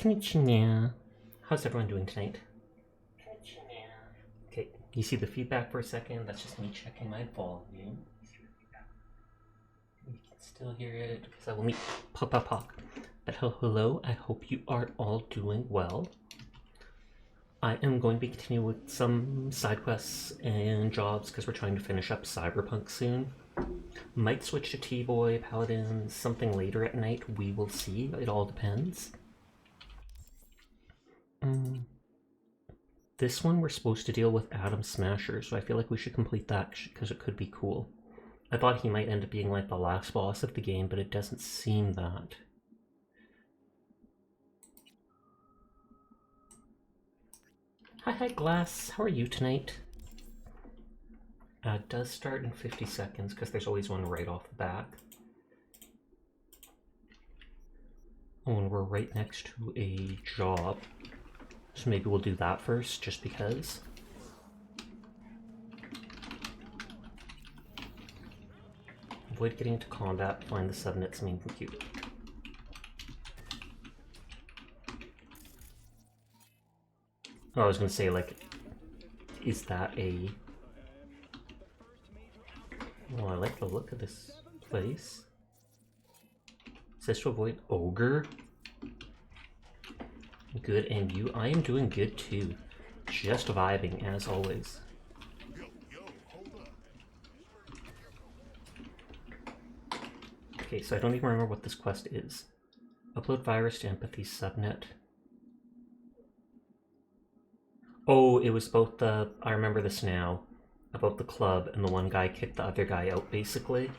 Konnichiwa. How's everyone doing tonight? Okay, you see the feedback for a second? That's just me checking my volume. You can still hear it because I will meet pop. But hello, I hope you are all doing well. I am going to be continuing with some side quests and jobs because we're trying to finish up Cyberpunk soon. Might switch to T-Boy, Paladin, something later at night. We will see. It all depends. This one we're supposed to deal with Adam Smasher, so I feel like we should complete that because it could be cool. I thought he might end up being like the last boss of the game, but it doesn't seem that. Hi Glass, how are you tonight? It does start in 50 seconds because there's always one right off the bat. Oh, and we're right next to a job. So maybe we'll do that first, just because. Avoid getting into combat, find the 7-its main computer. Oh, I was gonna say, like, is that a... Well, I like the look of this place. It says to avoid ogre. Good, and you? I am doing good too. Just vibing, as always. Okay, so I don't even remember what this quest is. Upload virus to Empathy subnet. Oh, it was both the... I remember this now. About the club, and the one guy kicked the other guy out, basically.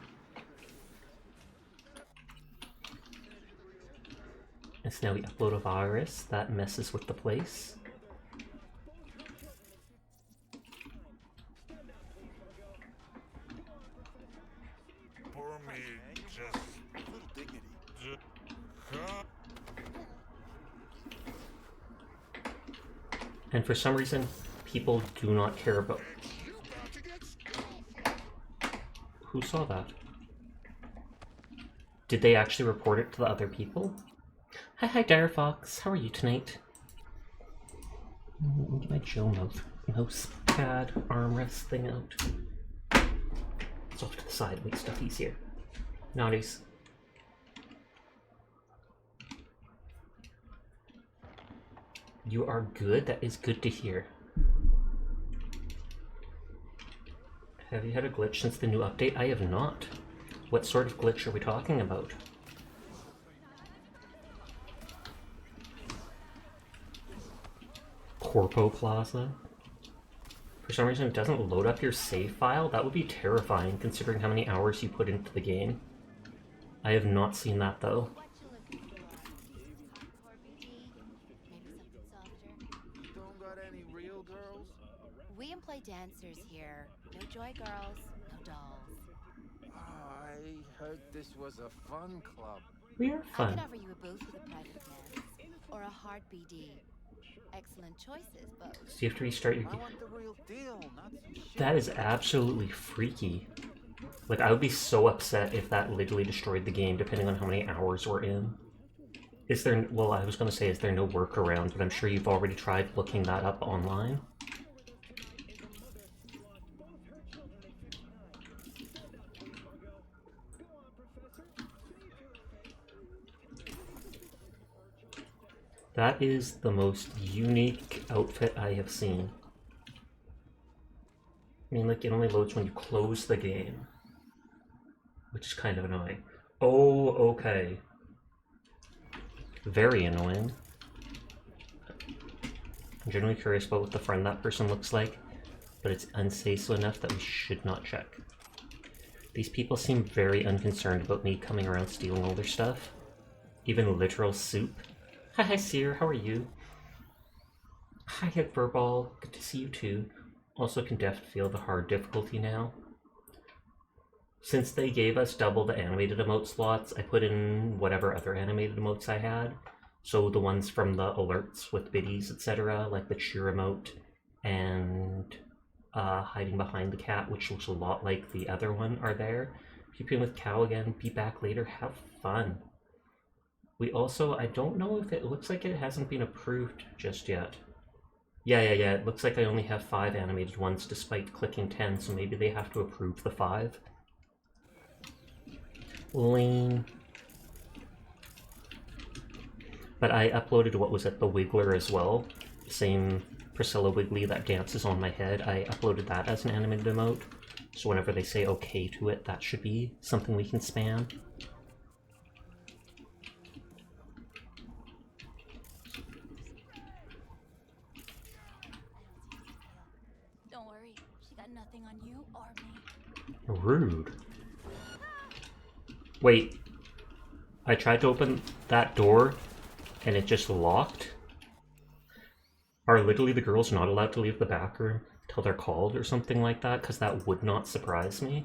And so now we upload a virus that messes with the place. For me, just a little dignity. And for some reason, people do not care about... Who saw that? Did they actually report it to the other people? Hi, Dire Fox. How are you tonight? Get my Joe mouse pad armrest thing out. It's off to the side, make stuff easier. Naughties. You are good? That is good to hear. Have you had a glitch since the new update? I have not. What sort of glitch are we talking about? Corpo Plaza? For some reason it doesn't load up your save file? That would be terrifying considering how many hours you put into the game. I have not seen that though. Don't got any real girls? We employ dancers here. No joy girls, no dolls. I heard this was a fun club. We are I fun. could offer you a booth with a private dance or a hard BD. Excellent choices, both. So you have to restart your I game. want the real deal, not some shit. That is absolutely freaky. Like, I would be so upset if that literally destroyed the game, depending on how many hours we're in. Is there... Well, I was going to say, is there no workaround, but I'm sure you've already tried looking that up online. That is the most unique outfit I have seen. I mean, like, it only loads when you close the game. Which is kind of annoying. Oh, okay. Very annoying. I'm generally curious about what the friend that person looks like, but it's unsafe enough that we should not check. These people seem very unconcerned about me coming around stealing all their stuff. Even literal soup. Hi, Seer, how are you? Hi, Furball, good to see you too. Also can definitely feel the hard difficulty now. Since they gave us double the animated emote slots, I put in whatever other animated emotes I had. So the ones from the alerts with biddies, etc., like the cheer emote and hiding behind the cat, which looks a lot like the other one, are there. Peeping with cow again, be back later, have fun. We also, I don't know if it looks like it hasn't been approved just yet. Yeah, it looks like I only have 5 animated ones despite clicking 10, so maybe they have to approve the 5. Lame. But I uploaded, what was it, the Wiggler as well. Same Priscilla Wiggly that dances on my head. I uploaded that as an animated emote. So whenever they say okay to it, that should be something we can spam. Don't worry, she got nothing on you or me. Rude. Wait. I tried to open that door and it just locked? Are literally the girls not allowed to leave the back room till they're called or something like that? Because that would not surprise me.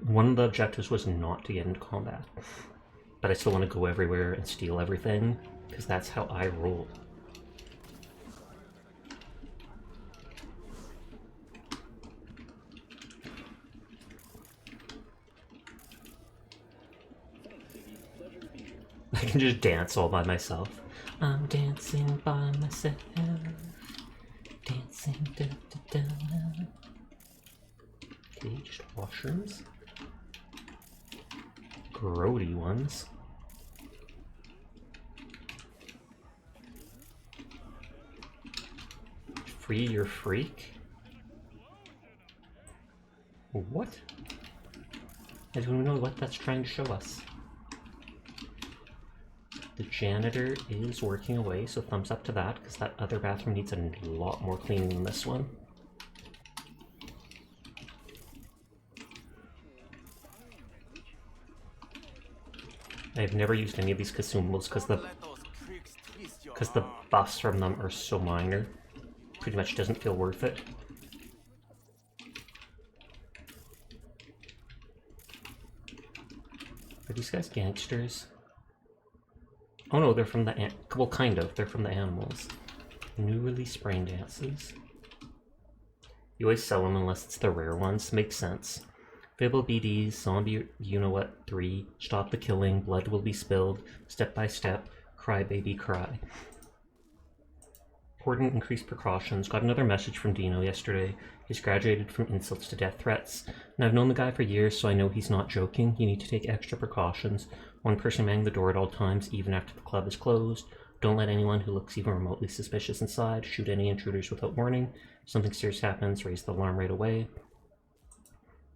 One of the objectives was not to get into combat. But I still want to go everywhere and steal everything, because that's how I roll. I can just dance all by myself. I'm dancing by myself. Dancing da da da. Okay, just washrooms. Grody ones. Free your freak? What? I don't know what that's trying to show us. The janitor is working away, so thumbs up to that, because that other bathroom needs a lot more cleaning than this one. I've never used any of these consumables because the buffs from them are so minor. Pretty much doesn't feel worth it. Are these guys gangsters? Oh no, they're from the well, kind of. They're from the animals. New release brain dances. You always sell them unless it's the rare ones. Makes sense. Fable BDs, Zombie You Know What 3, Stop the Killing, Blood Will Be Spilled, Step by Step, Cry Baby Cry. Important increased precautions. Got another message from Dino yesterday. He's graduated from insults to death threats. And I've known the guy for years, so I know he's not joking. You need to take extra precautions. One person manning the door at all times, even after the club is closed. Don't let anyone who looks even remotely suspicious inside. Shoot any intruders without warning. If something serious happens, raise the alarm right away.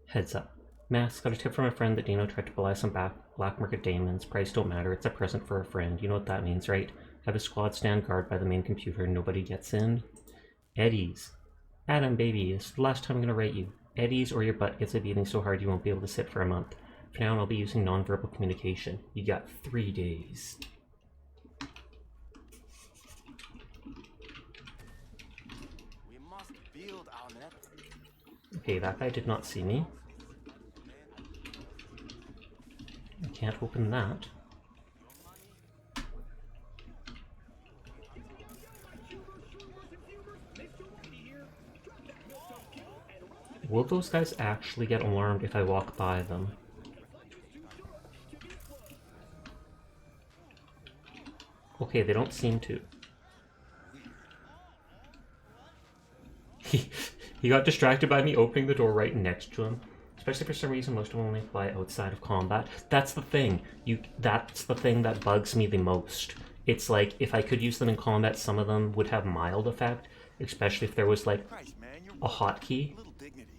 Heads up. Mass, got a tip from a friend that Dino tried to buy some black market diamonds. Price don't matter, it's a present for a friend. You know what that means, right? Have a squad stand guard by the main computer, nobody gets in. Eddie's. Adam, baby, it's the last time I'm gonna write you. Eddie's or your butt gets a beating so hard you won't be able to sit for a month. For now, I'll be using nonverbal communication. You got 3 days. We must build our net. Okay, that guy did not see me. I can't open that. Will those guys actually get alarmed if I walk by them? Okay, they don't seem to. He got distracted by me opening the door right next to him. Especially for some reason, most of them only apply outside of combat. That's the thing. That's the thing that bugs me the most. It's like, if I could use them in combat, some of them would have mild effect. Especially if there was, like, Christ, man, you're a hotkey. little dignity.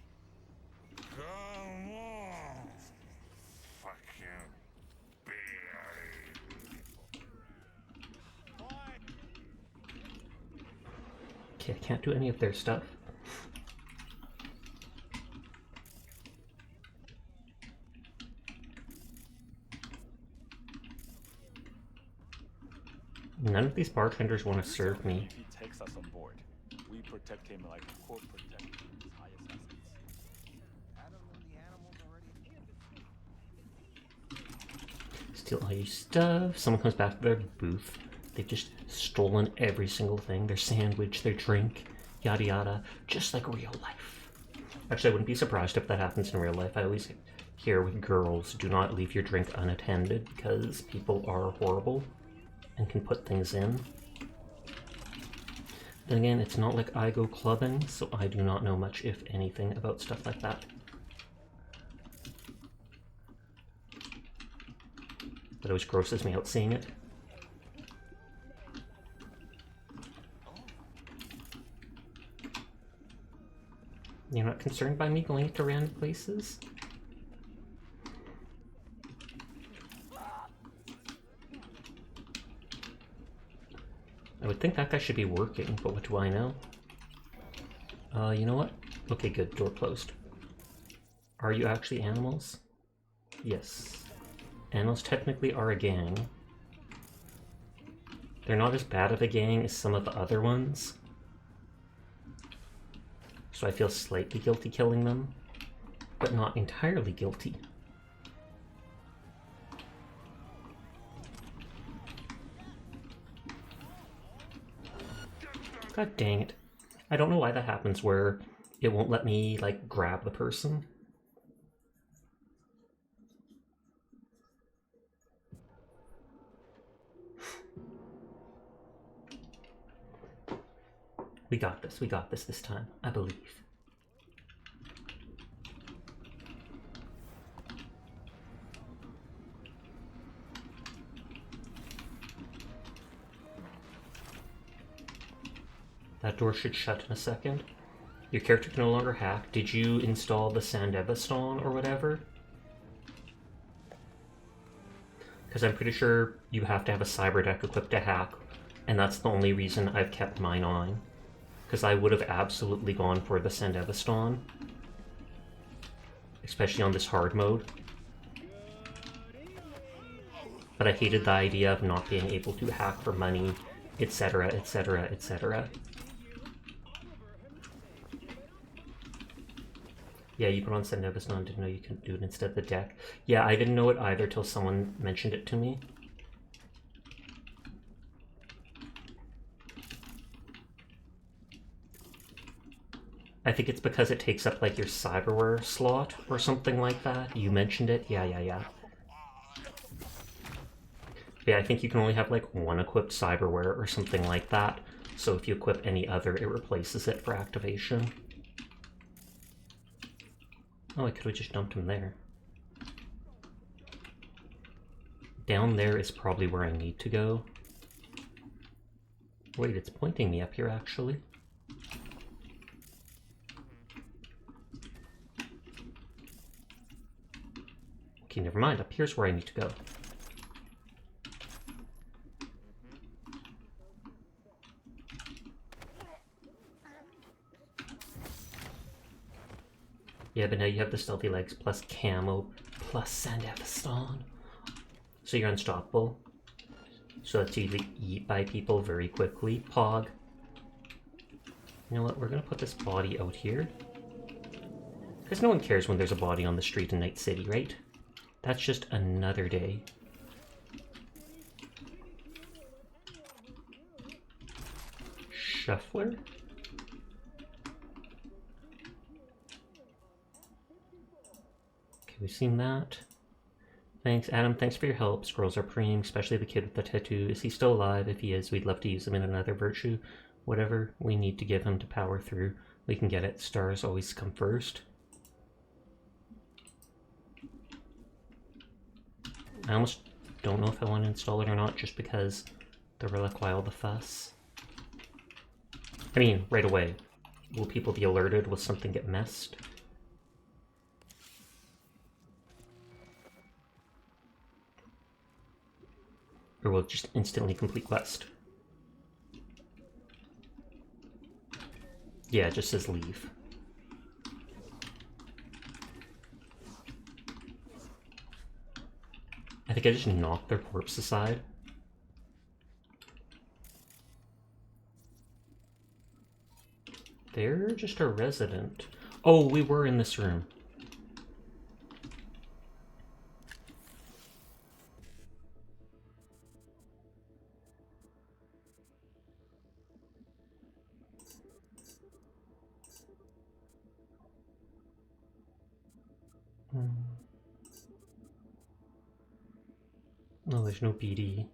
Come on. Fucking Okay, I can't do any of their stuff. None of these bartenders want to serve me. He takes us on board. We protect him like court protect his highest assets. Steal all your stuff. Someone comes back to their booth. They've just stolen every single thing. Their sandwich, their drink. yada yada, just like real life. Actually, I wouldn't be surprised if that happens in real life. I always hear with girls, do not leave your drink unattended because people are horrible and can put things in. Then again, it's not like I go clubbing, so I do not know much, if anything, about stuff like that. That always grosses me out seeing it. You're not concerned by me going to random places? I would think that guy should be working, but what do I know? You know what? Okay, good. Door closed. Are you actually animals? Yes. Animals technically are a gang. They're not as bad of a gang as some of the other ones. So I feel slightly guilty killing them, but not entirely guilty. God dang it. I don't know why that happens where it won't let me, like, grab the person. We got this this time, I believe. That door should shut in a second. Your character can no longer hack. Did you install the Sandevaston or whatever? Because I'm pretty sure you have to have a cyber deck equipped to hack, and that's the only reason I've kept mine on. Because I would have absolutely gone for the Sandevaston. Especially on this hard mode. But I hated the idea of not being able to hack for money, etc, etc, etc. Yeah, you put on Sandevaston, didn't know you could do it instead of the deck. Yeah, I didn't know it either till someone mentioned it to me. I think it's because it takes up like your cyberware slot or something like that. You mentioned it. Yeah. Yeah, I think you can only have like one equipped cyberware or something like that. So if you equip any other, it replaces it for activation. Oh, I could have just dumped him there. Down there is probably where I need to go. Wait, it's pointing me up here actually. Okay, never mind. Up here's where I need to go. Yeah, but now you have the stealthy legs plus camo plus Sandevaston. So you're unstoppable. So that's usually eat by people very quickly. Pog. You know what? We're gonna put this body out here. Because no one cares when there's a body on the street in Night City, right? That's just another day. Shuffler? Okay, we've seen that. Thanks, Adam. Thanks for your help. Scrolls are preem, especially the kid with the tattoo. Is he still alive? If he is, we'd love to use him in another virtue. Whatever we need to give him to power through, we can get it. Stars always come first. I almost don't know if I want to install it or not, just because the relic, why all the fuss? I mean, right away. Will people be alerted? Will something get messed? Or will it just instantly complete quest? Yeah, it just says leave. I think I just knocked their corpse aside. They're just a resident. Oh, we were in this room. No, there's no BD.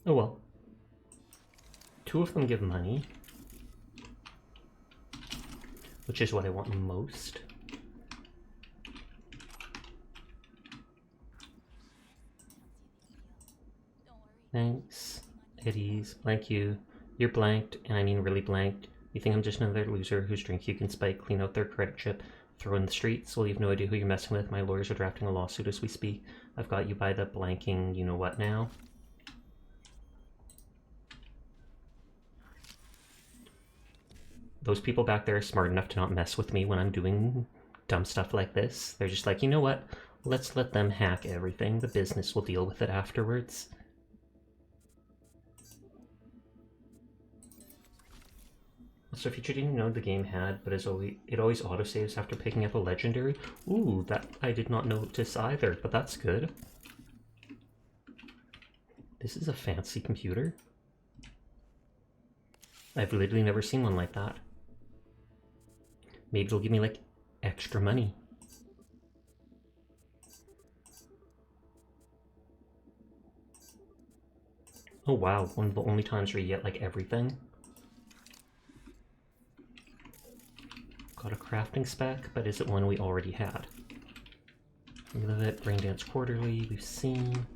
Oh well. 2 of them give money, which is what I want most. Thanks. Eddie's. Blank you. You're blanked, and I mean really blanked. You think I'm just another loser whose drink you can spike, clean out their credit chip, throw in the streets? Well, you have no idea who you're messing with. My lawyers are drafting a lawsuit as we speak. I've got you by the blanking you-know-what now. Those people back there are smart enough to not mess with me when I'm doing dumb stuff like this. They're just like, you know what? Let's let them hack everything. The business will deal with it afterwards. So a feature I didn't know the game had, but it always autosaves after picking up a legendary. Ooh, that I did not notice either, but that's good. This is a fancy computer. I've literally never seen one like that. Maybe it'll give me, like, extra money. Oh wow, one of the only times where you get, like, everything. Got a crafting spec, but is it one we already had? Look at it, Braindance Quarterly, we've seen.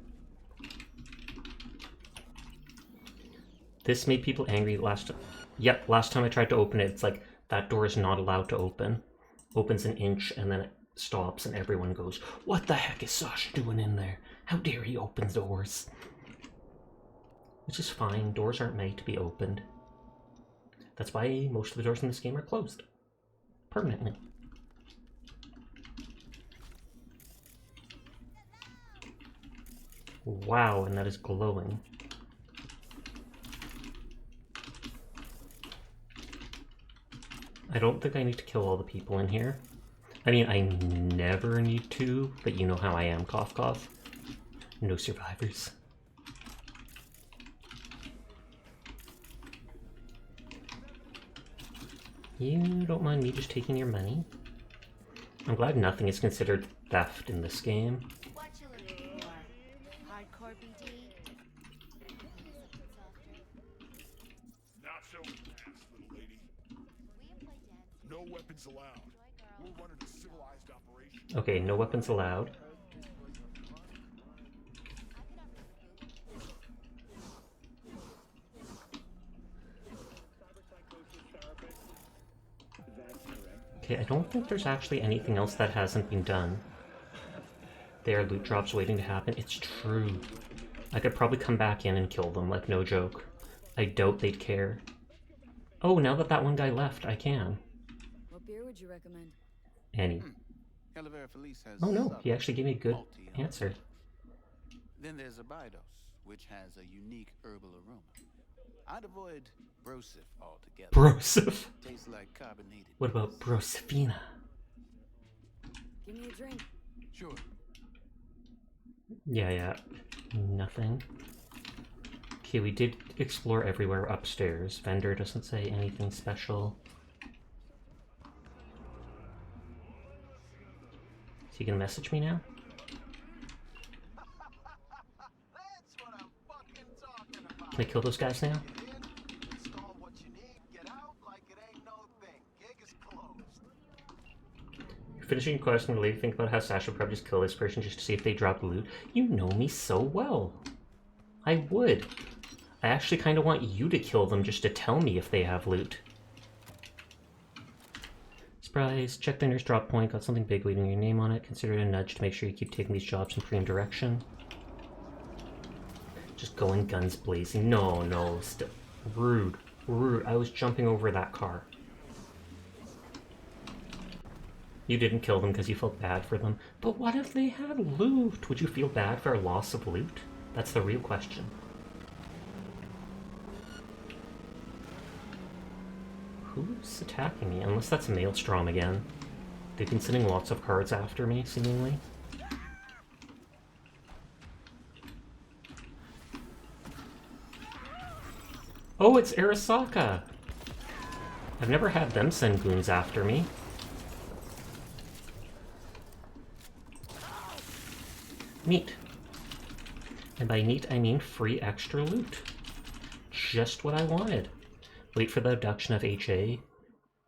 This made people angry last time. Yep, last time I tried to open it, it's like, that door is not allowed to open. Opens an inch and then it stops and everyone goes, what the heck is Sasha doing in there? How dare he open doors? Which is fine, doors aren't made to be opened. That's why most of the doors in this game are closed. Permanently. Wow, and that is glowing. I don't think I need to kill all the people in here. I mean, I never need to, but you know how I am, cough cough. No survivors. You don't mind me just taking your money? I'm glad nothing is considered theft in this game. What you looking for? Hardcore BD? Not so fast, little lady. We play dance. No weapons allowed. We're running a civilized operation. Okay, no weapons allowed. Okay, I don't think there's actually anything else that hasn't been done. There are loot drops waiting to happen. It's true. I could probably come back in and kill them, like no joke. I doubt they'd care. Oh, now that one guy left, I can. What beer would you recommend? Any. Calavera Felice has Oh no, he actually gave me a good answer. Then there's Abydos, which has a unique herbal aroma. I'd avoid Brosif altogether. Brosif? Tastes like carbonated. What about Brosifina? Give me a drink. Sure. Yeah. Nothing. Okay, we did explore everywhere upstairs. Vendor doesn't say anything special. So you can message me now? That's what I'm fucking talking about. Can I kill those guys now? Install what you need, get out like it ain't no thing. Gig is closed. You're finishing your quest and really think about how Sasha would probably just kill this person just to see if they drop loot. You know me so well. I would. I actually kind of want you to kill them just to tell me if they have loot. Surprise, check the nearest drop point, got something big waiting your name on it. Consider it a nudge to make sure you keep taking these jobs in premium direction. Just going guns blazing. No, still. Rude. I was jumping over that car. You didn't kill them because you felt bad for them. But what if they had loot? Would you feel bad for a loss of loot? That's the real question. Who's attacking me? Unless that's Maelstrom again. They've been sending lots of cards after me, seemingly. Oh, it's Arasaka! I've never had them send goons after me. Neat. And by neat, I mean free extra loot. Just what I wanted. Wait for the abduction of HA.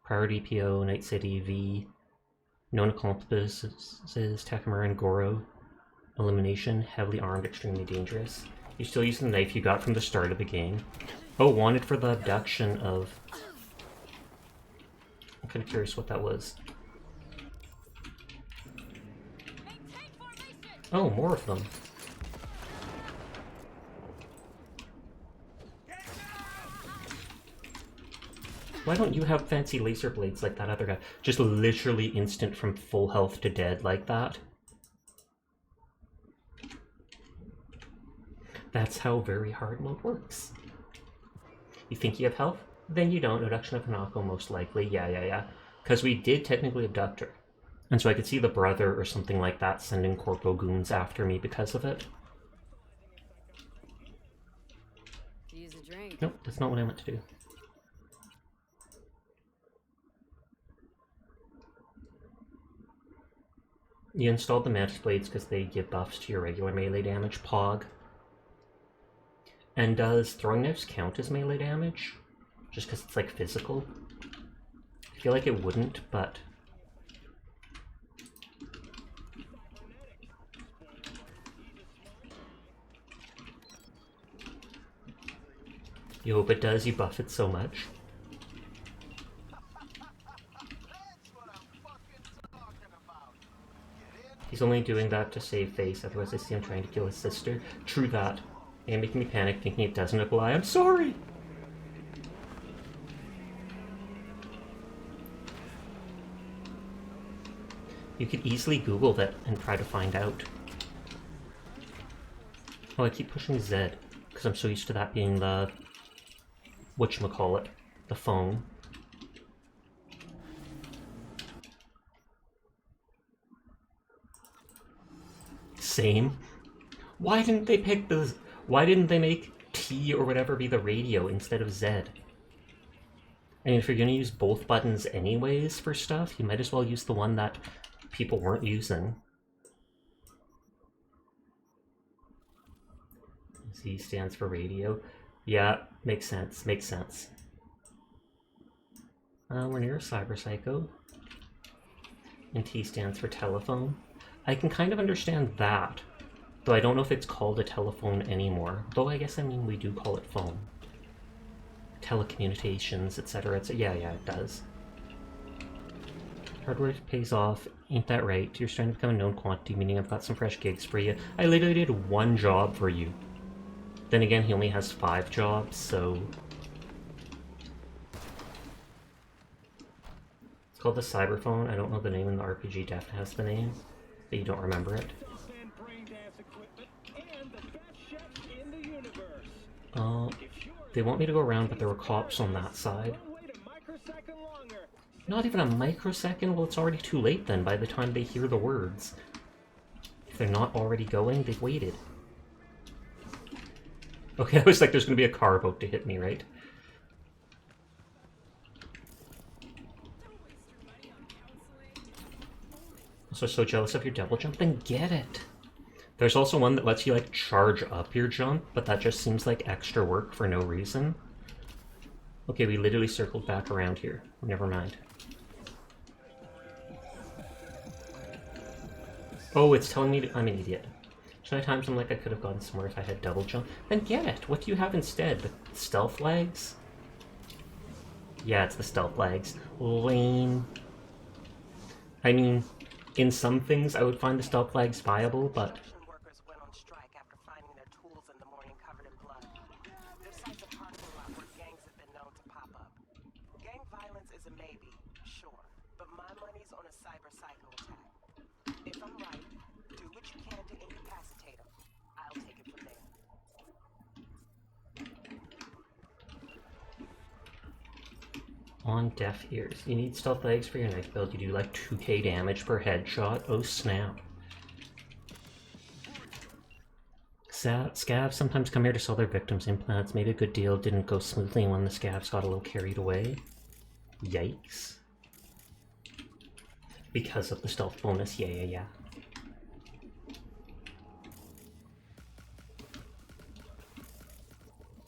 Priority PO, Night City, V. Known accomplices, Takamura and Goro. Elimination, heavily armed, extremely dangerous. You're still using the knife you got from the start of the game. Oh, wanted for the abduction of... I'm kind of curious what that was. Oh, more of them. Why don't you have fancy laser blades like that other guy? Just literally instant from full health to dead like that. That's how very hard mode works. You think you have health? Then you don't. Abduction of Hanako, most likely. Yeah. Because we did technically abduct her. And so I could see the brother or something like that sending corpo goons after me because of it. Use a drink. Nope, that's not what I meant to do. You installed the Mantis Blades because they give buffs to your regular melee damage, Pog. And does throwing knives count as melee damage? Just because it's like physical? I feel like it wouldn't, but... You hope it does, you buff it so much. He's only doing that to save face, otherwise I see him trying to kill his sister. True that. And making me panic thinking it doesn't apply. I'm sorry! You could easily Google that and try to find out. Oh, I keep pushing Z, because I'm so used to that being the... whatchamacallit, the phone. Same. Why didn't they pick the... Why didn't they make T or whatever be the radio instead of Z? I mean, if you're gonna use both buttons anyways for stuff, you might as well use the one that people weren't using. Z stands for radio. Yeah, makes sense, makes sense. We're near a cyber psycho. And T stands for telephone. I can kind of understand that, though I don't know if it's called a telephone anymore. Though I guess, I mean, we do call it phone. Telecommunications, etc. Yeah, it does. Hardware pays off. Ain't that right? You're starting to become a known quantity, meaning I've got some fresh gigs for you. I literally did one job for you. Then again, he only has 5 jobs, so... It's called the Cyberphone. I don't know the name, and the RPG definitely has the name, but you don't remember it. They want me to go around, but there were cops on that side. Not even a microsecond? Well, it's already too late then, by the time they hear the words. If they're not already going, they've waited. Okay, I was like, there's gonna be a car about to hit me, right? Also, so jealous of your double jump, then get it! There's also one that lets you, like, charge up your jump, but that just seems like extra work for no reason. Okay, we literally circled back around here. Never mind. Oh, it's telling me I'm an idiot. So many times I'm like, I could have gone somewhere if I had double jump. Then get it! What do you have instead? The stealth legs? Yeah, it's the stealth legs. Lame. I mean, in some things I would find the stealth legs viable, but... Workers went on strike after finding their tools in the morning covered in blood. There's sites of parking lot where gangs have been known to pop up. Gang violence is a maybe, sure, but my money's on a cyber psycho attack. If I'm right, do what you can to incapacitate them. I'll take it from there. On deaf ears. You need stealth legs for your knife build. You do like 2k damage per headshot. Oh snap. Scavs sometimes come here to sell their victims' implants. Made a good deal, didn't go smoothly, and when the scavs got a little carried away. Yikes. Because of the stealth bonus, yeah.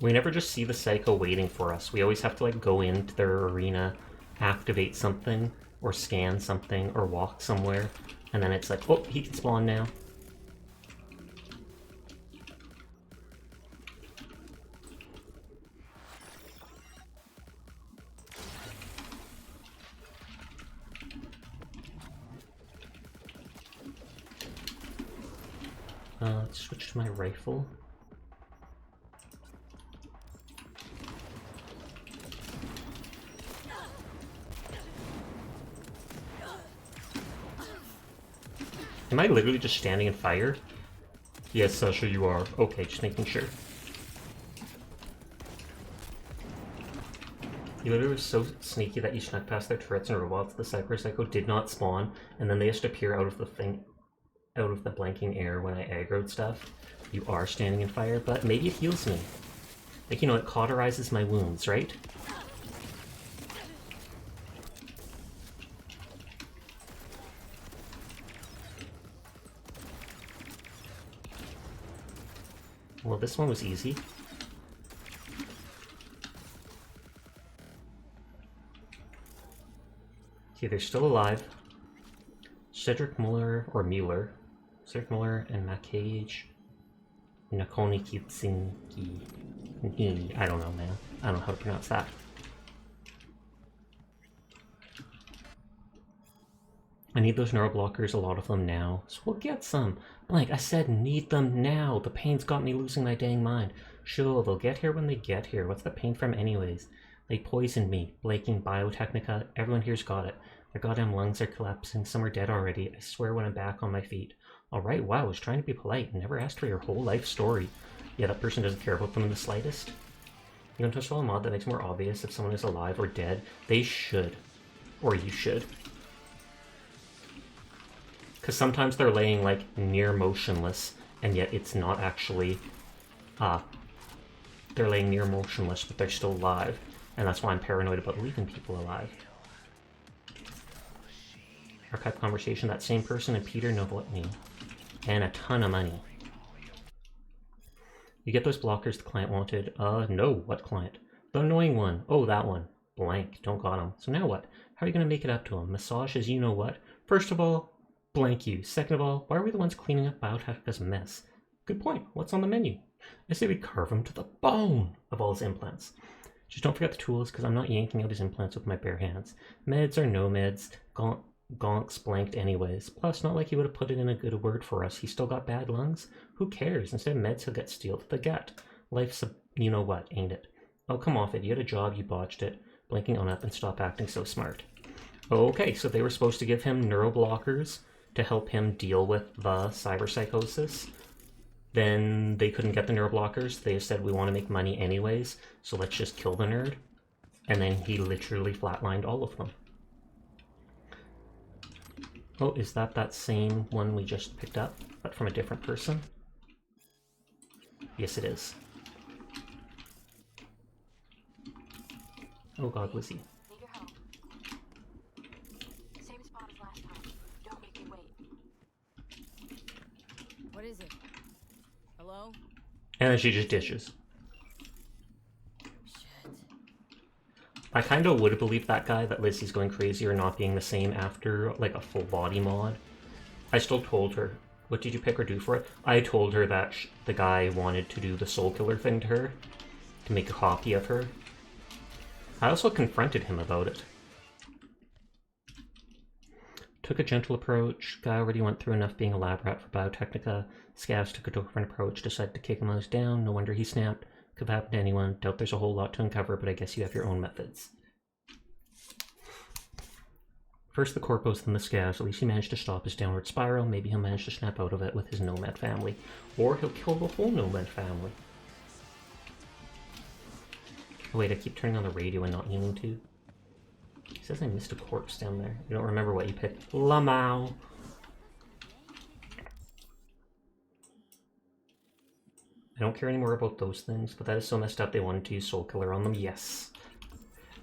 We never just see the Psycho waiting for us. We always have to, like, go into their arena, activate something, or scan something, or walk somewhere, and then it's like, oh, he can spawn now. Let's switch to my rifle. Am I literally just standing in fire? Yes, Sasha, you are. Okay, just making sure. You literally were so sneaky that you snuck past their turrets and robots. The Cyber Psycho did not spawn, and then they just appear out of the thing, out of the blanking air when I aggroed stuff. You are standing in fire, but maybe it heals me. Like, you know, it cauterizes my wounds, right? Well, this one was easy. Okay, they're still alive. Cedric Muller, or Mueller. Cedric Muller and Makage Nakoni Kitsinki. I don't know, man. I don't know how to pronounce that. I need those neural blockers, a lot of them now. So we'll get some. Blank, I said need them now. The pain's got me losing my dang mind. Sure, they'll get here when they get here. What's the pain from anyways? They poisoned me. Blaking Biotechnica. Everyone here's got it. Their goddamn lungs are collapsing. Some are dead already. I swear when I'm back on my feet. Alright, wow, I was trying to be polite. Never asked for your whole life story. Yeah, that person doesn't care about them in the slightest. You don't touch a mod that makes it more obvious if someone is alive or dead. They should. Or you should. Because sometimes they're laying, like, near motionless, and yet it's not actually, they're laying near motionless, but they're still alive. And that's why I'm paranoid about leaving people alive. Archive conversation, that same person and Peter know what me. And a ton of money. You get those blockers the client wanted. No, what client? The annoying one. Oh, that one. Blank, don't got him. So now what? How are you going to make it up to him? Massage as you know what? First of all, blank you. Second of all, why are we the ones cleaning up Biotechnica's mess? Good point. What's on the menu? I say we carve him to the bone of all his implants. Just don't forget the tools, because I'm not yanking out his implants with my bare hands. Meds or no meds, Gonks blanked anyways. Plus, not like he would have put it in a good word for us. He's still got bad lungs? Who cares? Instead of meds, he'll get steel to the gut. Life's a you know what, ain't it? Oh, come off it. You had a job, you botched it. Blinking on up and stop acting so smart. Okay, so they were supposed to give him neuroblockers to help him deal with the cyberpsychosis. Then they couldn't get the neuroblockers. They said, we want to make money anyways, so let's just kill the nerd. And then he literally flatlined all of them. Oh, is that same one we just picked up, but from a different person? Yes, it is. Oh god, was he? Need your help. Same spot as last time. Don't make me wait. What is it? Hello? And then she just dishes. Shit. I kind of would have believed that guy that Lizzie's going crazy or not being the same after, like, a full body mod. I still told her, what did you pick or do for it? I told her that the guy wanted to do the soul killer thing to her, to make a copy of her. I also confronted him about it. Took a gentle approach. Guy already went through enough being a lab rat for Biotechnica. Scavs took a different approach, decided to kick him while he was down. No wonder he snapped. Could have happened to anyone. Doubt there's a whole lot to uncover, but I guess you have your own methods. First the corpos, then the scavs. At least he managed to stop his downward spiral. Maybe he'll manage to snap out of it with his nomad family. Or he'll kill the whole nomad family. Oh, wait, I keep turning on the radio and not meaning to. He says I missed a corpse down there. I don't remember what you picked. Lamau. I don't care anymore about those things, but that is so messed up they wanted to use Soul Killer on them. Yes.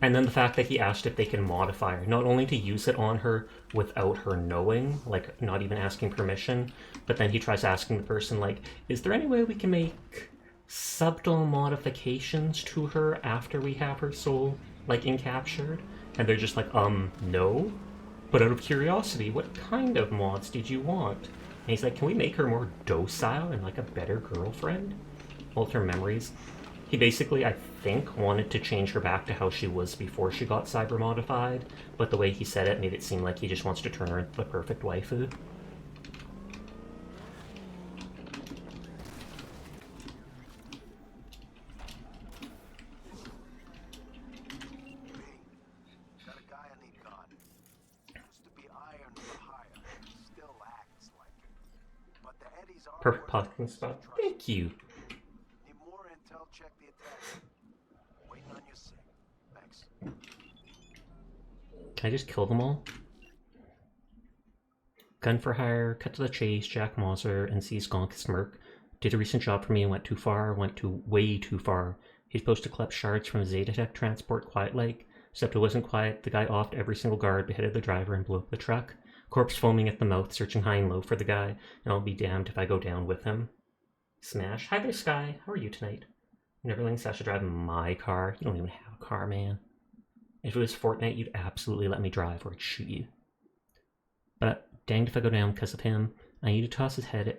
And then the fact that he asked if they can modify her, not only to use it on her without her knowing, like not even asking permission, but then he tries asking the person, like, is there any way we can make subtle modifications to her after we have her soul, like, encaptured? And they're just like, no? But out of curiosity, what kind of mods did you want? And he's like, can we make her more docile and, like, a better girlfriend? Alter memories. He basically, I think, wanted to change her back to how she was before she got cyber modified, but the way he said it made it seem like he just wants to turn her into the perfect waifu. Got a guy I need gone. Used to be iron for hire. Still acts like it. But the Eddies are Perfect parking spot. Thank you. Need more intel, check the attack. Waiting on your sick. Thanks. Can I just kill them all? Gun for hire, cut to the chase, Jack Moser, and sees Gonk smirk. Did a recent job for me and went too far, went too way too far. He's supposed to collect shards from a Zetatech transport quiet like, except it wasn't quiet. The guy offed every single guard, beheaded the driver, and blew up the truck. Corpse foaming at the mouth, searching high and low for the guy, and I'll be damned if I go down with him. Smash. Hi there, Sky. How are you tonight? Never letting Sasha drive my car. You don't even have a car, man. If it was Fortnite, you'd absolutely let me drive or I'd shoot you. But danged if I go down because of him. I need to toss his head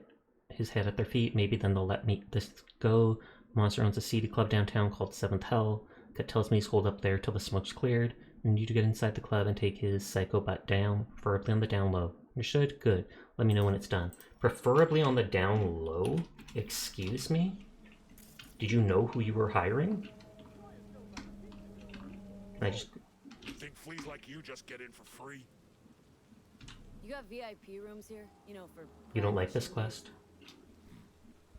at their feet. Maybe then they'll let me this go. Monster owns a seedy club downtown called Seventh Hell. Gut tells me he's holed up there till the smoke's cleared. I need to get inside the club and take his psycho butt down, preferably on the down low. Understood? Good. Let me know when it's done. Preferably on the down low? Excuse me? Did you know who you were hiring? I just... You think fleas like you just get in for free? You got VIP rooms here? You know, for... You don't like this quest?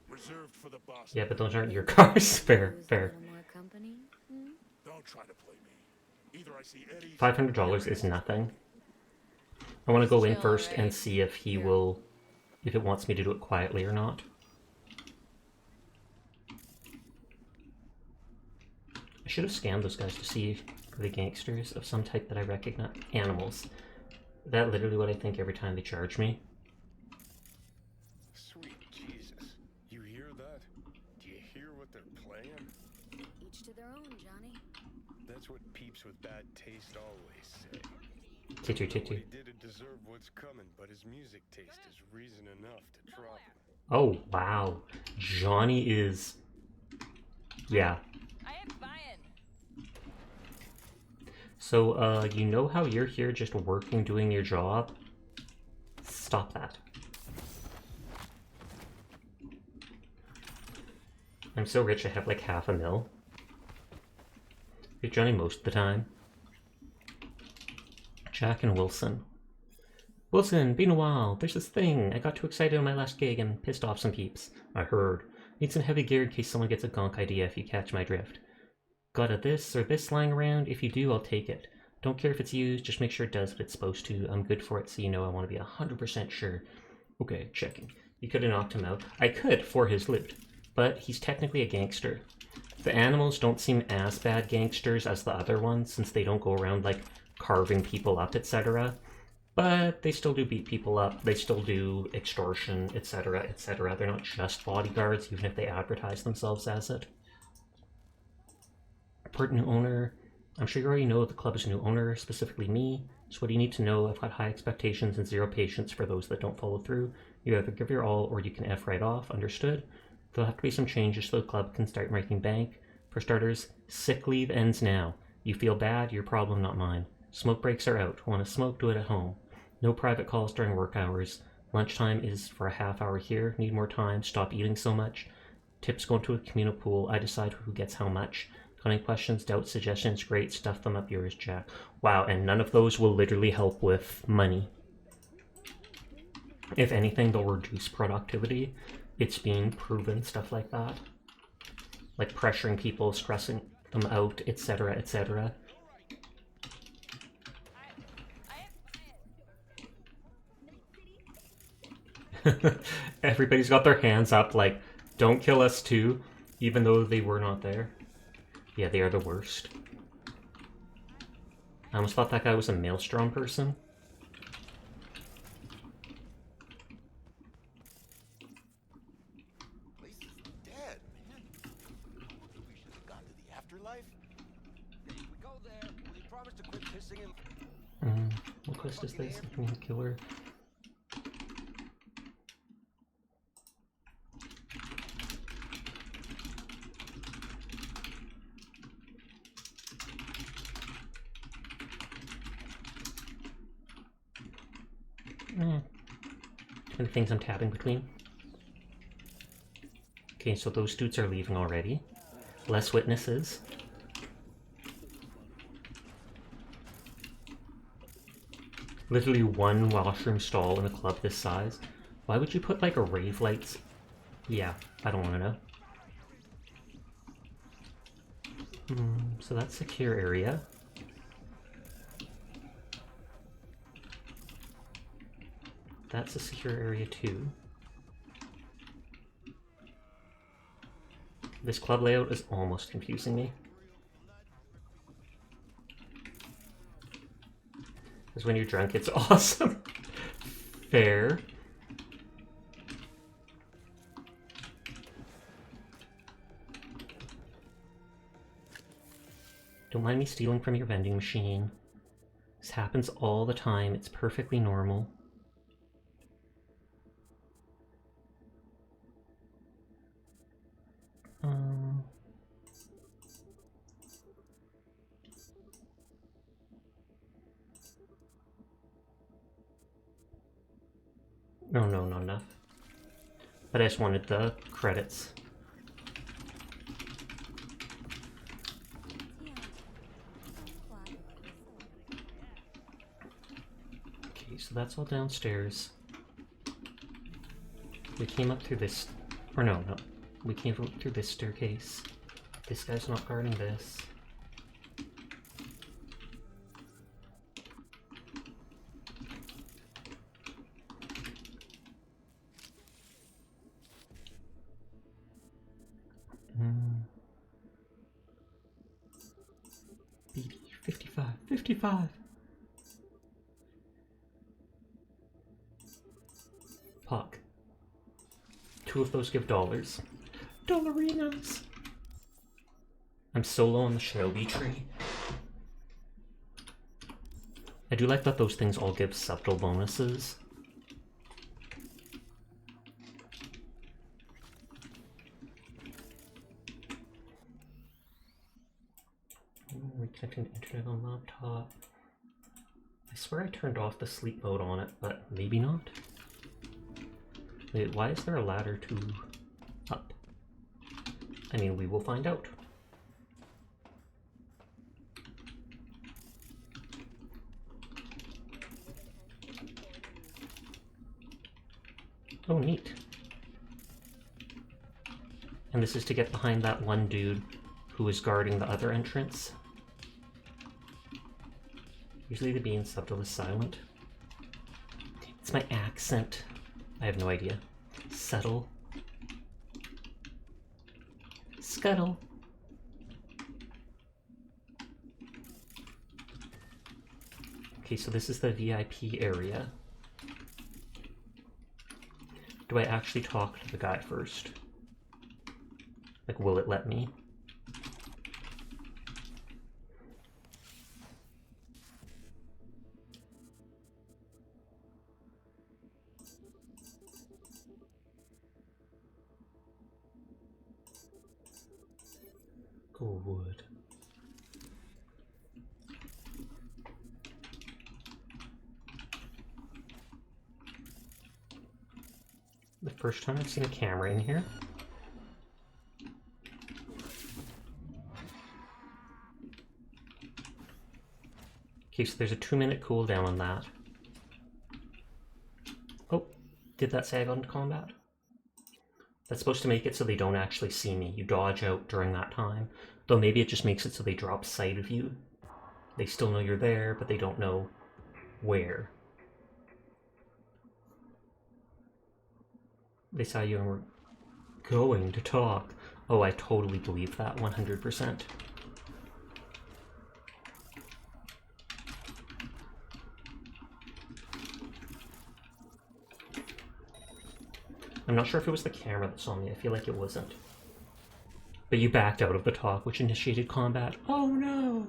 Reserved for the boss. Yeah, but those aren't your cars. Fair, fair. More company? Don't try to play me. Either I see Eddie... $500 is nothing. I want to go in first and see if he will... if it wants me to do it quietly or not. I should have scanned those guys to see if the gangsters of some type that I recognize. Animals. That literally what I think every time they charge me. Sweet Jesus. You hear that? Do you hear what they're playing? Each to their own, Johnny. That's what peeps with bad taste always say. Titu What titu. he didn't deserve what's coming, but his music taste is reason enough to drop him. Oh, wow. Johnny is... yeah. I am buying. So, you know how you're here just working, doing your job? Stop that. I'm so rich I have like $500,000. Get Johnny most of the time. Jack and Wilson. Wilson, been a while. There's this thing. I got too excited on my last gig and pissed off some peeps. I heard. Need some heavy gear in case someone gets a gonk idea if you catch my drift. Got a this or this lying around? If you do, I'll take it. Don't care if it's used, just make sure it does what it's supposed to. I'm good for it, so you know I want to be 100% sure. Okay, checking. You could have knocked him out. I could, for his loot. But he's technically a gangster. The animals don't seem as bad gangsters as the other ones, since they don't go around, like, carving people up, etc. But they still do beat people up, they still do extortion, etc., etc. They're not just bodyguards, even if they advertise themselves as it. Report new owner. I'm sure you already know the club is new owner, specifically me. So what do you need to know? I've got high expectations and zero patience for those that don't follow through. You either give your all or you can F right off, understood? There'll have to be some changes so the club can start making bank. For starters, sick leave ends now. You feel bad, your problem, not mine. Smoke breaks are out. Want to smoke, do it at home. No private calls during work hours. Lunchtime is for a half hour here. Need more time, stop eating so much. Tips go into a communal pool. I decide who gets how much. Got any questions, doubts, suggestions? Great, stuff them up yours, Jack. Wow, and none of those will literally help with money. If anything, they'll reduce productivity. It's being proven, stuff like that. Like pressuring people, stressing them out, etc., etc. Everybody's got their hands up like, don't kill us too, even though they were not there. Yeah, they are the worst. I almost thought that guy was a Maelstrom person. Place is dead, man. We should have gone to the afterlife. If we go there, will you promise to quit pissing him? What quest is this? I need a killer. Too many things I'm tapping between. Okay, so those dudes are leaving already. Less witnesses. Literally one washroom stall in a club this size. Why would you put like a rave lights? Yeah, I don't want to know. So that's secure area. That's a secure area too. This club layout is almost confusing me. Because when you're drunk, it's awesome. Fair. Don't mind me stealing from your vending machine. This happens all the time. It's perfectly normal. No, not enough. But I just wanted the credits. Okay, so that's all downstairs. We came up through this... Or no. We came through this staircase. This guy's not guarding this. BD 55. Puck. 2 of those give dollars. Dollarinas! I'm so low on the Shinobi tree. I do like that those things all give subtle bonuses. Reconnecting to internet on laptop. I swear I turned off the sleep mode on it, but maybe not. Wait, why is there a ladder to up? I mean, we will find out. Oh, neat. And this is to get behind that one dude who is guarding the other entrance. Usually the being subtle is silent. It's my accent. I have no idea. Subtle. Scuttle. Okay, so this is the VIP area. Do I actually talk to the guy first? Like, will it let me? Good. The first time I've seen a camera in here. Okay, so there's a 2-minute cooldown on that. Oh, did that say I got into combat? That's supposed to make it so they don't actually see me. You dodge out during that time. Though maybe it just makes it so they drop sight of you. They still know you're there, but they don't know where. They saw you and were going to talk. Oh, I totally believe that, 100%. I'm not sure if it was the camera that saw me. I feel like it wasn't. But you backed out of the talk, which initiated combat. Oh no!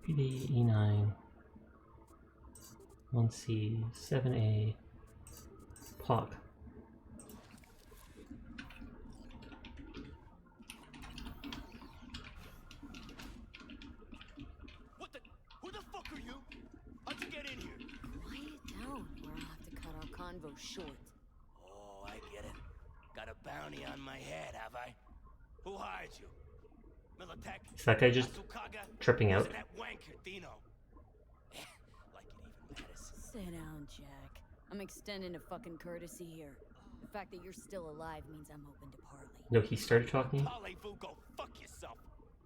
PD E9. 1C, 7A, POC. What the? Who the fuck are you? How'd you get in here? Quiet down, or I'll have to cut our convo short. Oh, I get it. Got a bounty on my head, have I? Who hired you? Militech? Is that guy just Asukaga? tripping out? That wanker, Dino. Like it even matters. Sit down, Jack. I'm extending a fucking courtesy here. The fact that you're still alive means I'm open to parley. No, he started talking? Parlez-vous, go fuck yourself.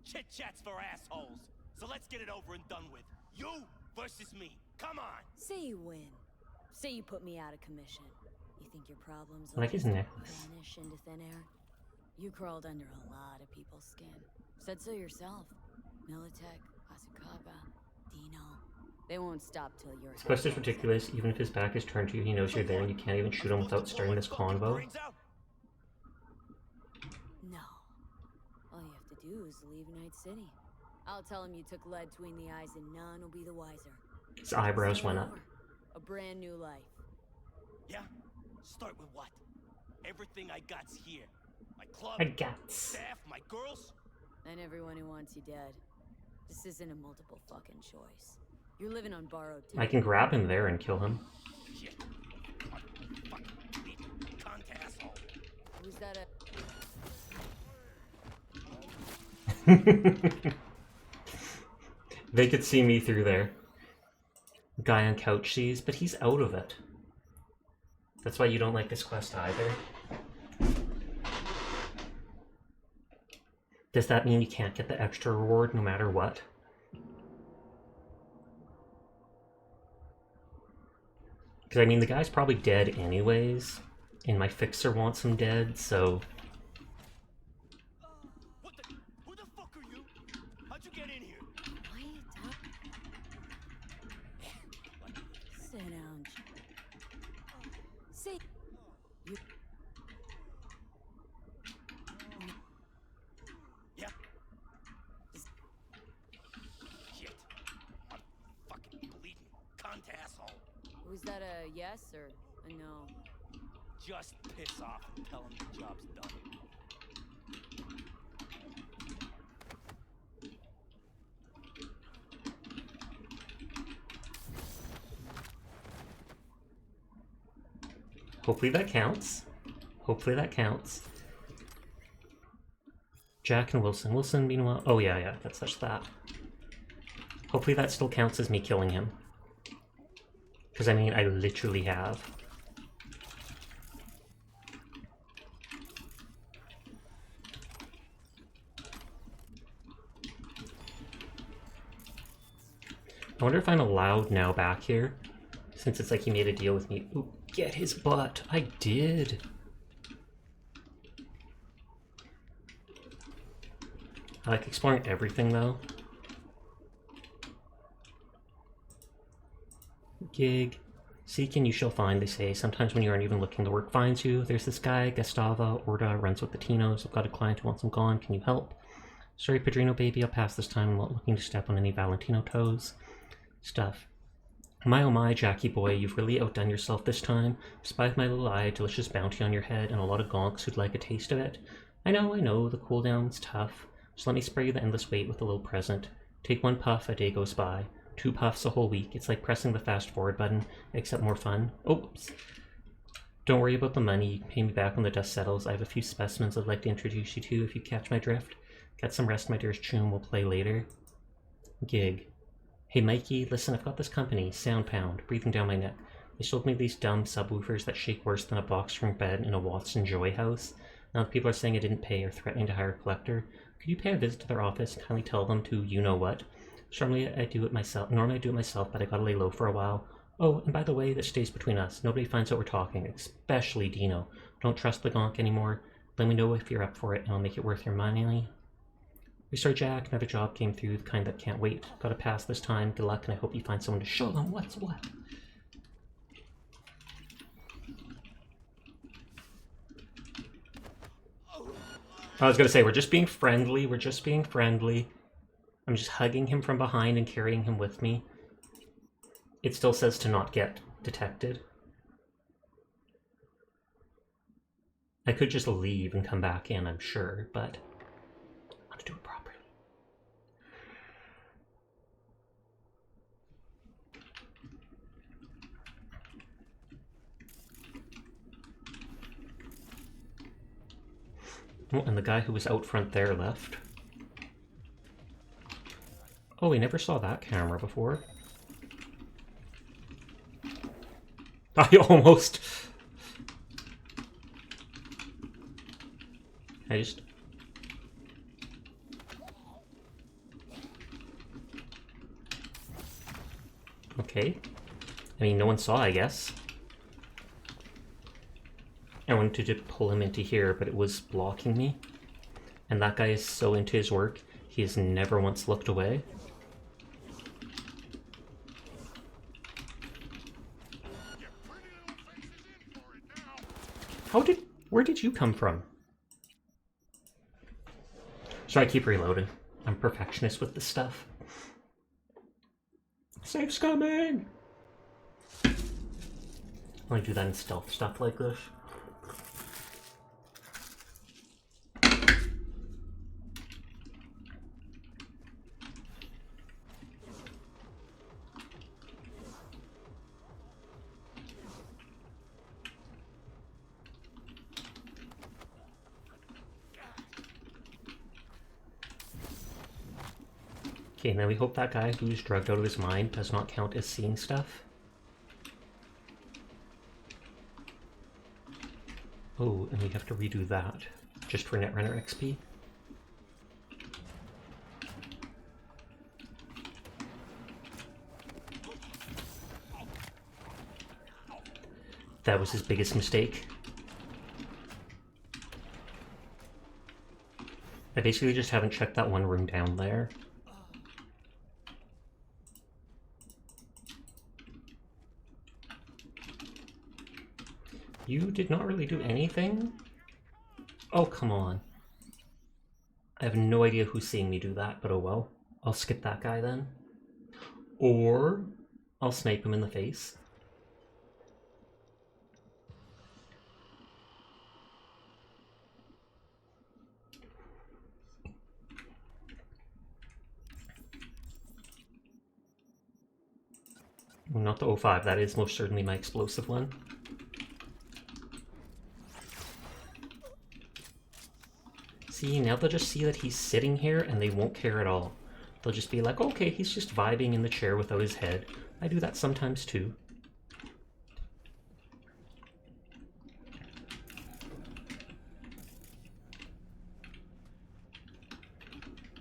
Chit-chats for assholes. So let's get it over and done with. You versus me. Come on. Say you win. Say you put me out of commission. You think your problems I like his necklace. vanish into thin air? You crawled under a lot of people's skin. Said so yourself. Militech, Asukaga, Dino. They won't stop till you're This quest is ridiculous. Even if his back is turned to you, he knows you're there and you can't even shoot him without starting this convo. No. All you have to do is leave Night City. I'll tell him you took lead between the eyes and none will be the wiser. His eyebrows went up. A brand new life. Yeah? Start with what? Everything I got's here. My club, I got staff, my girls. And everyone who wants you dead. This isn't a multiple fucking choice. You're living on borrowed time. I can grab him there and kill him. Shit. Fucking cunt asshole. Who's that They could see me through there. Guy on couch sees, but he's out of it. That's why you don't like this quest either. Does that mean you can't get the extra reward no matter what? Because I mean, the guy's probably dead anyways, and my fixer wants him dead, so... What the? Who the fuck are you? How'd you get in here? Quiet down. Sit down. Sit. You. Yeah. Shit. I'm fucking bleeding cunt asshole. Was that a yes or a no? Just piss off and tell him the job's done. Hopefully that counts. Hopefully that counts. Jack and Wilson. Wilson, meanwhile... Oh, yeah, that's such that. Hopefully that still counts as me killing him. Because, I mean, I literally have. I wonder if I'm allowed now back here, since it's like he made a deal with me. Ooh, get his butt. I did. I like exploring everything, though. Gig. Seek and you shall find, they say. Sometimes when you aren't even looking, the work finds you. There's this guy, Gustavo Orta, runs with the Tinos. I've got a client who wants him gone. Can you help? Sorry, Padrino baby, I'll pass this time. I'm not looking to step on any Valentino toes. Stuff. My oh my, Jackie boy, you've really outdone yourself this time. Despite my little eye, delicious bounty on your head, and a lot of gonks who'd like a taste of it. I know, the cooldown's tough. Just let me spray you the endless weight with a little present. Take one puff, a day goes by. 2 puffs a whole week. It's like pressing the fast forward button, except more fun. Oops. Don't worry about the money. You can pay me back when the dust settles. I have a few specimens I'd like to introduce you to if you catch my drift. Get some rest, my dearest Choom. We'll play later. Gig. Hey Mikey, listen, I've got this company, Sound Pound, breathing down my neck. They sold me these dumb subwoofers that shake worse than a box spring bed in a Watson Joy house. Now that people are saying I didn't pay or threatening to hire a collector, could you pay a visit to their office and kindly tell them to you-know-what? Normally I do it myself, but I gotta lay low for a while. Oh, and by the way, this stays between us. Nobody finds out we're talking, especially Dino. Don't trust the gonk anymore. Let me know if you're up for it, and I'll make it worth your money. Restart Jack, another job came through, the kind that can't wait. Gotta pass this time, good luck, and I hope you find someone to show them what's what. I was gonna say, we're just being friendly, we're just being friendly. I'm just hugging him from behind and carrying him with me. It still says to not get detected. I could just leave and come back in, I'm sure, but I want to do it properly. Oh, and the guy who was out front there left. Oh, we never saw that camera before. I almost... I just... Okay. I mean, no one saw, I guess. I wanted to pull him into here, but it was blocking me. And that guy is so into his work, he has never once looked away. Where did you come from? So I keep reloading. I'm a perfectionist with this stuff. Safe's coming! I only do that in stealth stuff like this. Okay, now we hope that guy who's drugged out of his mind does not count as seeing stuff. Oh, and we have to redo that, just for Netrunner XP. That was his biggest mistake. I basically just haven't checked that one room down there. You did not really do anything? Oh, come on. I have no idea who's seeing me do that, but oh well. I'll skip that guy then. Or I'll snipe him in the face. Well, not the 05, that is most certainly my explosive one. See, now they'll just see that he's sitting here and they won't care at all. They'll just be like, okay, he's just vibing in the chair without his head. I do that sometimes too.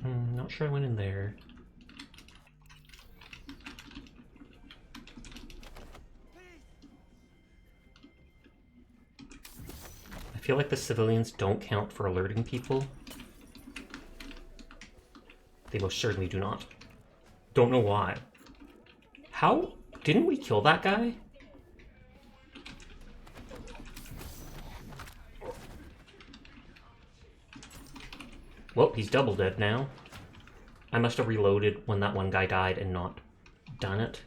Not sure I went in there. I feel like the civilians don't count for alerting people. They most certainly do not. Don't know why. How? Didn't we kill that guy? Well, he's double dead now. I must have reloaded when that one guy died and not done it.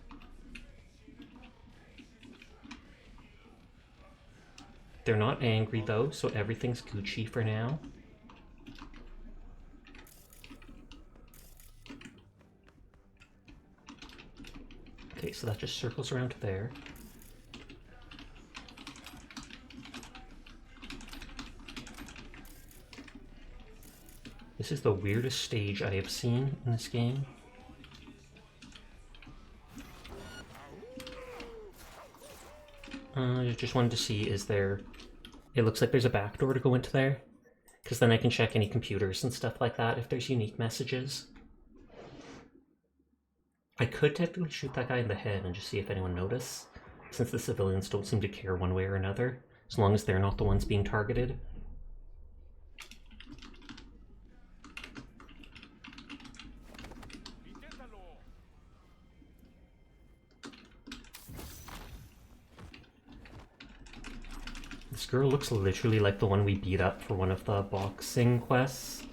They're not angry though, so everything's Gucci for now. Okay, so that just circles around to there. This is the weirdest stage I have seen in this game. I just wanted to see, is there... It looks like there's a back door to go into there. Because then I can check any computers and stuff like that if there's unique messages. I could technically shoot that guy in the head and just see if anyone noticed, since the civilians don't seem to care one way or another, as long as they're not the ones being targeted. This girl looks literally like the one we beat up for one of the boxing quests.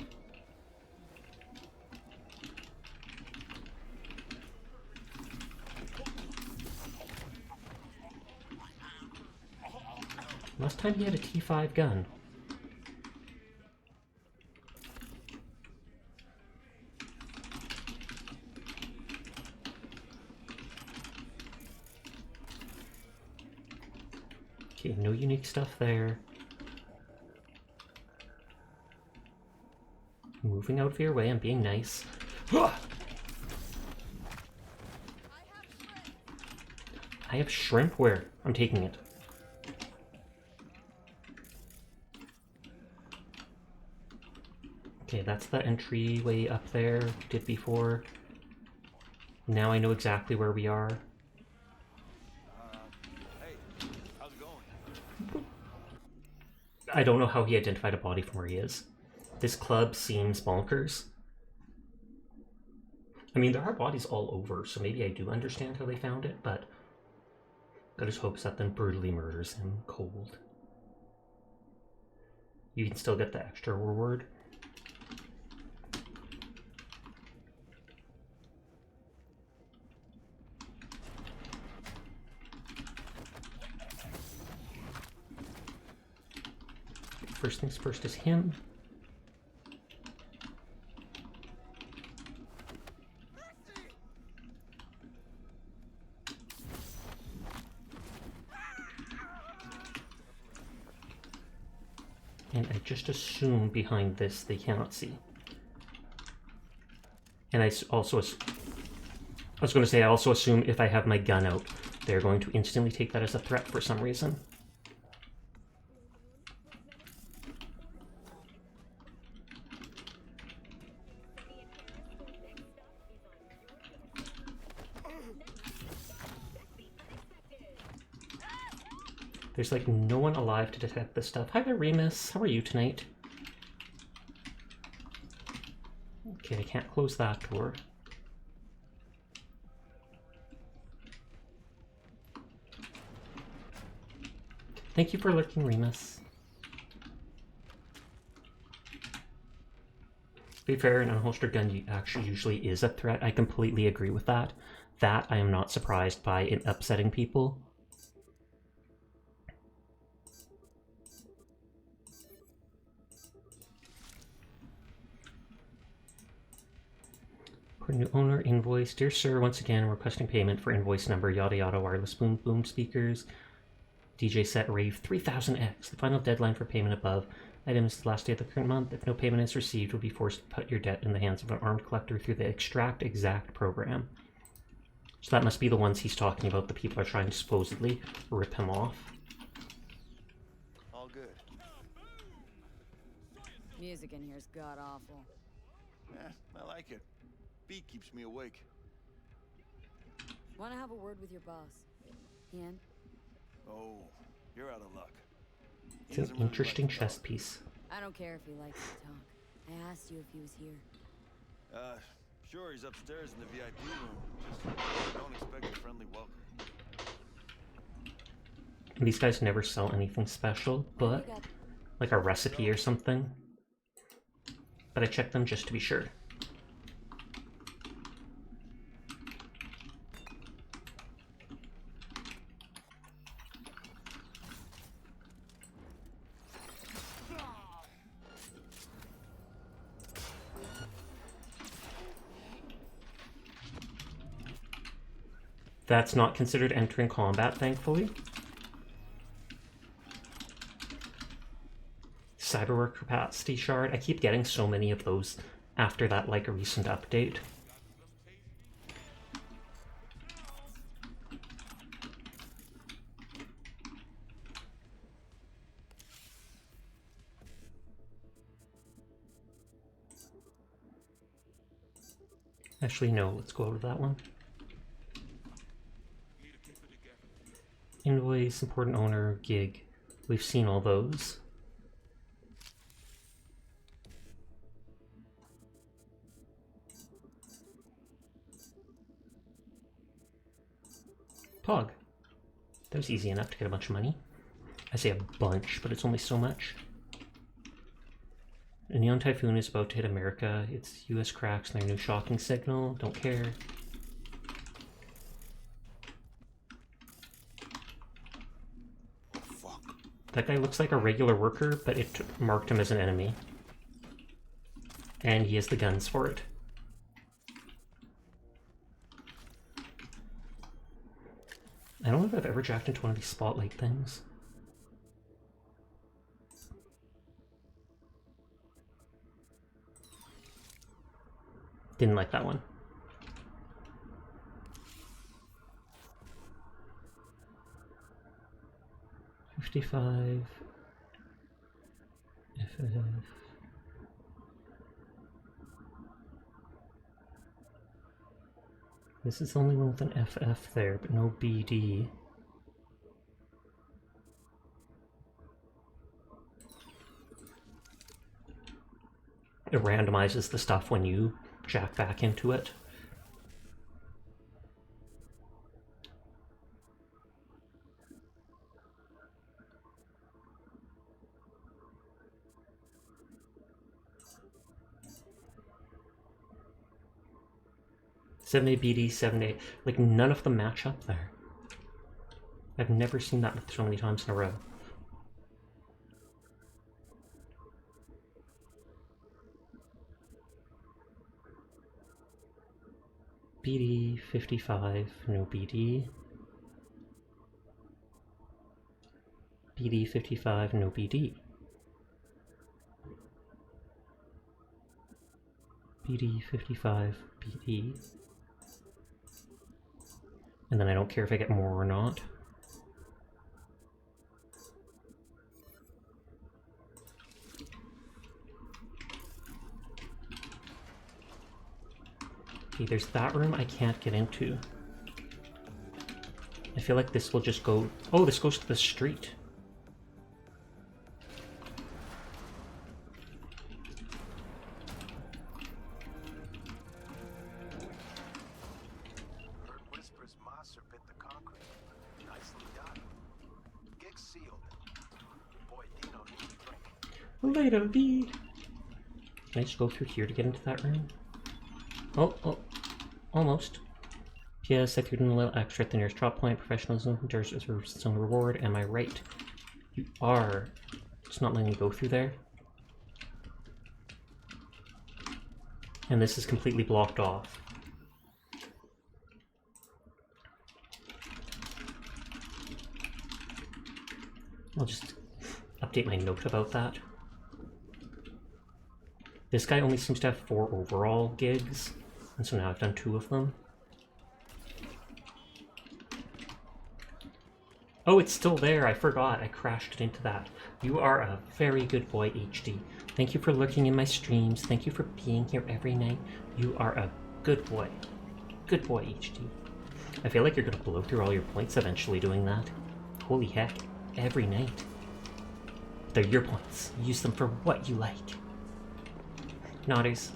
Last time he had a T5 gun. Okay, no unique stuff there. Moving out of your way, I'm being nice. I have shrimp where? I'm taking it. Okay, that's the entryway up there we did before. Now I know exactly where we are. Hey, how's it going? I don't know how he identified a body from where he is. This club seems bonkers. I mean, there are bodies all over, so maybe I do understand how they found it, but I just hope that then brutally murders him cold. You can still get the extra reward. First things first is him. And I just assume behind this they cannot see. And I also, I was going to say, I also assume if I have my gun out, they're going to instantly take that as a threat for some reason. There's like no one alive to detect this stuff. Hi there, Remus. How are you tonight? Okay, I can't close that door. Thank you for lurking, Remus. To be fair, an unholstered gun actually usually is a threat. I completely agree with that. That I am not surprised by it upsetting people. For new owner invoice, dear sir, once again requesting payment for invoice number yada yada wireless boom boom speakers. DJ set rave 3000X. The final deadline for payment above. Items the last day of the current month. If no payment is received, will be forced to put your debt in the hands of an armed collector through the Extract Exact program. So that must be the ones he's talking about. The people are trying to supposedly rip him off. All good. Music in here's god awful. Yeah, I like it. Beat keeps me awake. Want to have a word with your boss? Ian? Oh, you're out of luck. It's an interesting chess piece. I don't care if he likes to talk. I asked you if he was here. Sure, he's upstairs in the VIP room. Just don't expect a friendly welcome. These guys never sell anything special, but like a recipe or something. But I check them just to be sure. That's not considered entering combat, thankfully. Cyberwork capacity shard. I keep getting so many of those after that, like, a recent update. Actually, no, let's go out of that one. Invoice, important owner, gig. We've seen all those. Pog. That was easy enough to get a bunch of money. I say a bunch, but it's only so much. A neon typhoon is about to hit America. It's US cracks and their new shocking signal. Don't care. That guy looks like a regular worker, but it marked him as an enemy. And he has the guns for it. I don't know if I've ever jacked into one of these spotlight things. Didn't like that one. $55. FF. This is the only one with an FF there, but no BD. It randomizes the stuff when you jack back into it. $7A BD, $7A, like none of them match up there. I've never seen that so many times in a row. BD, 55, no BD. BD, 55, no BD. BD, 55, BD. And then I don't care if I get more or not. Okay, there's that room I can't get into. I feel like this will just go... Oh, this goes to the street. Heard whispers Maser bit the concrete. Nicely done. Gig sealed. Boy, Dino needs a drink. Later, B. Can I just go through here to get into that room? Oh, almost. Yes, I threw in a little extra at the nearest drop point. Professionalism deserves its own reward. Am I right? You are. It's not letting me go through there. And this is completely blocked off. I'll just update my note about that. This guy only seems to have 4 overall gigs, and so now I've done 2 of them. Oh, it's still there. I forgot. I crashed it into that. You are a very good boy, HD. Thank you for lurking in my streams. Thank you for being here every night. You are a good boy. Good boy, HD. I feel like you're going to blow through all your points eventually doing that. Holy heck. Every night. They're your points. Use them for what you like. Naughties.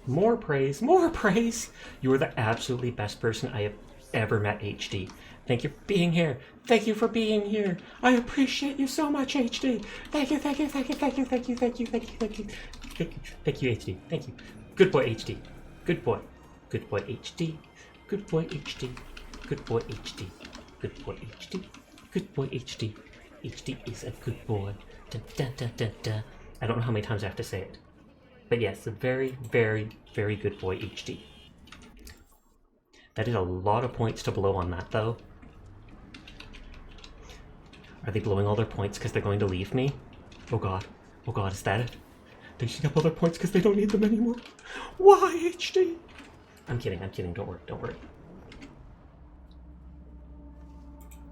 More praise, more praise! You are the absolutely best person I have ever met, HD. Thank you for being here. Thank you for being here. I appreciate you so much, HD. Thank you, thank you, thank you, thank you, thank you, thank you, thank you, thank you. Thank you, HD. Thank you. Good boy, HD. Good boy. Good boy, HD. Good boy, HD. Good boy, HD. Good boy, HD. Good boy, HD. HD is a good boy. Dun, dun, dun, dun, dun. I don't know how many times I have to say it. But yes, a very, very, very good boy, HD. That is a lot of points to blow on that, though. Are they blowing all their points because they're going to leave me? Oh god. Oh god, is that it? They should up all their points because they don't need them anymore. Why, HD? I'm kidding, don't worry, don't worry.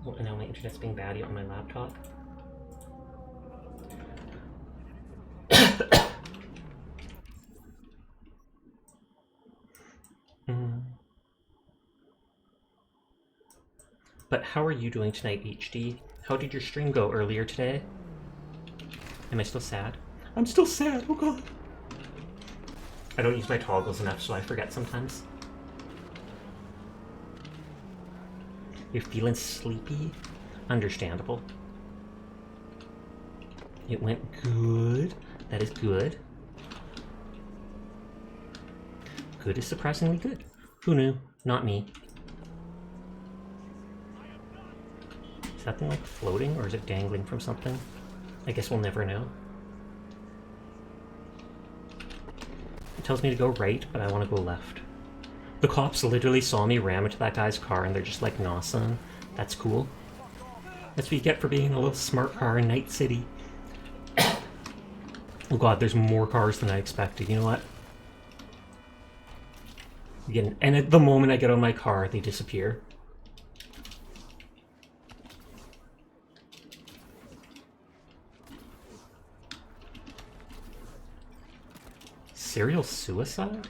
Oh, and now my internet's being batty on my laptop. But how are you doing tonight, HD? How did your stream go earlier today? Am I still sad? I'm still sad, oh god. I don't use my toggles enough, so I forget sometimes. You're feeling sleepy? Understandable. It went good. That is good. Good is surprisingly good. Who knew? Not me. Is that thing like floating or is it dangling from something? I guess we'll never know. It tells me to go right, but I want to go left. The cops literally saw me ram into that guy's car and they're just like, nah, son. That's cool. That's what you get for being a little smart car in Night City. Oh god, there's more cars than I expected. You know what? Again, and at the moment I get on my car, they disappear. Serial suicide?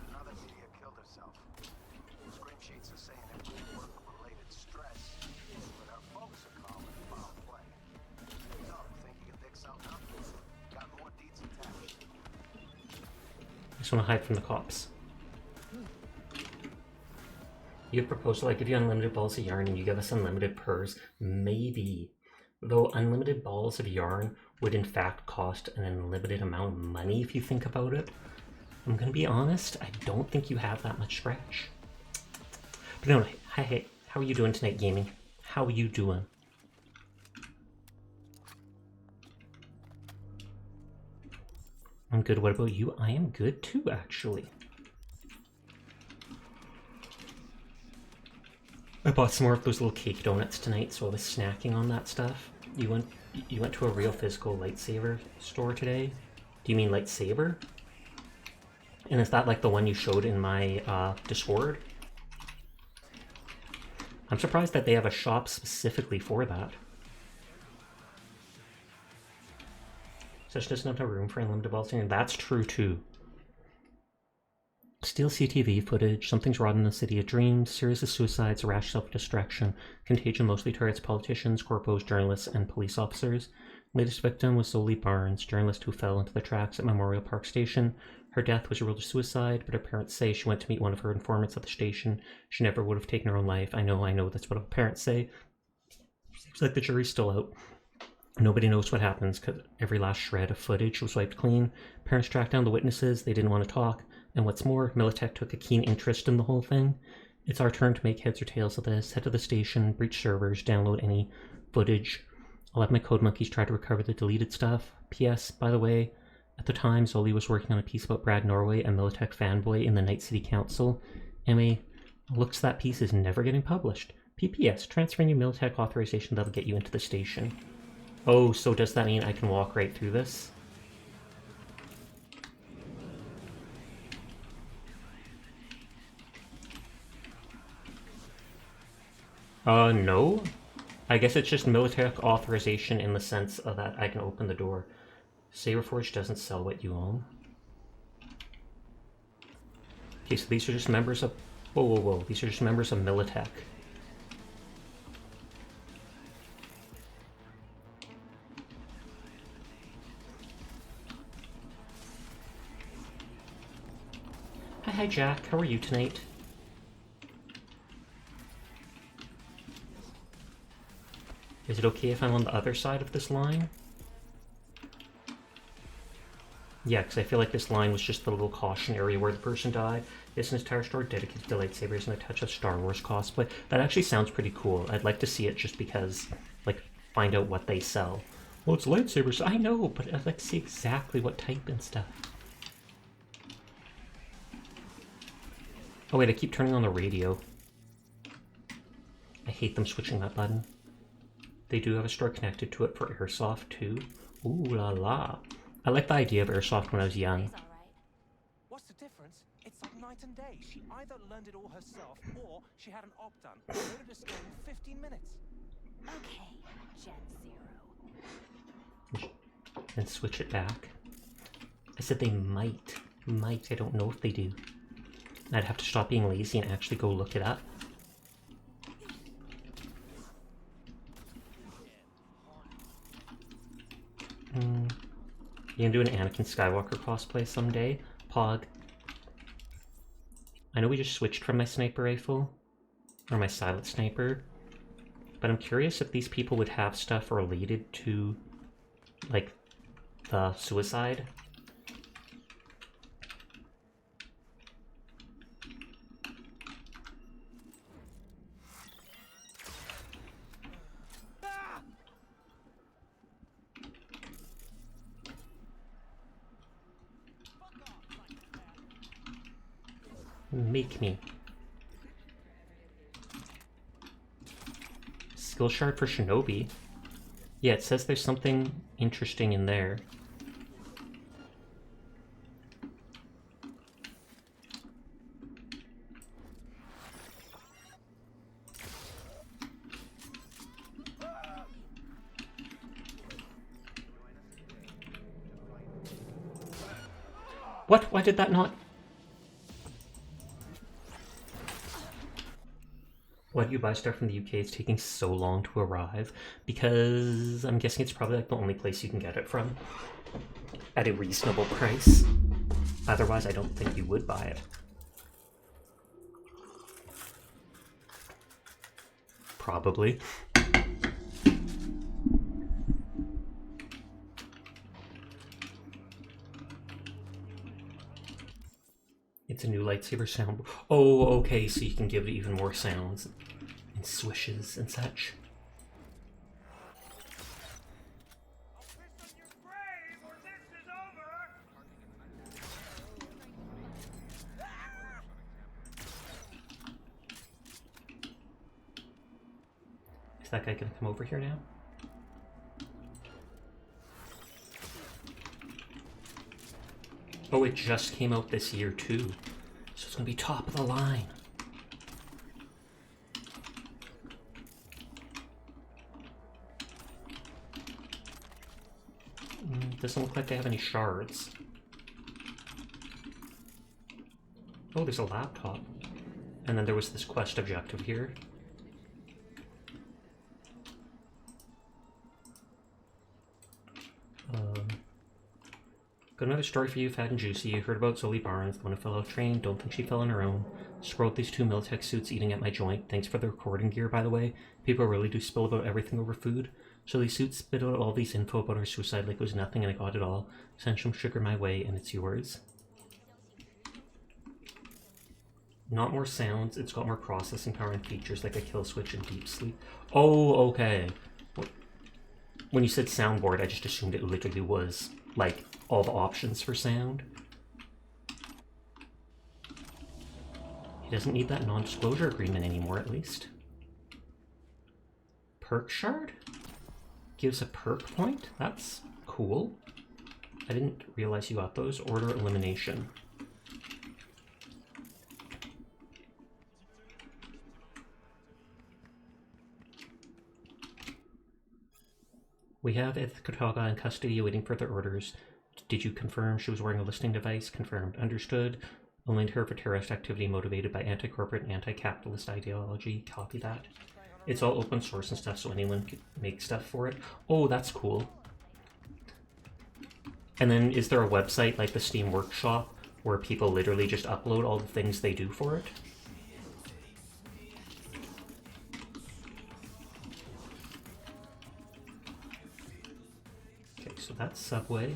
Another media killed herself. Screen sheets are saying it was work-related stress, but our folks are calling it foul play. So, think you can dig something up? Got more deeds attached. I just want to hide from the cops. You have proposed, like, give you unlimited balls of yarn and you give us unlimited purrs. Maybe. Though unlimited balls of yarn would in fact cost an unlimited amount of money if you think about it. I'm gonna be honest, I don't think you have that much scratch. But no, hey, how are you doing tonight, gaming? How are you doing? I'm good, what about you? I am good too, actually. I bought some more of those little cake donuts tonight, so I was snacking on that stuff. You went to a real physical lightsaber store today? Do you mean lightsaber? And is that like the one you showed in my Discord? I'm surprised that they have a shop specifically for that. Such doesn't have no room for unlimited balls, and that's true too. Steal CTV footage, something's rotten in the city of dreams, series of suicides, rash self-destruction, contagion mostly targets politicians, corpos, journalists, and police officers. Latest victim was Zoli Barnes, journalist who fell into the tracks at Memorial Park Station. Her death was ruled a suicide, but her parents say she went to meet one of her informants at the station. She never would have taken her own life. I know, that's what her parents say. Seems like the jury's still out. Nobody knows what happens because every last shred of footage was wiped clean. Parents tracked down the witnesses, they didn't want to talk. And what's more, Militech took a keen interest in the whole thing. It's our turn to make heads or tails of this. Head to the station, breach servers, download any footage. I'll have my code monkeys try to recover the deleted stuff. P.S. By the way, at the time, Zoli was working on a piece about Brad Norway, a Militech fanboy in the Night City Council. Anyway, looks that piece is never getting published. P.P.S. Transferring your Militech authorization that'll get you into the station. Oh, so does that mean I can walk right through this? No. I guess it's just military authorization in the sense of that I can open the door. Saberforge doesn't sell what you own. Okay, so these are just members of... Whoa. These are just members of Militech. Hi, Jack. How are you tonight? Is it okay if I'm on the other side of this line? Yeah, because I feel like this line was just the little caution area where the person died. This is an entire store dedicated to lightsabers and a touch of Star Wars cosplay. That actually sounds pretty cool. I'd like to see it just because, like, find out what they sell. Well, it's lightsabers. I know, but I'd like to see exactly what type and stuff. Oh wait, I keep turning on the radio. I hate them switching that button. They do have a store connected to it for airsoft too. Ooh la la. I like the idea of airsoft when I was young. What's the difference? It's like night and day. She either learned it all herself, or she had an op done. Loaded a skill in 15 minutes. Okay, Gen Zero. And switch it back. I said they might. I don't know if they do. I'd have to stop being lazy and actually go look it up. You gonna do an Anakin Skywalker cosplay someday? Pog. I know we just switched from my sniper rifle. or my silent sniper. But I'm curious if these people would have stuff related to, like, the suicide. Make me. Skill shard for Shinobi. Yeah, it says there's something interesting in there. What? Why did that not? Why do you buy stuff from the UK? It's taking so long to arrive. Because I'm guessing it's probably like the only place you can get it from. At a reasonable price. Otherwise, I don't think you would buy it. Probably. It's a new lightsaber sound. Oh, okay, so you can give it even more sounds and swishes and such. Is that guy gonna come over here now? Oh, it just came out this year too. So it's gonna be top of the line. Doesn't look like they have any shards. Oh, there's a laptop. And then there was this quest objective here. Got another story for you, Fat and Juicy. You heard about Zoe Barnes, the one who fell off train. Don't think she fell on her own. Scrolled these two Militech suits eating at my joint. Thanks for the recording gear, by the way. People really do spill about everything over food. So these suits spit out all these info about her suicide like it was nothing, and I got it all. Sent some sugar my way, and it's yours. Not more sounds. It's got more processing power and features like a kill switch and deep sleep. Oh, okay. When you said soundboard, I just assumed it literally was, like, all the options for sound. He doesn't need that non-disclosure agreement anymore, at least. Perk shard? Gives a perk point? That's cool. I didn't realize you got those. Order elimination. We have Kataga in custody awaiting further orders. Did you confirm she was wearing a listening device? Confirmed. Understood. Only her for terrorist activity motivated by anti-corporate and anti-capitalist ideology. Copy that. It's all open source and stuff, so anyone can make stuff for it. Oh, that's cool. And then is there a website like the Steam Workshop where people literally just upload all the things they do for it? Okay, so that's Subway.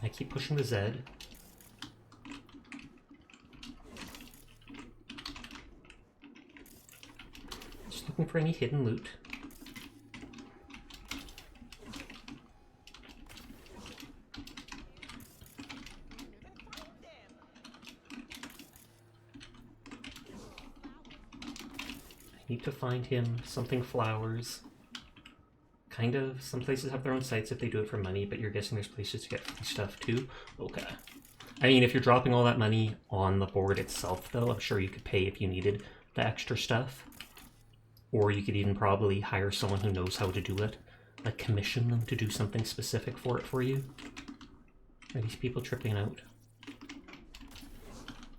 I keep pushing the Z. Just looking for any hidden loot. Need to find him something flowers. Kind of. Some places have their own sites if they do it for money, but you're guessing there's places to get free stuff too? Okay. I mean, if you're dropping all that money on the board itself, though, I'm sure you could pay if you needed the extra stuff. Or you could even probably hire someone who knows how to do it. Like, commission them to do something specific for it for you. Are these people tripping out?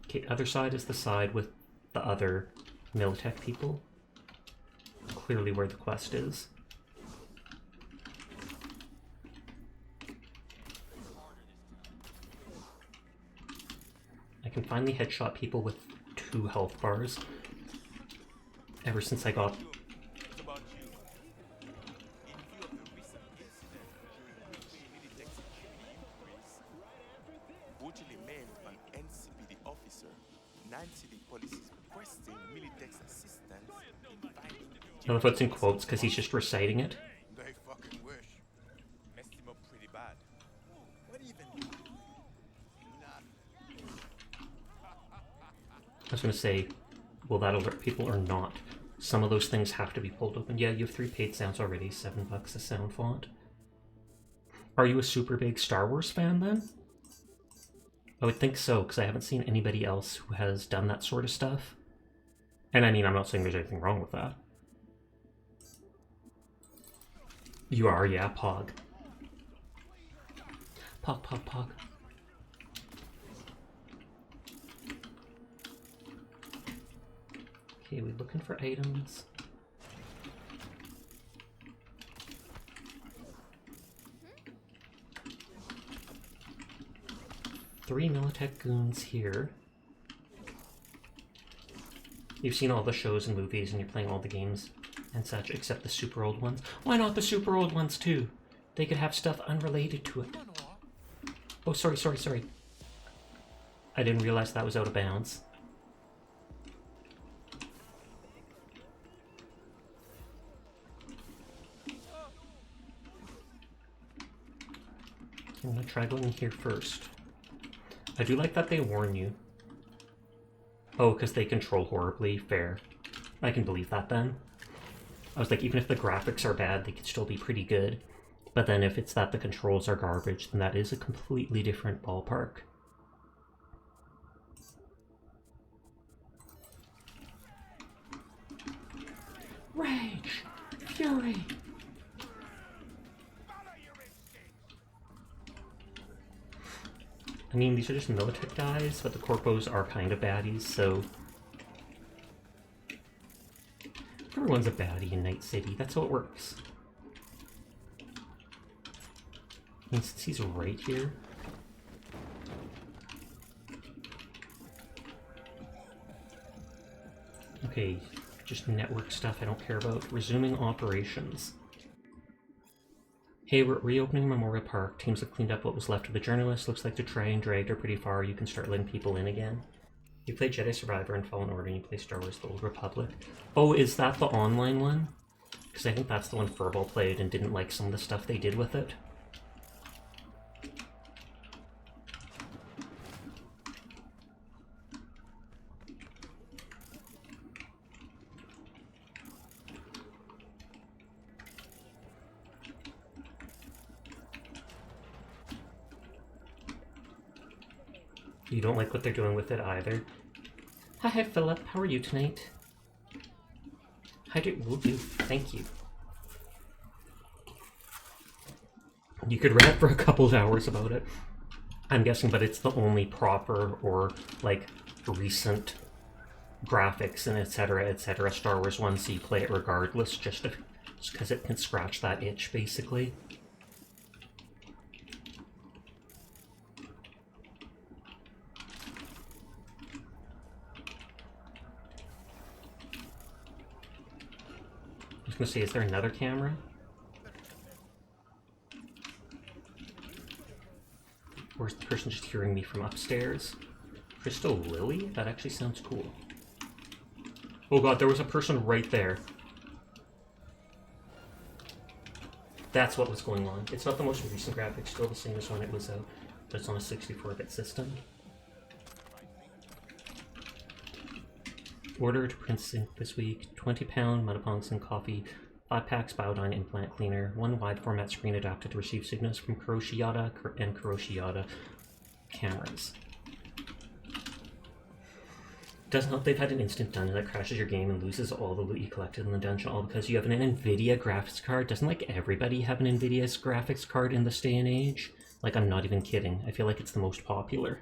Okay, other side is the side with the other Militech people. Clearly where the quest is. I can finally headshot people with 2 health bars ever since I got... It's about you. In view of the recent incident during which Militech security increased, brutally maimed an NCPD officer, 9 city police is requesting Militech's assistance in finding I love what's in quotes because he's just reciting it. They fucking wish. messed him up pretty bad. What even? I was going to say, will that alert people or not? Some of those things have to be pulled open. Yeah, you have 3 paid sounds already, $7 a sound font. Are you a super big Star Wars fan then? I would think so, because I haven't seen anybody else who has done that sort of stuff. And I mean, I'm not saying there's anything wrong with that. You are, yeah, Pog. Pog, Pog, Pog. Okay, we're looking for items. Three Militech goons here. You've seen all the shows and movies and you're playing all the games and such, except the super old ones. Why not the super old ones too? They could have stuff unrelated to it. Oh, sorry. I didn't realize that was out of bounds. I'm gonna try going in here first. I do like that they warn you. Oh, because they control horribly. Fair. I can believe that then. I was like, even if the graphics are bad, they could still be pretty good. But then if it's that the controls are garbage, then that is a completely different ballpark. Rage! Fury! I mean, these are just Militech guys, but the Corpos are kind of baddies, so... Everyone's a baddie in Night City, that's how it works. And since he's right here... Okay, just network stuff I don't care about. Resuming operations. Hey, we're reopening Memorial Park. Teams have cleaned up what was left of the journalists. Looks like the try and dragged are pretty far. You can start letting people in again. You play Jedi Survivor and Fallen Order, and you play Star Wars The Old Republic. Oh, is that the online one? Because I think that's the one Furball played and didn't like some of the stuff they did with it. You don't like what they're doing with it either. Hi, Philip. How are you tonight? Will do. Thank you. You could rant for a couple of hours about it. I'm guessing, but it's the only proper or, like, recent graphics and etc. Star Wars one, so you play it regardless, just because it can scratch that itch, basically. I was gonna say, is there another camera? Or is the person just hearing me from upstairs? Crystal Lily? That actually sounds cool. Oh god, there was a person right there. That's what was going on. It's not the most recent graphics, still the same as when it was out, but it's on a 64-bit system. Ordered Prince Ink this week. 20-pound Metapongs coffee, 5 packs Biodine implant cleaner, 1 wide format screen adapter to receive signals from Kuroshiada and Kuroshiada cameras. Doesn't help they've had an instant dungeon that crashes your game and loses all the loot you collected in the dungeon, all because you have an NVIDIA graphics card. Doesn't like everybody have an NVIDIA graphics card in this day and age? Like, I'm not even kidding. I feel like it's the most popular.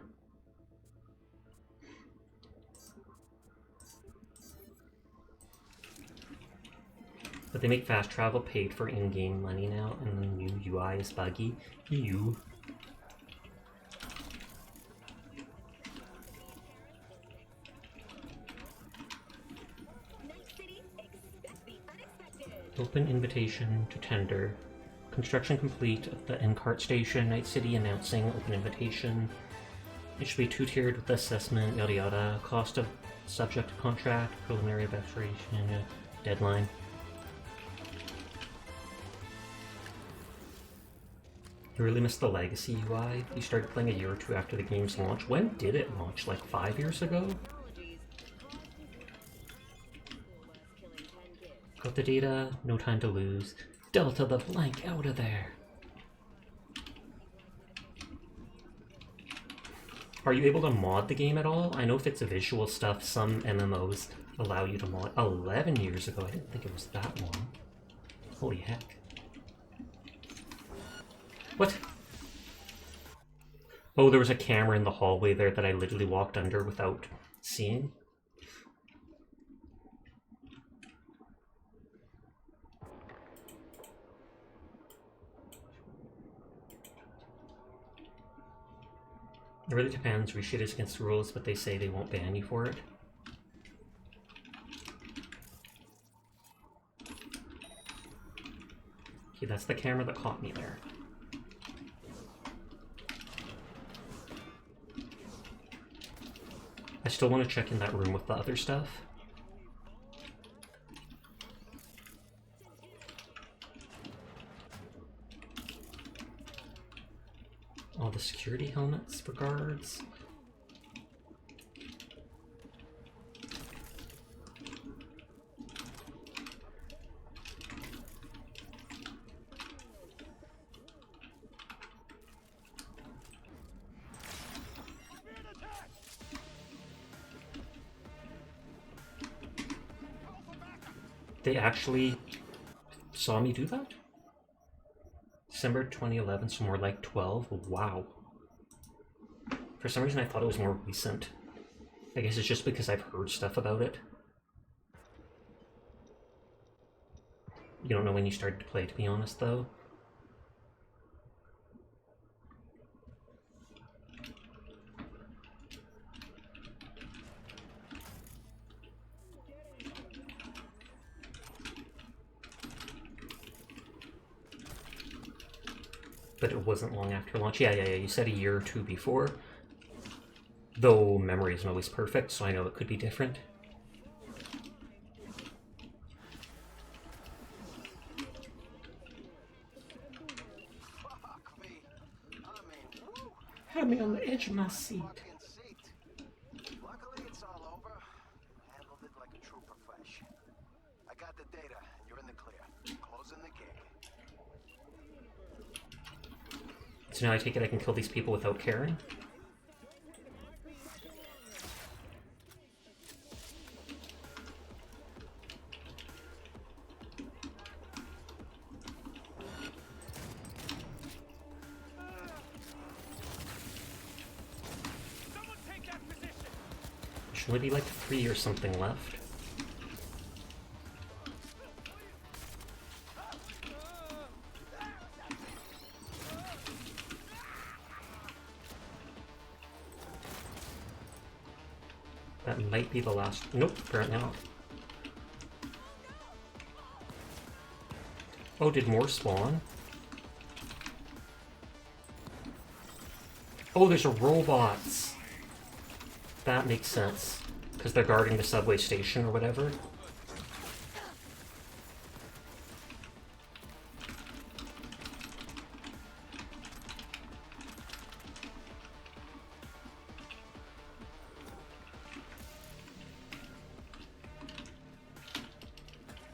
But they make fast travel paid for in-game money now, and the new UI is buggy. Ew. Open invitation to tender. Construction complete of the Encart station. Night City announcing open invitation. It should be two-tiered with assessment, yada yada. Cost of subject to contract, preliminary evaluation, deadline. I really missed the Legacy UI. You started playing a year or two after the game's launch. When did it launch? Like 5 years ago? Got the data, no time to lose. Delta the blank out of there. Are you able to mod the game at all? I know if it's a visual stuff, some MMOs allow you to mod. 11 years ago, I didn't think it was that long. Holy heck. What? Oh, there was a camera in the hallway there that I literally walked under without seeing. It really depends. Reshit is against the rules, but they say they won't ban you for it. Okay, that's the camera that caught me there. I still want to check in that room with the other stuff. All the security helmets for guards. They actually saw me do that? December 2011, so more like 12. Wow. For some reason I thought it was more recent. I guess it's just because I've heard stuff about it. You don't know when you started to play, to be honest, though. But it wasn't long after launch. Yeah, you said a year or two before. Though memory isn't always perfect, so I know it could be different. Fuck me. I mean, woo. Had me on the edge of my seat. Fucking seat. Luckily, it's all over. Handled it like a true profession. I got the data, and you're in the clear. Closing the gig. So now I take it I can kill these people without caring? Should only be like 3 or something left. That might be the last. Nope, apparently not. Oh, did more spawn? Oh, there's a robots. That makes sense, because they're guarding the subway station or whatever.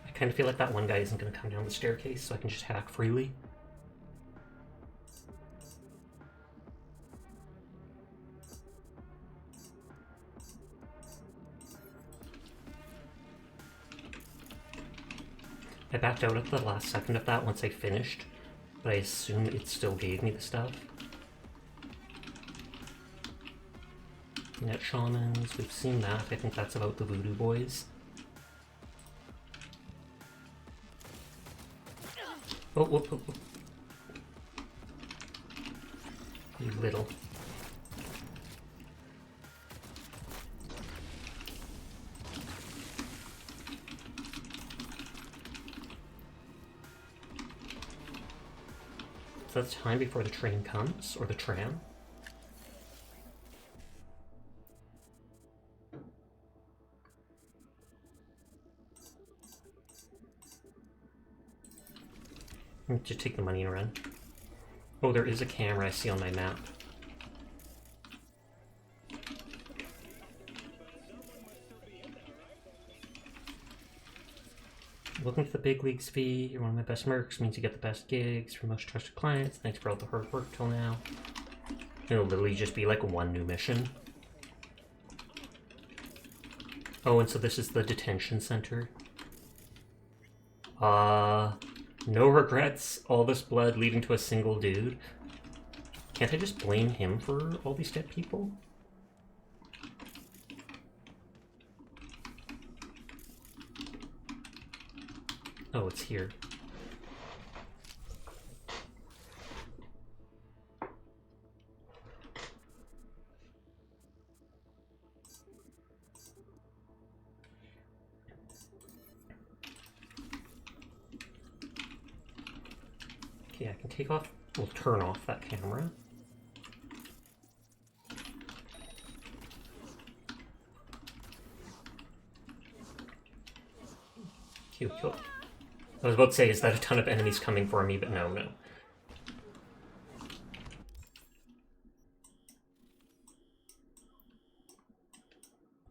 I kind of feel like that one guy isn't going to come down the staircase, so I can just hack freely. I backed out at the last second of that once I finished, but I assume it still gave me the stuff. Net shamans, we've seen that. I think that's about the voodoo boys. Oh, whoop, whoop, whoop. You little. Is that the time before the train comes? Or the tram? Just take the money and run. Oh, there is a camera I see on my map. Welcome to the Big Leagues fee. You're one of my best mercs. Means you get the best gigs from most trusted clients. Thanks for all the hard work till now. It'll literally just be like one new mission. Oh, and so this is the detention center. No regrets. All this blood leading to a single dude. Can't I just blame him for all these dead people? Oh, it's here. Okay, I can take off, we'll turn off that camera. Cute, cute. I was about to say, is that a ton of enemies coming for me? But no, no.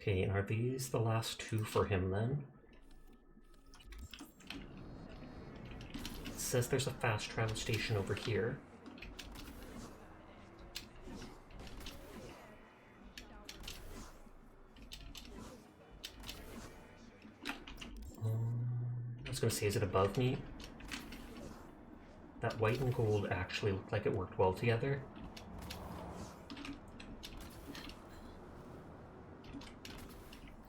Okay, and are these the last two for him then? It says there's a fast travel station over here. I was gonna say, is it above me? That white and gold actually looked like it worked well together.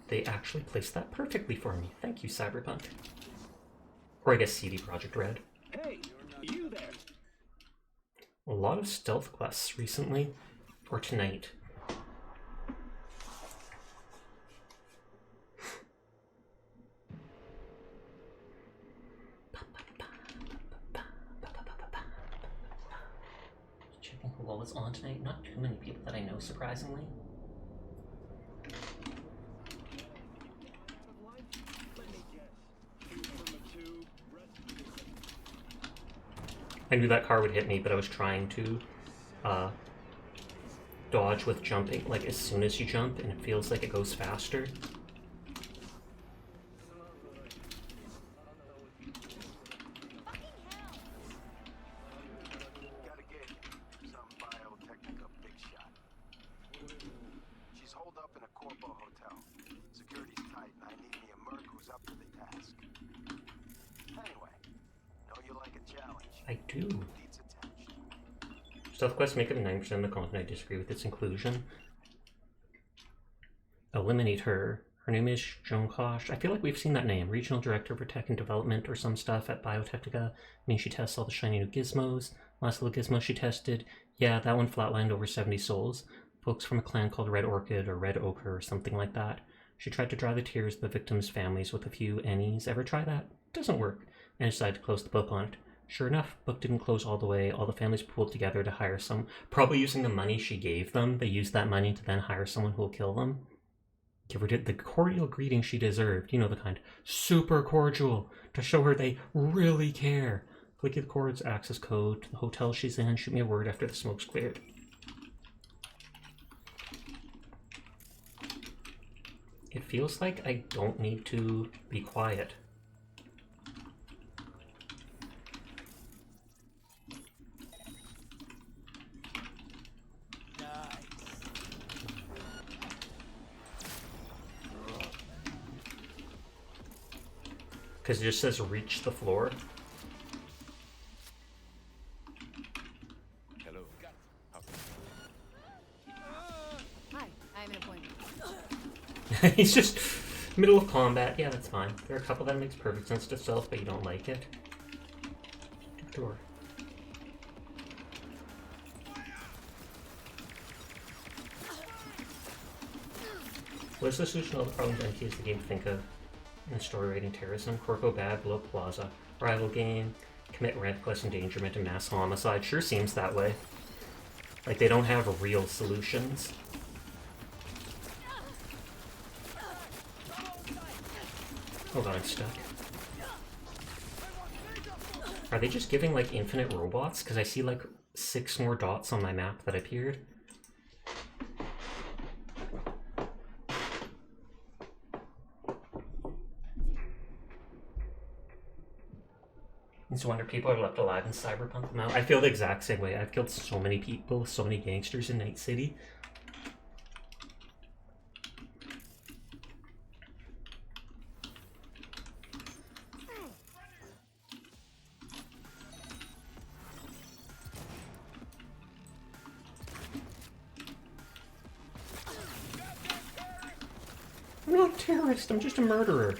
They actually placed that perfectly for me. Thank you, Cyberpunk. Or I guess CD Projekt Red. Hey, you there? A lot of stealth quests recently, or tonight. Checking who all is on tonight. Not too many people that I know, surprisingly. I knew that car would hit me, but I was trying to dodge with jumping, like as soon as you jump, and it feels like it goes faster. Gotta get some biotechnica big shot. She's holed up in a Corpo hotel. Security's tight, and I need me a merc who's up to the task. Anyway, know you like a challenge. I do. Stealth quests make up 9% of the content. I disagree with its inclusion. Eliminate her. Her name is Joan Kosh. I feel like we've seen that name. Regional Director for Tech and Development or some stuff at Biotechnica. Means she tests all the shiny new gizmos. Last little gizmo she tested. Yeah, that one flatlined over 70 souls. Folks from a clan called Red Orchid or Red Ochre or something like that. She tried to dry the tears of the victims' families with a few ennies. Ever try that? Doesn't work. And decided to close the book on it. Sure enough, book didn't close all the way. All the families pooled together to hire some, probably using the money she gave them. They used that money to then hire someone who will kill them. Give her the cordial greeting she deserved. You know the kind. Super cordial. To show her they really care. Click the cord's access code to the hotel she's in. Shoot me a word after the smoke's cleared. It feels like I don't need to be quiet. Because it just says reach the floor. Hello. Hi, I have an appointment. He's just middle of combat. Yeah, that's fine. There are a couple that makes perfect sense to stealth, but you don't like it. Door. What is the solution to all the problems NT is the game to think of? In the story rating terrorism, Corco bad, below Plaza. Rival game, commit reckless endangerment and mass homicide. Sure seems that way. Like, they don't have real solutions. Oh god, I'm stuck. Are they just giving, like, infinite robots? Because I see, like, 6 more dots on my map that appeared. It's a wonder people are left alive in Cyberpunk now. I feel the exact same way. I've killed so many people, so many gangsters in Night City. I'm not a terrorist, I'm just a murderer.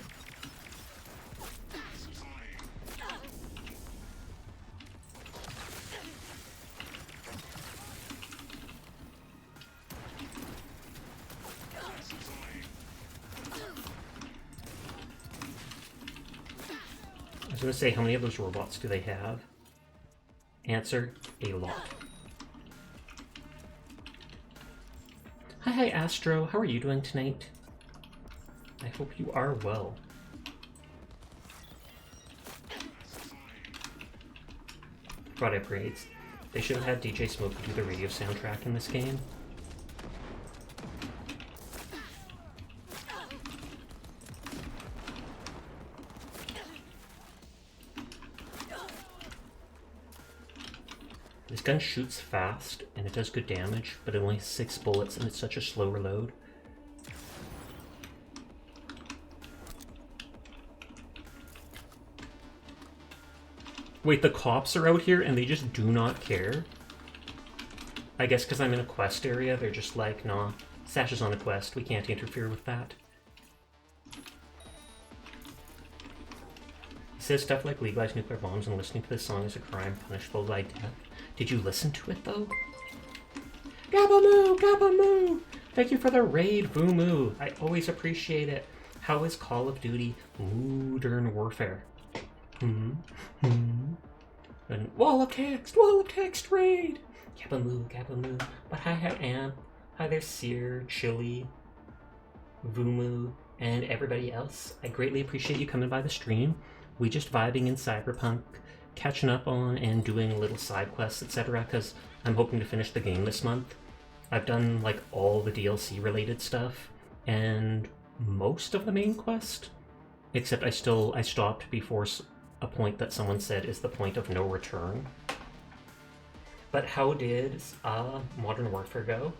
I was gonna say, how many of those robots do they have? Answer, a lot. Hi Astro, how are you doing tonight? I hope you are well. God upgrades. They should have had DJ Smoke do the radio soundtrack in this game. This gun shoots fast, and it does good damage, but it only has 6 bullets, and it's such a slow reload. Wait, the cops are out here, and they just do not care? I guess because I'm in a quest area, they're just like, nah, Sash is on a quest, we can't interfere with that. He says stuff like legalize nuclear bombs and listening to this song is a crime punishable by death. Did you listen to it, though? Gabamoo! Gabamoo! Thank you for the raid, Boomoo. I always appreciate it. How is Call of Duty Modern Warfare? And wall of text raid! Gabamoo, Gabamoo. But hi Amp. Hi there, Sear, Chili, Vumu, and everybody else. I greatly appreciate you coming by the stream. We just vibing in Cyberpunk, catching up on and doing little side quests, etc. Because I'm hoping to finish the game this month. I've done like all the DLC related stuff and most of the main quest, except I stopped before a point that someone said is the point of no return. But how did Modern Warfare go?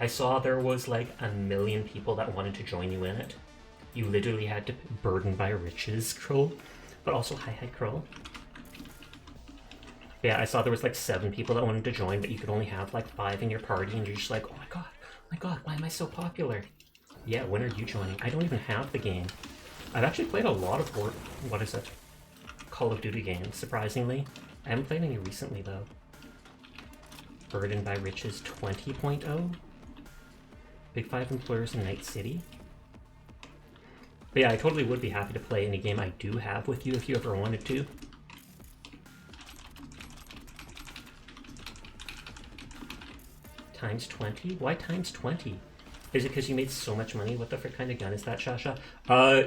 I saw there was like 1 million people that wanted to join you in it. You literally had to burden by riches, Kroll. But also, hi Kroll. Yeah, I saw there was like 7 people that wanted to join, but you could only have like 5 in your party, and you're just like, oh my god, why am I so popular? Yeah, when are you joining? I don't even have the game. I've actually played a lot of Call of Duty games, surprisingly. I haven't played any recently, though. Burdened by Riches 20.0? Big 5 employers in Night City? But yeah, I totally would be happy to play any game I do have with you if you ever wanted to. Times 20? Why times 20? Is it because you made so much money? What the frick kind of gun is that, Shasha?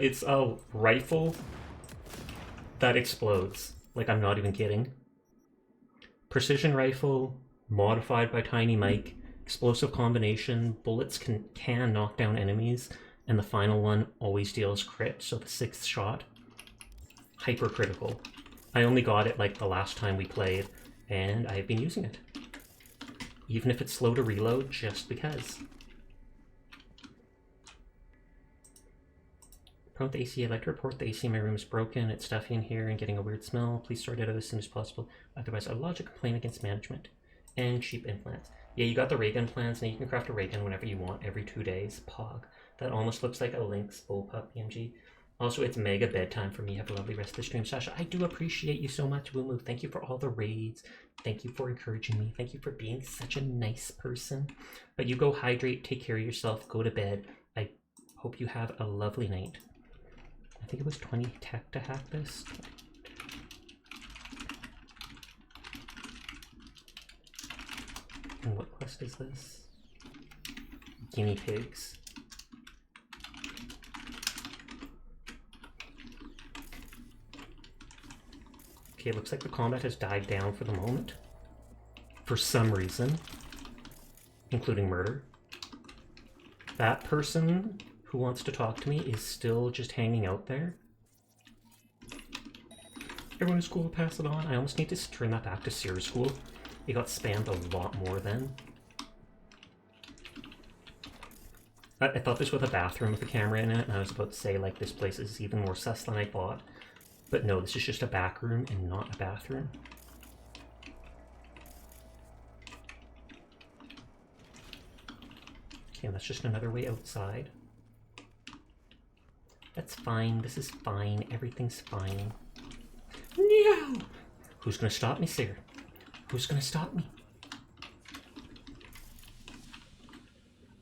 It's a rifle that explodes. Like, I'm not even kidding. Precision rifle, modified by Tiny Mike, explosive combination, bullets can knock down enemies, and the final one always deals crit, so the 6th shot, hypercritical. I only got it like the last time we played, and I have been using it. Even if it's slow to reload, just because. Prompt the AC. I'd like to report the AC in my room is broken. It's stuffy in here and getting a weird smell. Please sort it out as soon as possible. Otherwise, I'll lodge a complaint against management. And cheap implants. Yeah, you got the ray gun plans. Now you can craft a ray gun whenever you want, every 2 days. Pog. That almost looks like a Lynx bullpup PMG. Also, it's mega bedtime for me. Have a lovely rest of the stream, Sasha. I do appreciate you so much, Woomoo. Thank you for all the raids. Thank you for encouraging me. Thank you for being such a nice person. But you go hydrate, take care of yourself, go to bed. I hope you have a lovely night. I think it was 20 tech to hack this. And what quest is this? Guinea pigs. Okay, it looks like the combat has died down for the moment. For some reason. Including murder. That person who wants to talk to me is still just hanging out there. Everyone in school will pass it on. I almost need to turn that back to Sears School. It got spammed a lot more then. I thought this was a bathroom with a camera in it, and I was about to say, like, this place is even more sus than I thought. But no, this is just a back room and not a bathroom. Okay, that's just another way outside. That's fine, this is fine, everything's fine. No! Who's gonna stop me, sir? Who's gonna stop me?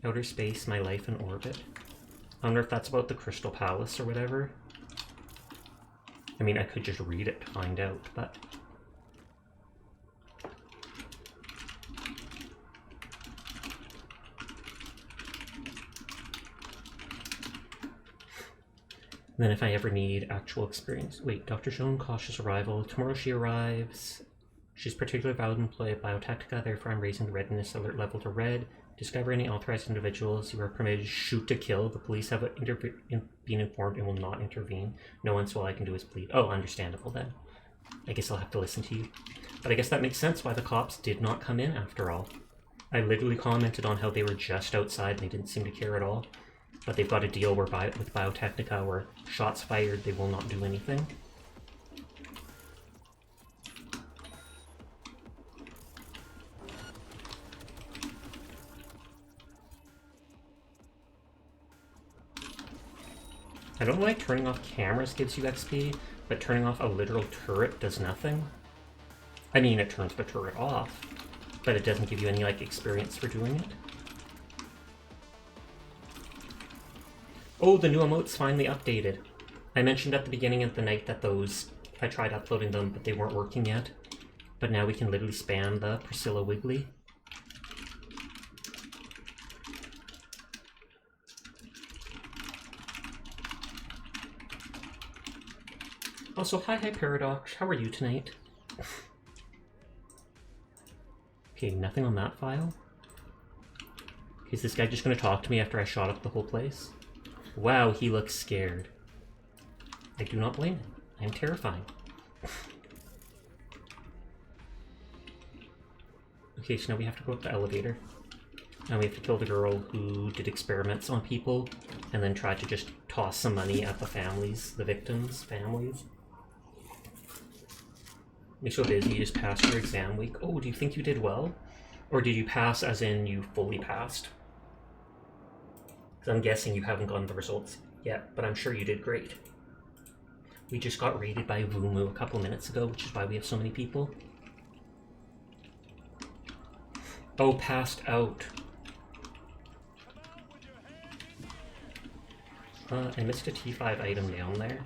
Outer space, my life in orbit. I wonder if that's about the Crystal Palace or whatever. I mean, I could just read it to find out, but... Then if I ever need actual experience... Wait, Dr. Joan, cautious arrival. Tomorrow she arrives. She's particularly valid employee at Biotechnica, therefore I'm raising the readiness alert level to red. Discover any authorized individuals. You are permitted to shoot to kill. The police have been informed and will not intervene. No one, so all I can do is plead. Oh, understandable then. I guess I'll have to listen to you. But I guess that makes sense why the cops did not come in after all. I literally commented on how they were just outside and they didn't seem to care at all. But they've got a deal where with Biotechnica where shots fired, they will not do anything. I don't like turning off cameras gives you XP, but turning off a literal turret does nothing. I mean, it turns the turret off, but it doesn't give you any, like, experience for doing it. Oh, the new emotes finally updated. I mentioned at the beginning of the night that those, I tried uploading them, but they weren't working yet. But now we can literally spam the Priscilla Wiggly. Also, hi Paradox, how are you tonight? Okay, nothing on that file. Is this guy just gonna talk to me after I shot up the whole place? Wow, he looks scared. I do not blame him. I am terrifying. Okay, so now we have to go up the elevator. Now we have to kill the girl who did experiments on people and then tried to just toss some money at the families, the victims' families. You're so busy, you just passed your exam week. Oh, do you think you did well? Or did you pass as in you fully passed? Because I'm guessing you haven't gotten the results yet, but I'm sure you did great. We just got raided by Vumu a couple minutes ago, which is why we have so many people. Oh, passed out. I missed a T5 item down there.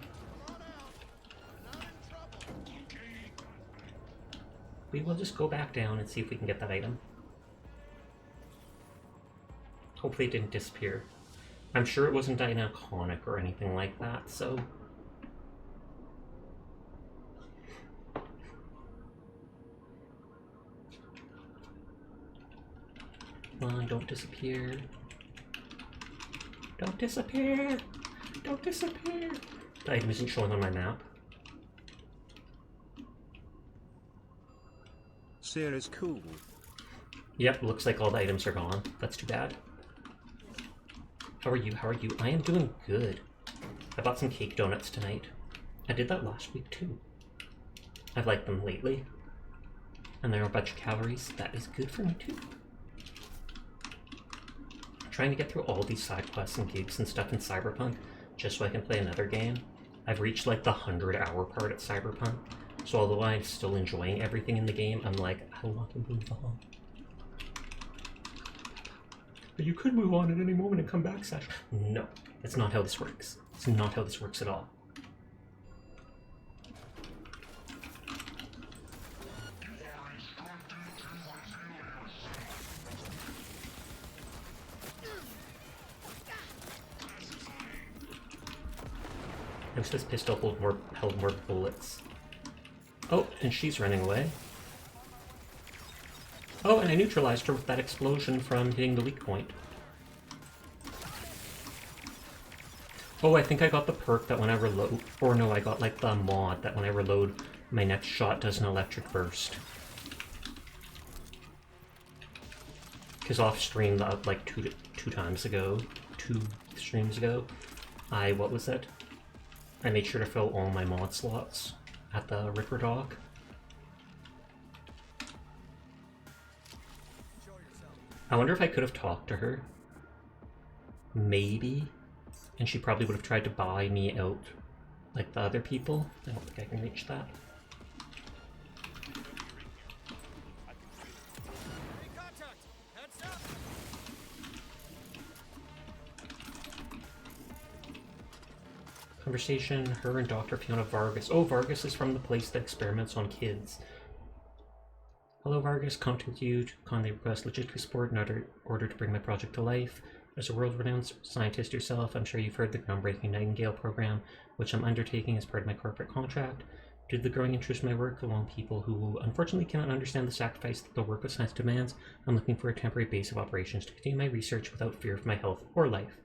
We will just go back down and see if we can get that item. Hopefully it didn't disappear. I'm sure it wasn't iconic or anything like that, so... Come on, don't disappear. Don't disappear! Don't disappear! The item isn't showing on my map. Sear is cool. Yep, looks like all the items are gone. That's too bad. How are you? How are you? I am doing good. I bought some cake donuts tonight. I did that last week too. I've liked them lately. And there are a bunch of calories. That is good for me too. I'm trying to get through all these side quests and gigs and stuff in Cyberpunk just so I can play another game. I've reached like the 100-hour part at Cyberpunk. So although I'm still enjoying everything in the game, I'm like, I want to move on. But you could move on at any moment and come back, Sash. No, that's not how this works. It's not how this works at all. wish this pistol held more bullets. Oh, and she's running away. Oh, and I neutralized her with that explosion from hitting the weak point. Oh, I think I got the perk that when I reload... Or no, I got like the mod that when I reload, my next shot does an electric burst. Because off stream, like two streams ago, what was it? I made sure to fill all my mod slots at the Ripper Dock. I wonder if I could have talked to her. Maybe. And she probably would have tried to buy me out like the other people. I don't think I can reach that. Conversation, her and Dr. Fiona Vargas. Oh, Vargas is from the place that experiments on kids. Hello, Vargas. Contact you to kindly request logistics support in order to bring my project to life. As a world-renowned scientist yourself, I'm sure you've heard the groundbreaking Nightingale program, which I'm undertaking as part of my corporate contract. Due to the growing interest in my work among people who unfortunately cannot understand the sacrifice that the work of science demands, I'm looking for a temporary base of operations to continue my research without fear of my health or life.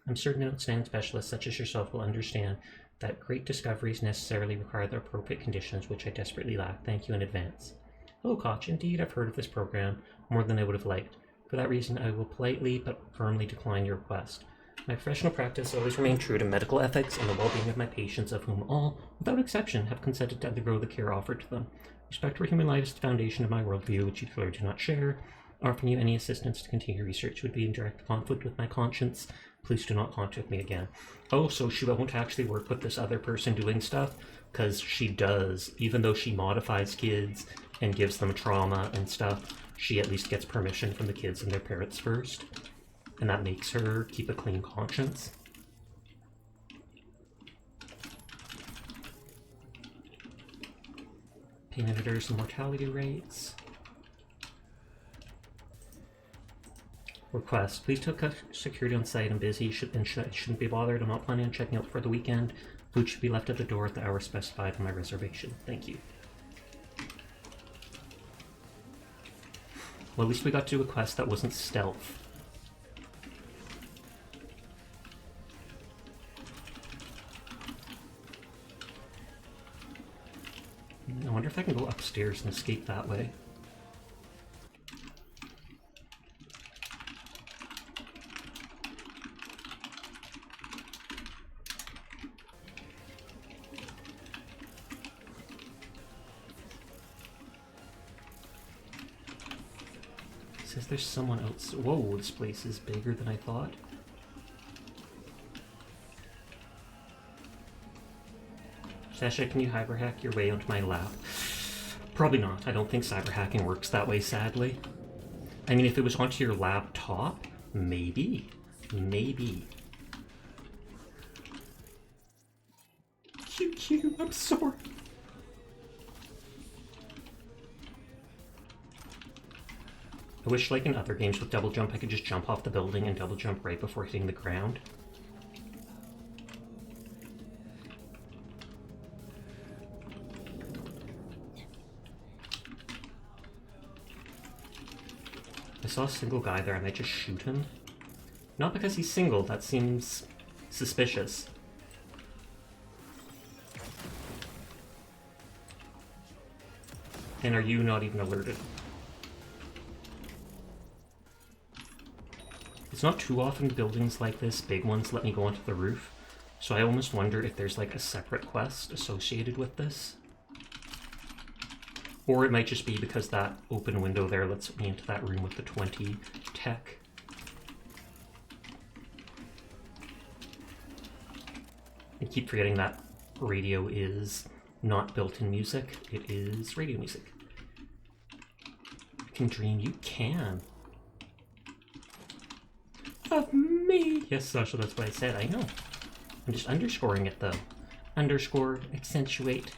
I'm certain outstanding specialists such as yourself will understand that great discoveries necessarily require the appropriate conditions, which I desperately lack. Thank you in advance. Hello, Koch. Indeed, I've heard of this program more than I would have liked. For that reason, I will politely but firmly decline your request. My professional practice always remained true to medical ethics and the well-being of my patients, of whom all, without exception, have consented to undergo the care offered to them. Respect for human life is the foundation of my worldview, which you clearly do not share. Offering you any assistance to continue research would be in direct conflict with my conscience. Please do not contact me again. Oh, so she won't actually work with this other person doing stuff? Because she does. Even though she modifies kids and gives them trauma and stuff, she at least gets permission from the kids and their parents first. And that makes her keep a clean conscience. Pain inhibitors and mortality rates. Request. Please take security on site. I'm busy and shouldn't be bothered. I'm not planning on checking out for the weekend. Food should be left at the door at the hour specified on my reservation. Thank you. Well, at least we got to do a quest that wasn't stealth. I wonder if I can go upstairs and escape that way. Says there's someone else. Whoa, this place is bigger than I thought. Sasha, can you cyberhack your way onto my lap? Probably not. I don't think cyberhacking works that way, sadly. I mean, if it was onto your laptop, maybe. Maybe. QQ, I'm sorry. I wish, like in other games with double jump, I could just jump off the building and double jump right before hitting the ground. I saw a single guy there, I might just shoot him. Not because he's single, that seems suspicious. And are you not even alerted? It's not too often buildings like this, big ones, let me go onto the roof. So I almost wonder if there's like a separate quest associated with this. Or it might just be because that open window there lets me into that room with the 20 tech. I keep forgetting that radio is not built-in music, it is radio music. You can dream, you can. Of me! Yes, Sasha, that's what I said, I know. I'm just underscoring it though. Underscore, accentuate.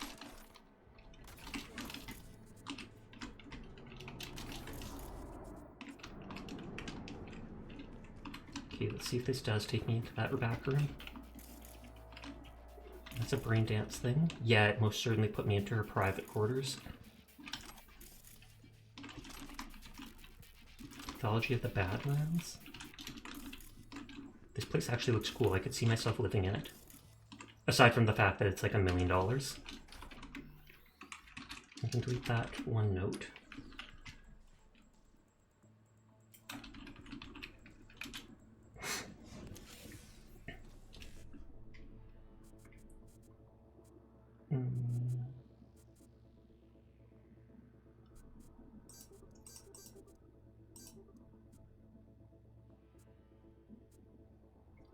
Okay, let's see if this does take me into that back room. It's a brain dance thing. Yeah, it most certainly put me into her private quarters. Mythology of the Badlands. This place actually looks cool. I could see myself living in it. Aside from the fact that it's like $1 million. I can delete that one note.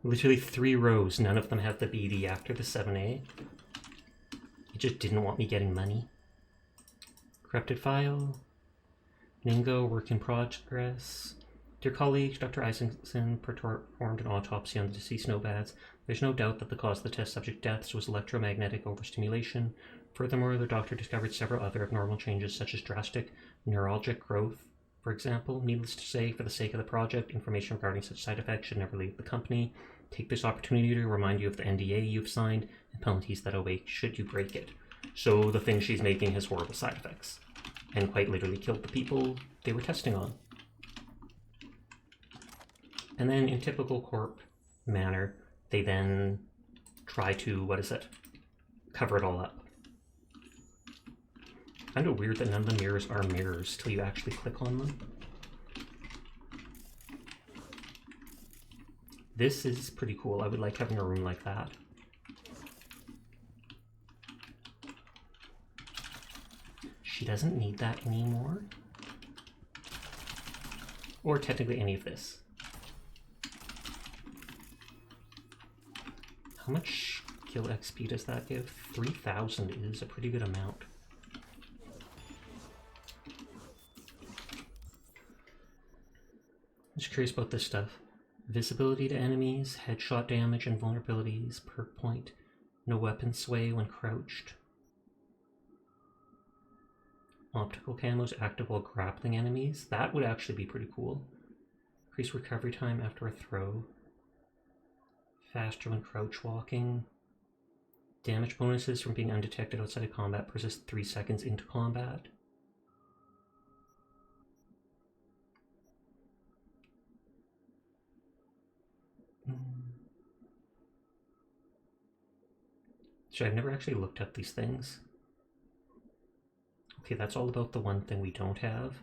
Literally 3 rows, none of them have the BD after the 7A. It just didn't want me getting money. Corrupted file. Ningo, work in progress. Dear colleagues, Dr. Isaacson performed an autopsy on the deceased nomads. There's no doubt that the cause of the test subject deaths was electromagnetic overstimulation. Furthermore, the doctor discovered several other abnormal changes, such as drastic neuralgic growth. For example, needless to say, for the sake of the project, information regarding such side effects should never leave the company. Take this opportunity to remind you of the NDA you've signed and penalties that await should you break it. So the thing she's making has horrible side effects, and quite literally killed the people they were testing on. And then, in typical corp manner, they then try to, cover it all up. Kind of weird that none of the mirrors are mirrors till you actually click on them. This is pretty cool. I would like having a room like that. She doesn't need that anymore. Or technically any of this. How much kill XP does that give? 3,000 is a pretty good amount. I'm just curious about this stuff. Visibility to enemies, headshot damage and vulnerabilities, perk point, no weapon sway when crouched. Optical camos active while grappling enemies. That would actually be pretty cool. Increase recovery time after a throw. Faster when crouch walking. Damage bonuses from being undetected outside of combat persist 3 seconds into combat. So I've never actually looked up these things. Okay, that's all about the one thing we don't have.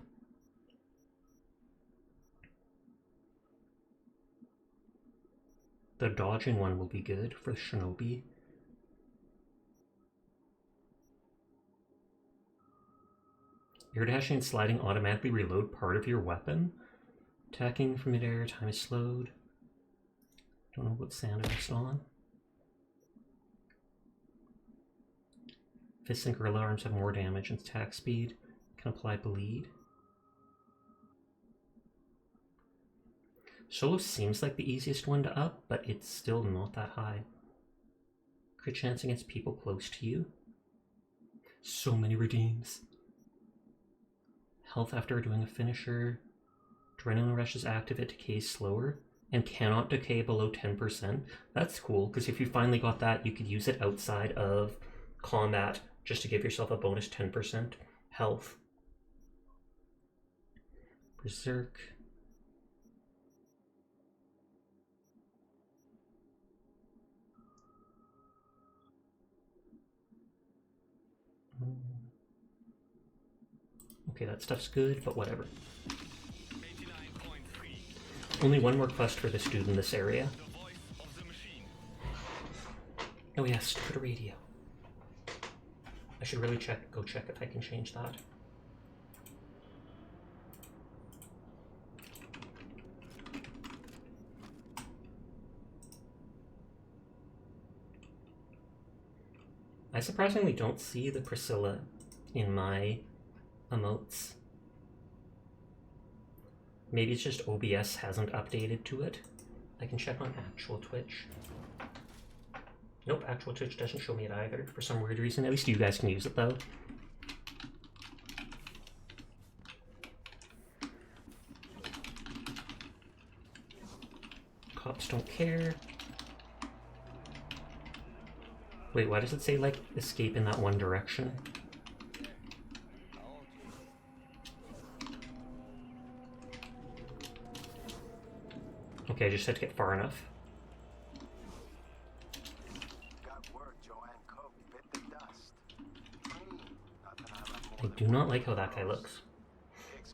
The dodging one will be good for Shinobi. Air dashing and sliding automatically reload part of your weapon. Attacking from midair, time is slowed. Don't know what sound it's on. Fists and gorilla arms have more damage and attack speed. Can apply bleed. Solo seems like the easiest one to up, but it's still not that high. Crit chance against people close to you. So many redeems. Health after doing a finisher. Adrenaline rush is active, it decays slower and cannot decay below 10%. That's cool, because if you finally got that, you could use it outside of combat just to give yourself a bonus 10% health. Berserk. Okay, that stuff's good, but whatever. Only one more quest for this dude in this area. Oh yeah, stupid radio. I should really go check if I can change that. I surprisingly don't see the Priscilla in my emotes. Maybe it's just OBS hasn't updated to it. I can check on actual Twitch. Nope, actual Twitch doesn't show me it either for some weird reason. At least you guys can use it though. Cops don't care. Wait, why does it say, like, escape in that one direction? Okay, I just had to get far enough. I do not like how that guy looks.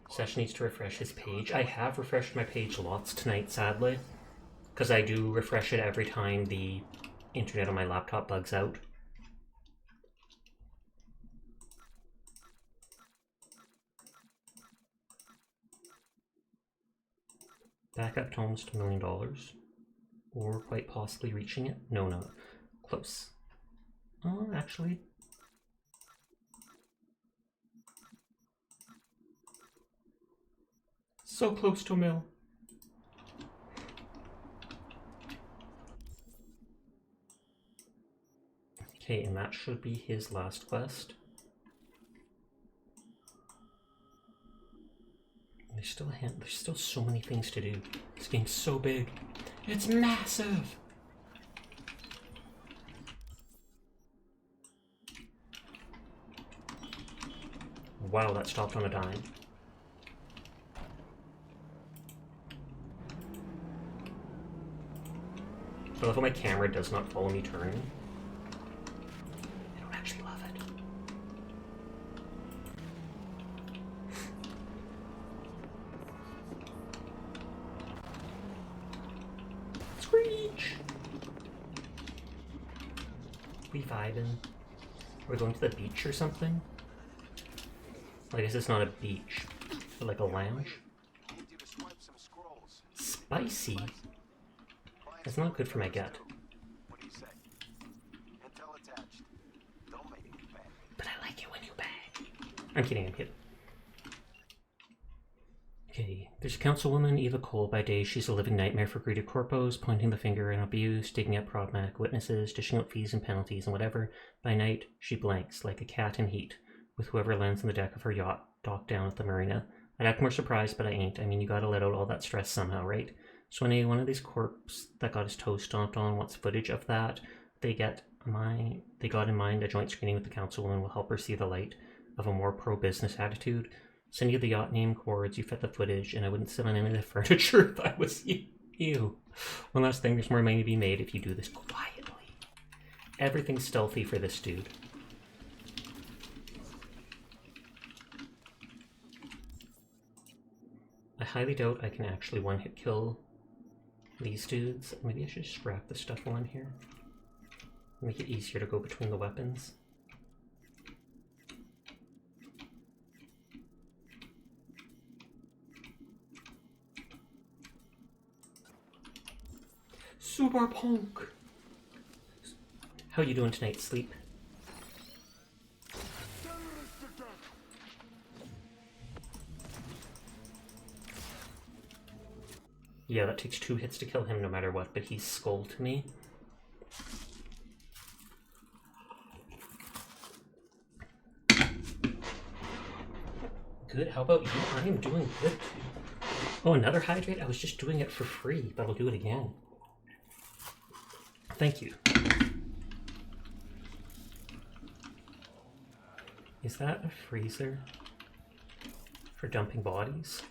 Sesh needs to refresh his page. I have refreshed my page lots tonight, sadly. Because I do refresh it every time the internet on my laptop bugs out. Back up to almost $1 million. Or quite possibly reaching it. No. Close. Oh, actually. So close to $1 million. Okay, and that should be his last quest. There's still so many things to do. This game's so big. It's massive! Wow, that stopped on a dime. I love how my camera does not follow me turning. I don't actually love it. Screech! We vibing. We're going to the beach or something? I guess it's not a beach, but like a lounge. Spicy? That's not good for my gut. But I like it when you bang. I'm kidding, I'm kidding. Okay, there's a councilwoman, Eva Cole. By day, she's a living nightmare for greedy corpos, pointing the finger and abuse, digging up problematic witnesses, dishing out fees and penalties and whatever. By night, she blanks, like a cat in heat, with whoever lands on the deck of her yacht, docked down at the marina. I'd act more surprised, but I ain't. I mean, you gotta let out all that stress somehow, right? So when one of these corps that got his toe stomped on wants footage of that, they got in mind a joint screening with the councilwoman will help her see the light of a more pro-business attitude. Send you the yacht name, cords, you fit the footage, and I wouldn't sit on any of the furniture if I was you. Ew. One last thing, there's more money to be made if you do this quietly. Everything's stealthy for this dude. I highly doubt I can actually one-hit kill these dudes. Maybe I should just wrap the stuff on here. Make it easier to go between the weapons. Cyberpunk! How you doing tonight, Sleep? Yeah, that takes 2 hits to kill him no matter what, but he's skull to me. Good, how about you? I am doing good. Oh, another hydrate? I was just doing it for free, but I'll do it again. Thank you. Is that a freezer for dumping bodies?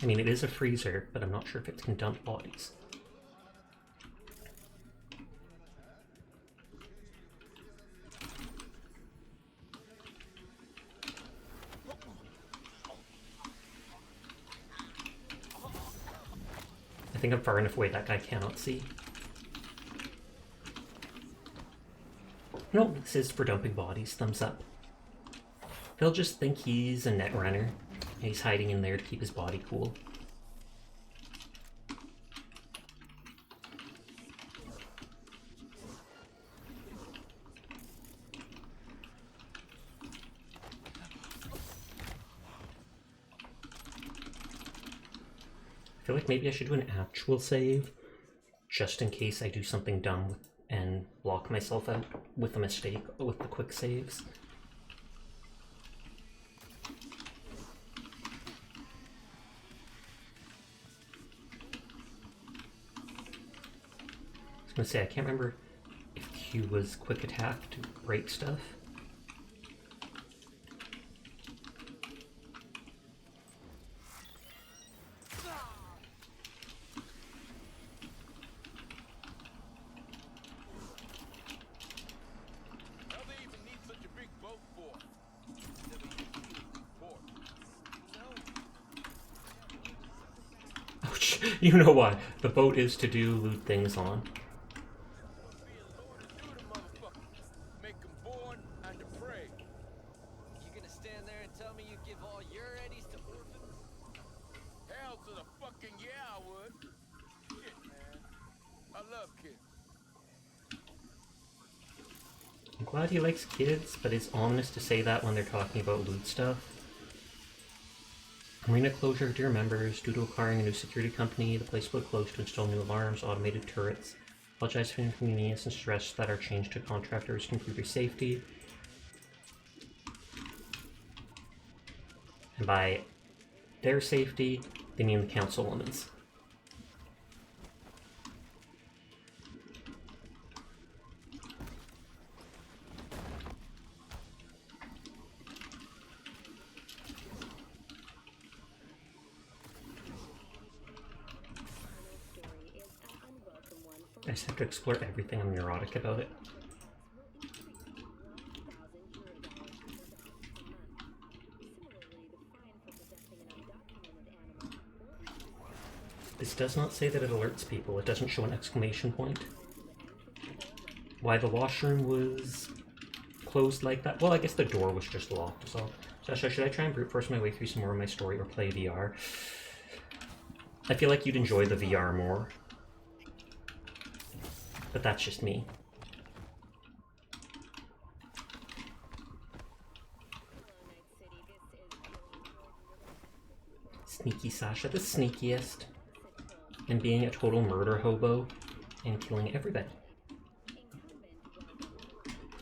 I mean, it is a freezer, but I'm not sure if it can dump bodies. I think I'm far enough away that guy cannot see. No, this is for dumping bodies. Thumbs up. He'll just think he's a net runner. He's hiding in there to keep his body cool. I feel like maybe I should do an actual save, just in case I do something dumb and block myself out with a mistake with the quick saves. I was gonna say, I can't remember if Q was quick attack to break stuff. Ouch. You know why. The boat is to do loot things on. I'm glad he likes kids, but it's ominous to say that when they're talking about loot stuff. Marina closure, dear members, due to acquiring a new security company, the place will close to install new alarms, automated turrets. Apologize for the inconvenience and stress that are changed to contractors to improve your safety. And by their safety, they mean the councilwoman's. I just have to explore everything. I'm neurotic about it. This does not say that it alerts people. It doesn't show an exclamation point. Why the washroom was closed like that? Well, I guess the door was just locked, so... Sasha, should I try and brute force my way through some more of my story or play VR? I feel like you'd enjoy the VR more. But that's just me. Sneaky Sasha, the sneakiest. And being a total murder hobo and killing everybody.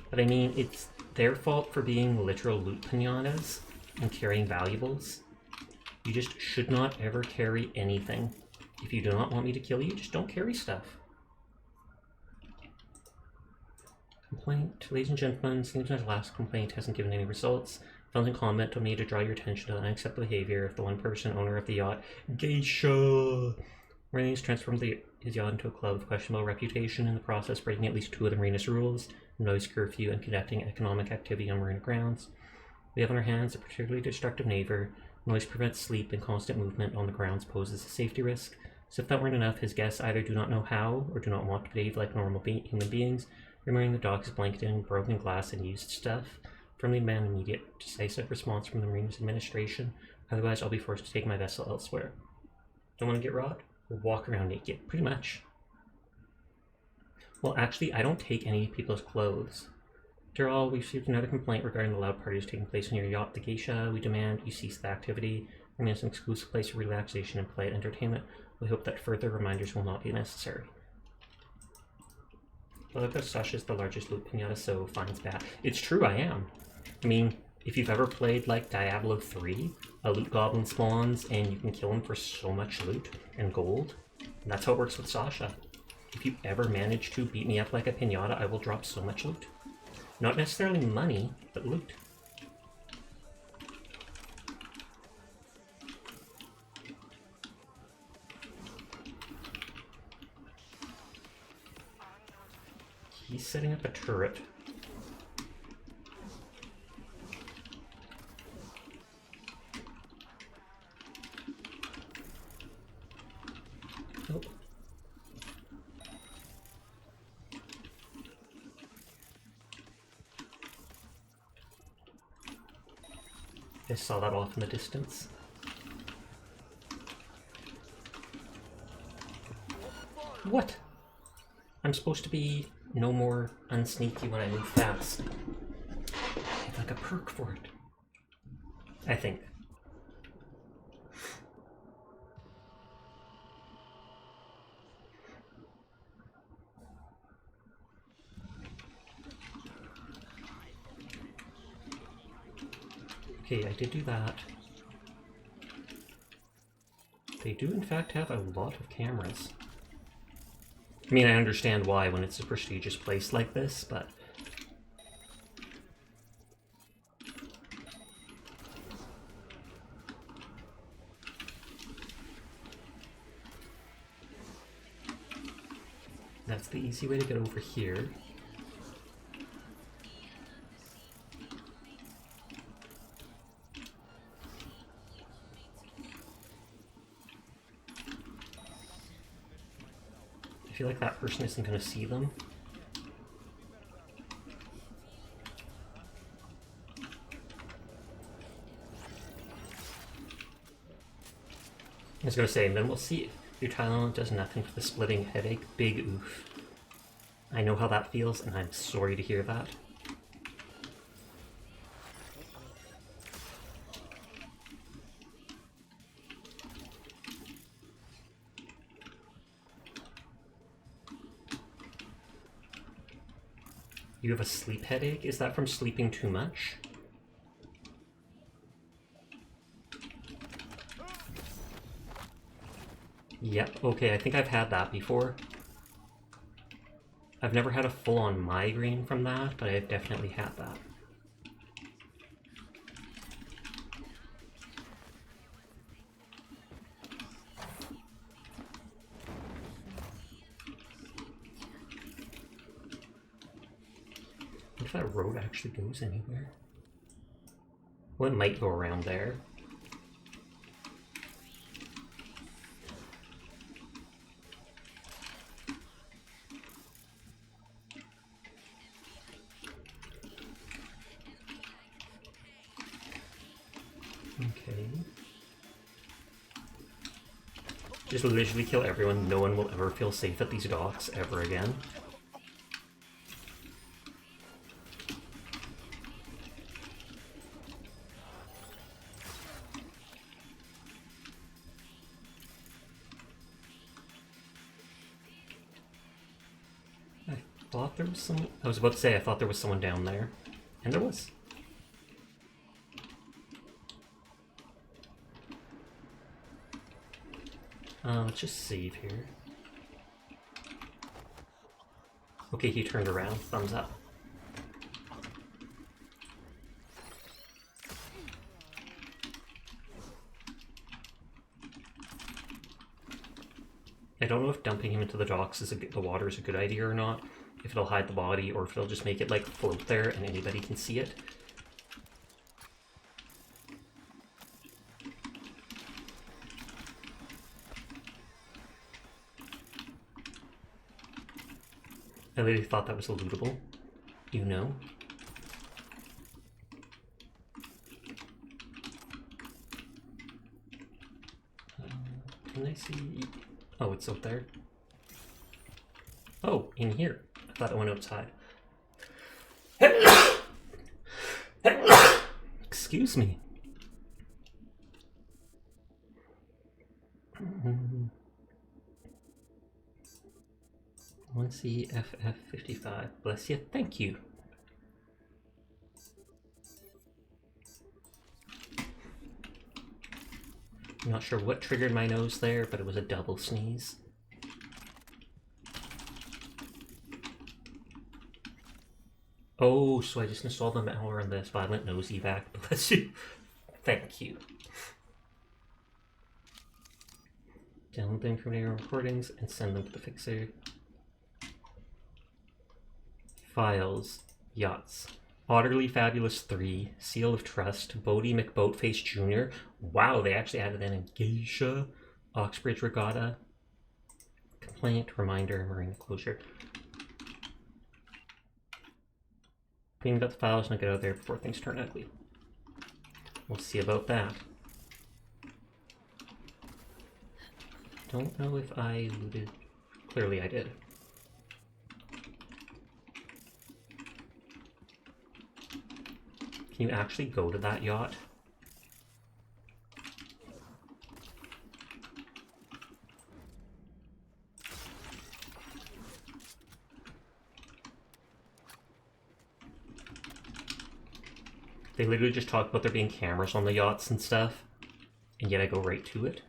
But I mean, it's their fault for being literal loot pinatas and carrying valuables. You just should not ever carry anything. If you do not want me to kill you, just don't carry stuff. Complaint, ladies and gentlemen, seems my last complaint hasn't given any results. Found in comment told me to draw your attention to the unacceptable behavior of the one person owner of the yacht, Geisha. Marines transformed his yacht into a club of questionable reputation, in the process breaking at least 2 of the marinas rules, noise curfew and conducting economic activity on marina grounds. We have on our hands a particularly destructive neighbor. Noise prevents sleep, and constant movement on the grounds poses a safety risk. So if that weren't enough, his guests either do not know how or do not want to behave like normal human beings, removing the dock is blanketed in broken glass and used stuff. Firmly demand immediate, decisive response from the Marines administration, otherwise I'll be forced to take my vessel elsewhere. Don't want to get robbed? We'll walk around naked, pretty much. Well, actually, I don't take any people's clothes. Dear all, we've received another complaint regarding the loud parties taking place on your yacht, the Geisha. We demand you cease the activity, remain an exclusive place for relaxation and polite entertainment. We hope that further reminders will not be necessary. Well, look, Sasha's the largest loot pinata, so fine's bad. It's true, I am. I mean, if you've ever played, like, Diablo 3, a loot goblin spawns, and you can kill him for so much loot and gold, and that's how it works with Sasha. If you ever manage to beat me up like a pinata, I will drop so much loot. Not necessarily money, but loot. He's setting up a turret. Nope. I saw that off in the distance. What? I'm supposed to be no more unsneaky when I move fast. I have like a perk for it. I think. Okay, I did do that. They do in fact have a lot of cameras. I mean, I understand why when it's a prestigious place like this, but... That's the easy way to get over here. I feel like that person isn't going to see them. I was going to say, and then we'll see. Your Tylenol does nothing for the splitting headache. Big oof. I know how that feels, and I'm sorry to hear that. You have a sleep headache? Is that from sleeping too much? Yep, okay, I think I've had that before. I've never had a full-on migraine from that, but I've definitely had that. If that road actually goes anywhere. Well, it might go around there. Okay. Just literally kill everyone. No one will ever feel safe at these docks ever again. I thought there was some... I was about to say I thought there was someone down there. And there was. Let's just save here. Okay, he turned around. Thumbs up. I don't know if dumping him into the docks is the water is a good idea or not. If it'll hide the body, or if it'll just make it like float there and anybody can see it. I really thought that was lootable. You know? Can I see... Oh, it's up there. Oh, in here. I thought it went outside. Excuse me. One CFF55. Bless you. Thank you. I'm not sure what triggered my nose there, but it was a double sneeze. Oh, so I just installed the malware on this violent nose evac. Bless you. Thank you. Download the incriminating recordings and send them to the fixer. Files. Yachts. Utterly Fabulous 3. Seal of Trust. Bodie McBoatface Jr. Wow, they actually added in a geisha. Oxbridge Regatta. Complaint. Reminder. Marina Closure. Clean up the files and get out of there before things turn ugly. We'll see about that. Don't know if I looted. Clearly I did. Can you actually go to that yacht? They literally just talk about there being cameras on the yachts and stuff, and yet I go right to it.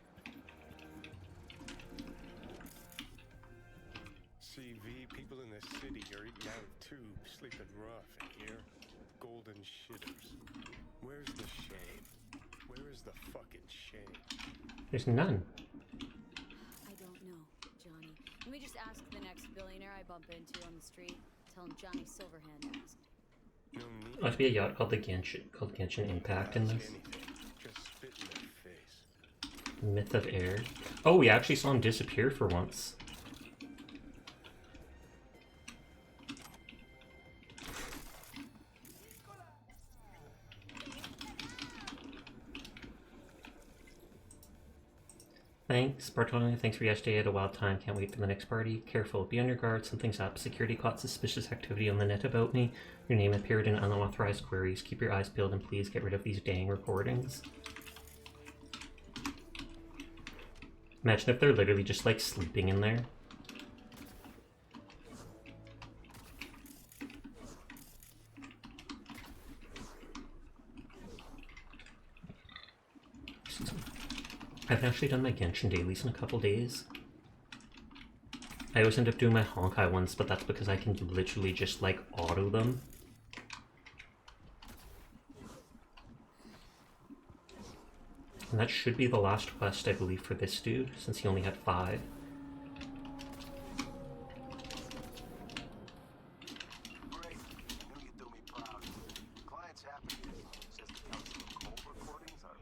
shitters. Where's the shame? Where is the fucking shame? There's none. I don't know, Johnny. Let me just ask the next billionaire I bump into on the street. Tell him Johnny Silverhand asked. No need. Must be a yacht called Genshin Impact in this. Just spit in their face. Myth of Air. Oh, we actually saw him disappear for once. Thanks, Bartolome. Thanks for yesterday. I had a wild time. Can't wait for the next party. Careful. Be on your guard. Something's up. Security caught suspicious activity on the net about me. Your name appeared in unauthorized queries. Keep your eyes peeled and please get rid of these dang recordings. Imagine if they're literally just like sleeping in there. I haven't actually done my Genshin dailies in a couple days. I always end up doing my Honkai ones, but that's because I can literally just like auto them. And that should be the last quest, I believe, for this dude, since he only had 5. Great. Knew you'd do me proud. Client's happy. Says the council of cold recordings are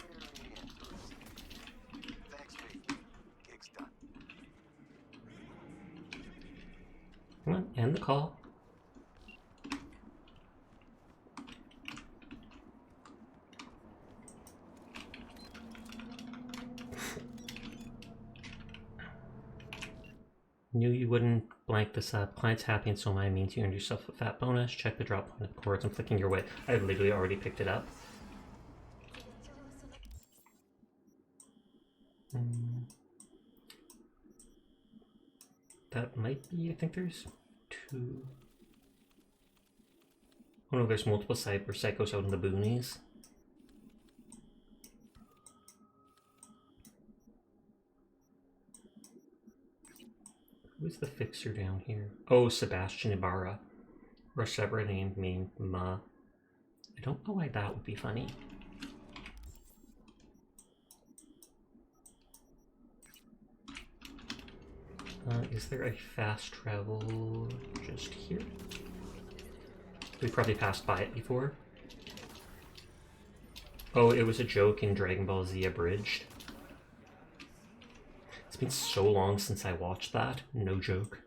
very interesting. Thanks, mate. Gig's done. Come on, end the call. Knew you wouldn't blank this up. Client's happy and so am I. Means you earned yourself a fat bonus. Check the drop on the chords. I'm flicking your way. I've literally already picked it up. That might be, I think there's 2. Oh no, there's multiple cyber psychos out in the boonies. Who's the fixer down here? Oh, Sebastian Ibarra. Or a separate name named Ma. I don't know why that would be funny. Is there a fast travel just here? We probably passed by it before. Oh, it was a joke in Dragon Ball Z Abridged. It's been so long since I watched that. No joke.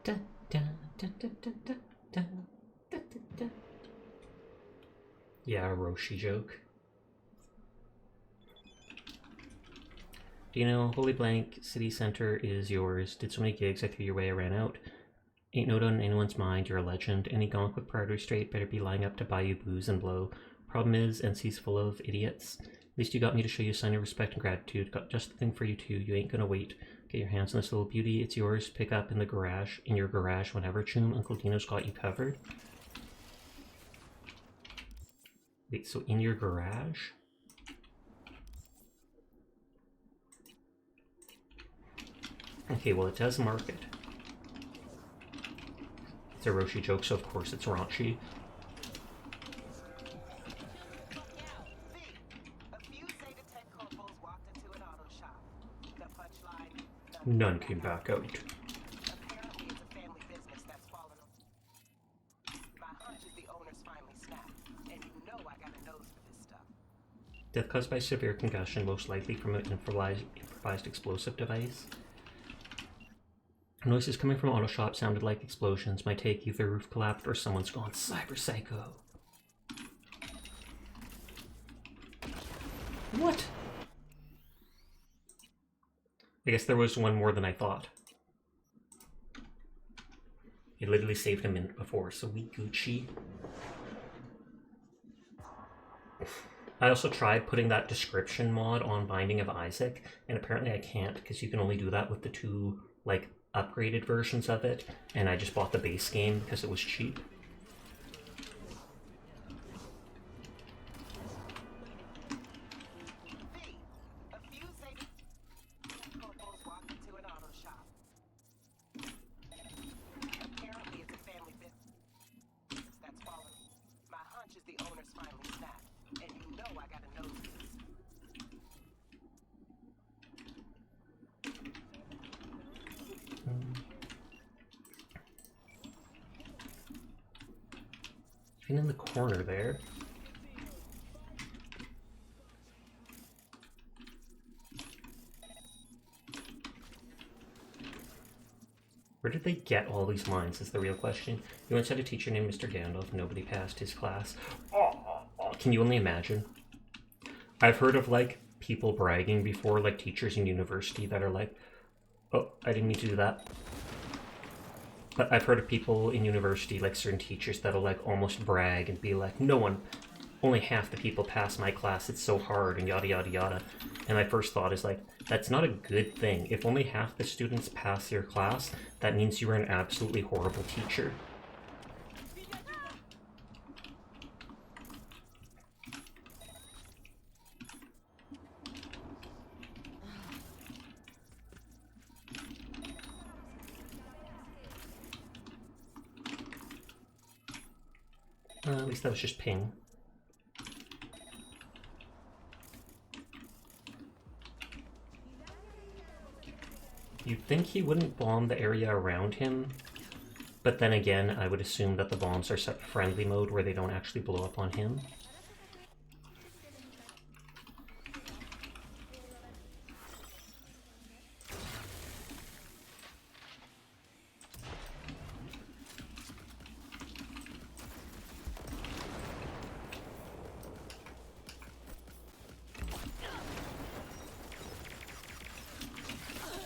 Da, da, da, da, da, da, da, da, da. Yeah, a Roshi joke. Do you know Holy Blank City Center is yours? Did so many gigs I threw your way, I ran out. Ain't no doubt in anyone's mind, you're a legend. Any gonk with priority straight better be lying up to buy you booze and blow. Problem is, NC's full of idiots. At least you got me to show you a sign of respect and gratitude. Got just the thing for you too. You ain't gonna wait. Get your hands on this little beauty. It's yours. Pick up in the garage, in your garage whenever, Choom. Uncle Dino's got you covered. Wait, so in your garage? Okay, well it does mark it. It's a Roshi joke, so of course it's raunchy. None came back out. Apparently it's a family business that's fallen on. My hunch is the owners finally snapped, and you know I got a nose for this stuff. Death caused by severe concussion, most likely from an improvised explosive device. Noises coming from auto shop sounded like explosions. My take, either roof collapsed or someone's gone cyber psycho. What? I guess there was one more than I thought. It literally saved a minute before, so we Gucci. I also tried putting that description mod on Binding of Isaac, and apparently I can't, because you can only do that with the 2, like, upgraded versions of it, and I just bought the base game because it was cheap. Nothing in the corner there. Where did they get all these mines is the real question. You once had a teacher named Mr. Gandalf. Nobody passed his class. Can you only imagine? I've heard of, like, people bragging before, like teachers in university that are like, oh, I didn't mean to do that. But I've heard of people in university, like certain teachers, that'll like almost brag and be like, no one, only half the people pass my class, it's so hard, and yada yada yada. And my first thought is like, that's not a good thing. If only half the students pass your class, that means you are an absolutely horrible teacher. At least that was just ping. You'd think he wouldn't bomb the area around him, but then again, I would assume that the bombs are set to friendly mode where they don't actually blow up on him.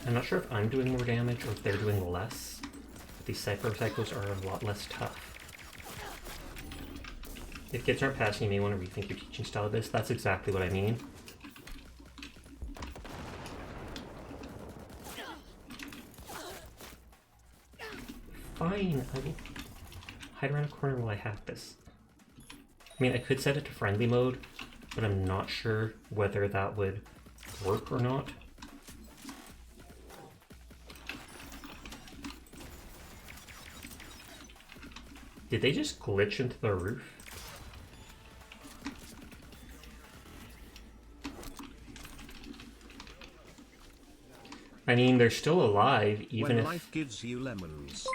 I'm not sure if I'm doing more damage or if they're doing less. But these Cyberpsychos are a lot less tough. If kids aren't passing, you may want to rethink your teaching style a bit. That's exactly what I mean. Fine, I will hide around a corner while I hack this. I mean, I could set it to friendly mode, but I'm not sure whether that would work or not. Did they just glitch into the roof? I mean, they're still alive, even when if... life gives you lemons.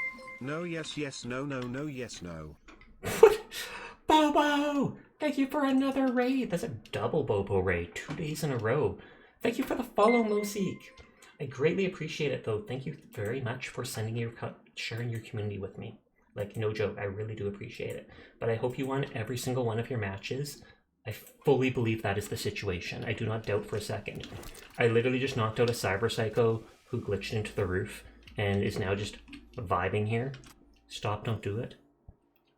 No, yes, yes, no, no, no, yes, no. Bobo! Thank you for another raid! That's a double Bobo raid, 2 days in a row. Thank you for the follow, Mosik. I greatly appreciate it, though. Thank you very much for sharing your community with me. Like, no joke, I really do appreciate it. But I hope you won every single one of your matches. I fully believe that is the situation. I do not doubt for a second. I literally just knocked out a Cyber Psycho who glitched into the roof and is now just vibing here. Stop, don't do it.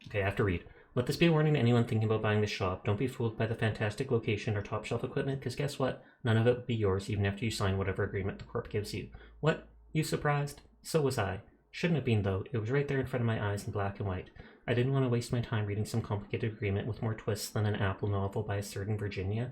Okay, I have to read. Let this be a warning to anyone thinking about buying this shop. Don't be fooled by the fantastic location or top shelf equipment, because guess what? None of it will be yours even after you sign whatever agreement the corp gives you. What? You surprised? So was I. Shouldn't have been, though. It was right there in front of my eyes in black and white. I didn't want to waste my time reading some complicated agreement with more twists than an Apple novel by a certain Virginia.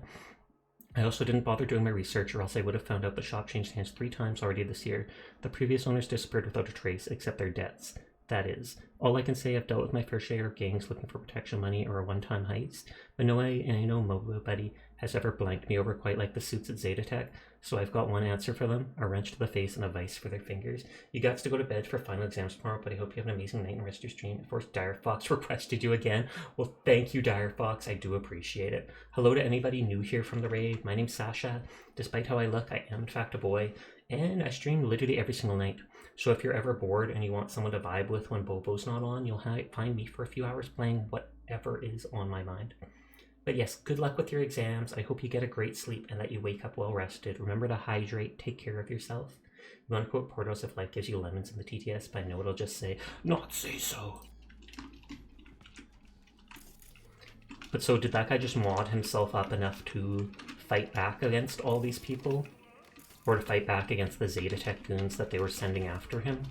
I also didn't bother doing my research, or else I would have found out the shop changed hands 3 times already this year. The previous owners disappeared without a trace, except their debts. That is. All I can say, I've dealt with my fair share of gangs looking for protection money or a one-time heist, but no way, and I know Mobo Buddy has ever blanked me over quite like the suits at Zetatech, so I've got one answer for them, a wrench to the face and a vice for their fingers. You got to go to bed for final exams tomorrow, but I hope you have an amazing night and rest your stream. Of course, Dire Fox requested you again. Well, thank you, Dire Fox. I do appreciate it. Hello to anybody new here from the raid. My name's Sasha. Despite how I look, I am in fact a boy, and I stream literally every single night. So if you're ever bored and you want someone to vibe with when Bobo's not on, you'll find me for a few hours playing whatever is on my mind. But yes, good luck with your exams. I hope you get a great sleep and that you wake up well rested. Remember to hydrate, take care of yourself. You want to quote Portos if life gives you lemons in the TTS, but I know it'll just say, not say so. But so did that guy just mod himself up enough to fight back against all these people? Or to fight back against the Zetatech goons that they were sending after him?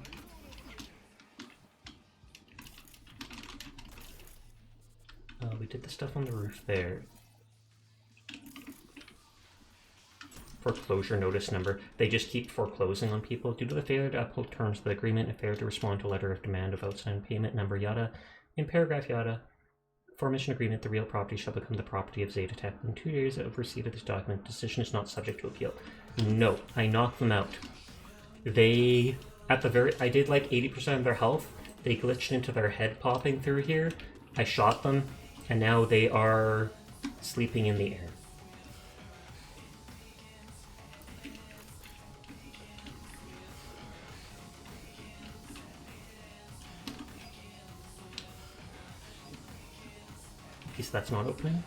We did the stuff on the roof there. Foreclosure notice number. They just keep foreclosing on people due to the failure to uphold terms of the agreement and failure to respond to a letter of demand of outstanding payment number yada. In paragraph yada, formation agreement, the real property shall become the property of Zetatech. In 2 years of receipt of this document, decision is not subject to appeal. No, I knocked them out. They, I did like 80% of their health. They glitched into their head popping through here. I shot them, And now they are sleeping in the air. Okay, so that's not opening.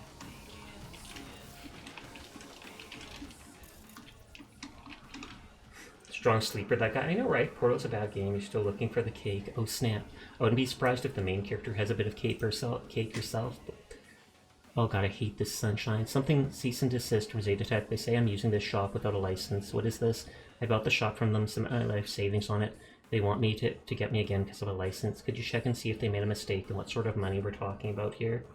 Strong sleeper, that guy. I know, right? Portal's a bad game. You're still looking for the cake. Oh, snap. I wouldn't be surprised if the main character has a bit of cake herself. Oh god, I hate this sunshine. Something cease and desist from Zetatech. They say I'm using this shop without a license. What is this? I bought the shop from them, some life savings on it. They want me to get me again because of a license. Could you check and see if they made a mistake and what sort of money we're talking about here?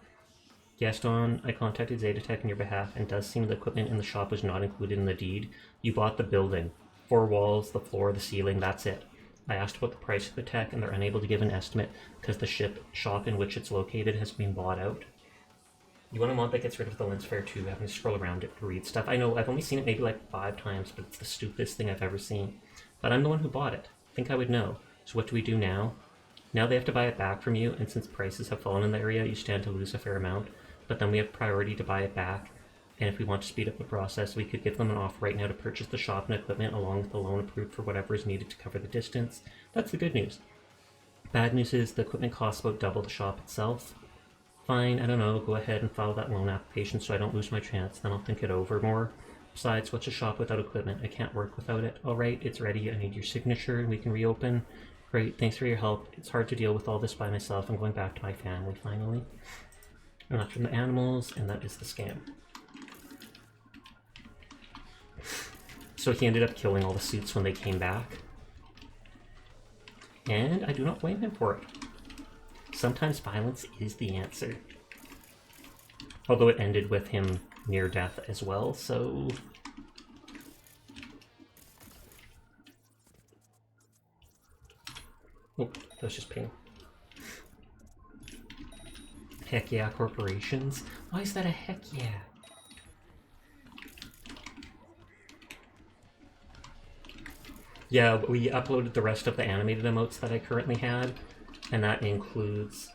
Gaston, I contacted Zetatech on your behalf, and it does seem the equipment in the shop was not included in the deed. You bought the building. 4 walls, the floor, the ceiling, that's it. I asked about the price of the tech, and they're unable to give an estimate because the shop in which it's located has been bought out. You want a mod that gets rid of the lens flare too, having to scroll around it to read stuff. I know, I've only seen it maybe like 5 times, but it's the stupidest thing I've ever seen. But I'm the one who bought it. I think I would know. So what do we do now? Now they have to buy it back from you, and since prices have fallen in the area, you stand to lose a fair amount. But then we have priority to buy it back. And if we want to speed up the process, we could give them an offer right now to purchase the shop and equipment along with the loan approved for whatever is needed to cover the distance. That's the good news. Bad news is the equipment costs about double the shop itself. Fine, I don't know, go ahead and file that loan application so I don't lose my chance, then I'll think it over more. Besides, what's a shop without equipment? I can't work without it. Alright, it's ready, I need your signature and we can reopen. Great, thanks for your help. It's hard to deal with all this by myself. I'm going back to my family, finally. I'm not from the animals, and that is the scam. So he ended up killing all the suits when they came back. And I do not blame him for it. Sometimes violence is the answer. Although it ended with him near death as well, so... Oh, that's just ping. Heck yeah, corporations. Why is that a heck yeah? Yeah, we uploaded the rest of the animated emotes that I currently had, and that includes,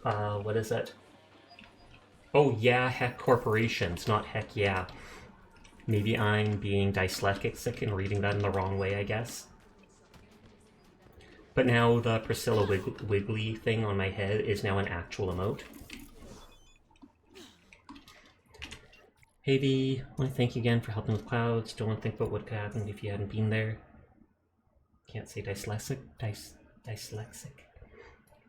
what is it? Oh yeah, heck corporations, not heck yeah. Maybe I'm being dyslexic and reading that in the wrong way, I guess. But now the Priscilla Wiggly thing on my head is now an actual emote. Hey B, I want to thank you again for helping with clouds. Don't want to think about what could happen if you hadn't been there. Can't say dyslexic.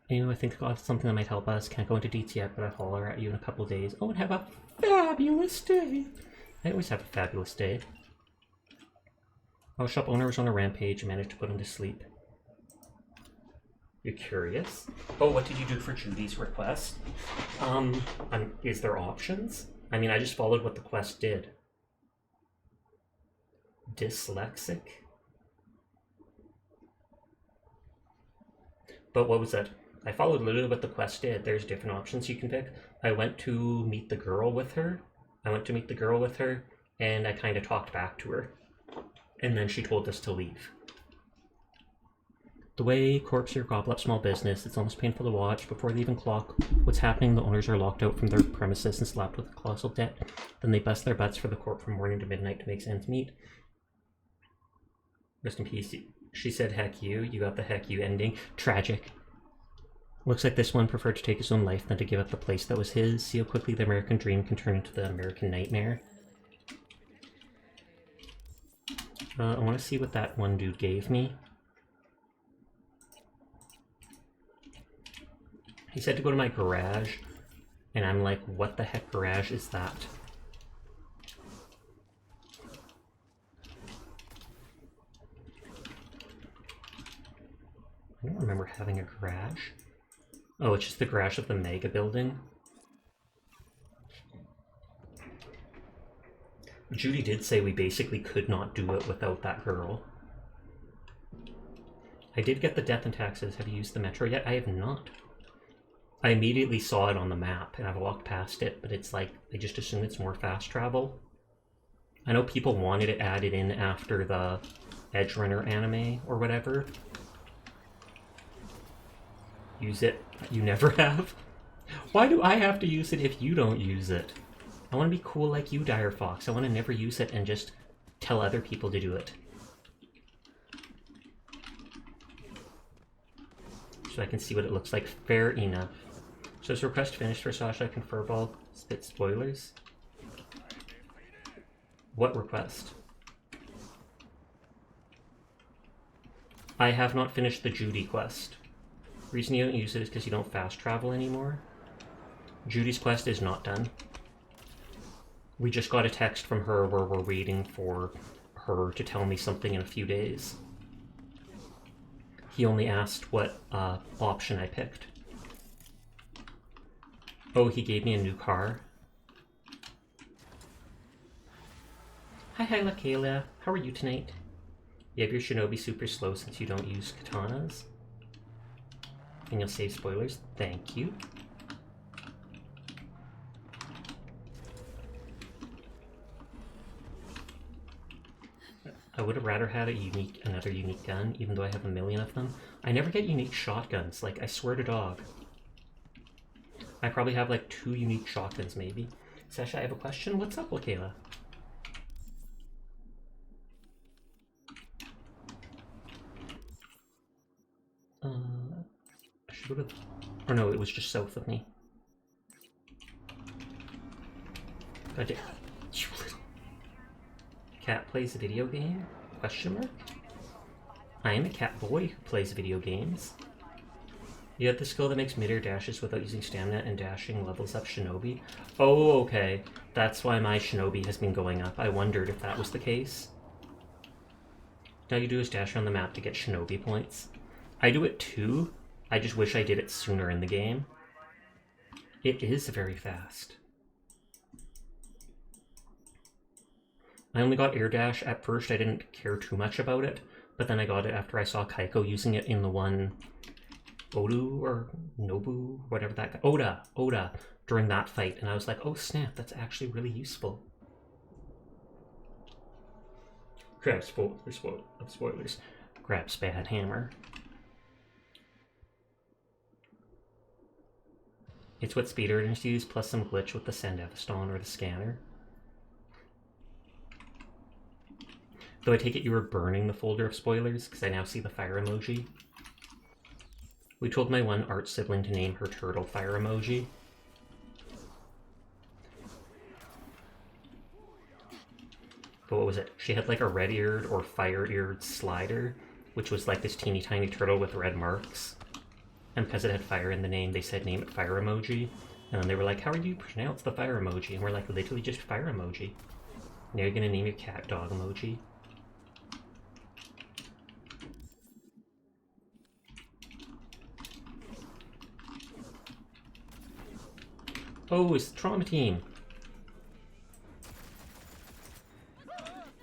Anyway, I think I'll have something that might help us. Can't go into deets yet, but I'll holler at you in a couple days. Oh, and have a fabulous day! I always have a fabulous day. Our shop owner was on a rampage and managed to put him to sleep. You're curious? Oh, what did you do for Judy's request? Is there options? I mean, I just followed what the quest did. Dyslexic? But what was that? I followed literally what the quest did. There's different options you can pick. I went to meet the girl with her. And I kind of talked back to her. And then she told us to leave. The way corps here gobble up small business, it's almost painful to watch. Before they even clock what's happening, the owners are locked out from their premises and slapped with a colossal debt. Then they bust their butts for the corp from morning to midnight to make ends meet. Rest in peace. She said heck you. You got the heck you ending. Tragic. Looks like this one preferred to take his own life than to give up the place that was his. See how quickly the American dream can turn into the American nightmare. I want to see what that one dude gave me. He said to go to my garage, and I'm like, what the heck garage is that? I don't remember having a garage. Oh, it's just the garage of the mega building. Judy did say we basically could not do it without that girl. I did get the death and taxes. Have you used the metro yet? I have not. I immediately saw it on the map and I've walked past it, but it's like, I just assume it's more fast travel. I know people wanted it added in after the Edge Runner anime or whatever. Use it. You never have? Why do I have to use it if you don't use it? I want to be cool like you, Dire Fox. I want to never use it and just tell other people to do it. So I can see what it looks like. Fair enough. So is request finished for Sasha? I can furball spit spoilers. What request? I have not finished the Judy quest. Reason you don't use it is because you don't fast travel anymore. Judy's quest is not done. We just got a text from her where we're waiting for her to tell me something in a few days. He only asked what option I picked. Oh, he gave me a new car. Hi, Kayla. How are you tonight? You have your shinobi super slow since you don't use katanas. And you'll save spoilers. Thank you. I would have rather had another unique gun, even though I have a million of them. I never get unique shotguns, like, I swear to dog. I probably have like 2 unique shotguns, maybe. Sasha, I have a question. What's up, Kayla? I should have... Or no, it was just south of me. God damn. You little... Cat plays a video game? Question mark? I am a cat boy who plays video games. You have the skill that makes mid-air dashes without using stamina, and dashing levels up shinobi. Oh, okay. That's why my shinobi has been going up. I wondered if that was the case. All you do is dash around the map to get shinobi points. I do it too. I just wish I did it sooner in the game. It is very fast. I only got air dash. At first I didn't care too much about it, but then I got it after I saw Kaiko using it in the one Odu or Nobu, whatever that guy, Oda, during that fight, and I was like, oh snap, that's actually really useful. Grab spoilers. Grab Spad Hammer. It's what speedrunners use, plus some glitch with the Send Eviston or the scanner. Though I take it you were burning the folder of spoilers, because I now see the fire emoji. We told my one art sibling to name her turtle fire emoji. But what was it? She had like a red-eared or fire-eared slider, which was like this teeny tiny turtle with red marks. And because it had fire in the name, they said name it fire emoji. And then they were like, how do you pronounce the fire emoji? And we're like, literally just fire emoji. Now you're gonna name your cat dog emoji. Oh, it's the Trauma Team.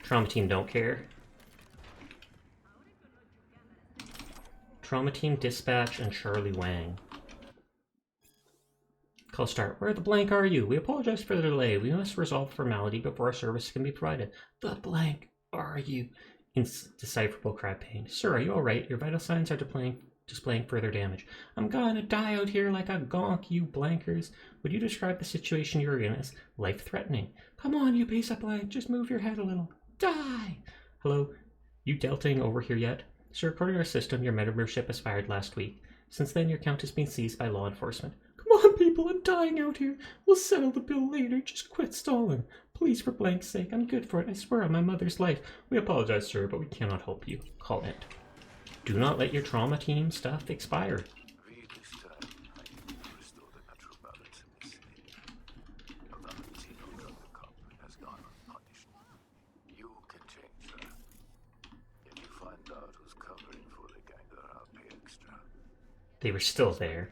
Trauma Team don't care. Trauma Team, Dispatch, and Charlie Wang. Call start. Where the blank are you? We apologize for the delay. We must resolve formality before our service can be provided. The blank are you? Indecipherable cry pain. Sir, are you alright? Your vital signs are displaying further damage. I'm gonna die out here like a gonk, you blankers. Would you describe the situation you're in as life-threatening? Come on, you piece of blank. Just move your head a little. Die! Hello? You deltaing over here yet? Sir, according to our system, your membership expired last week. Since then, your account has been seized by law enforcement. Come on, people, I'm dying out here. We'll settle the bill later. Just quit stalling. Please, for blank's sake, I'm good for it. I swear on my mother's life. We apologize, sir, but we cannot help you. Call it. Do not let your Trauma Team stuff expire. They were still there.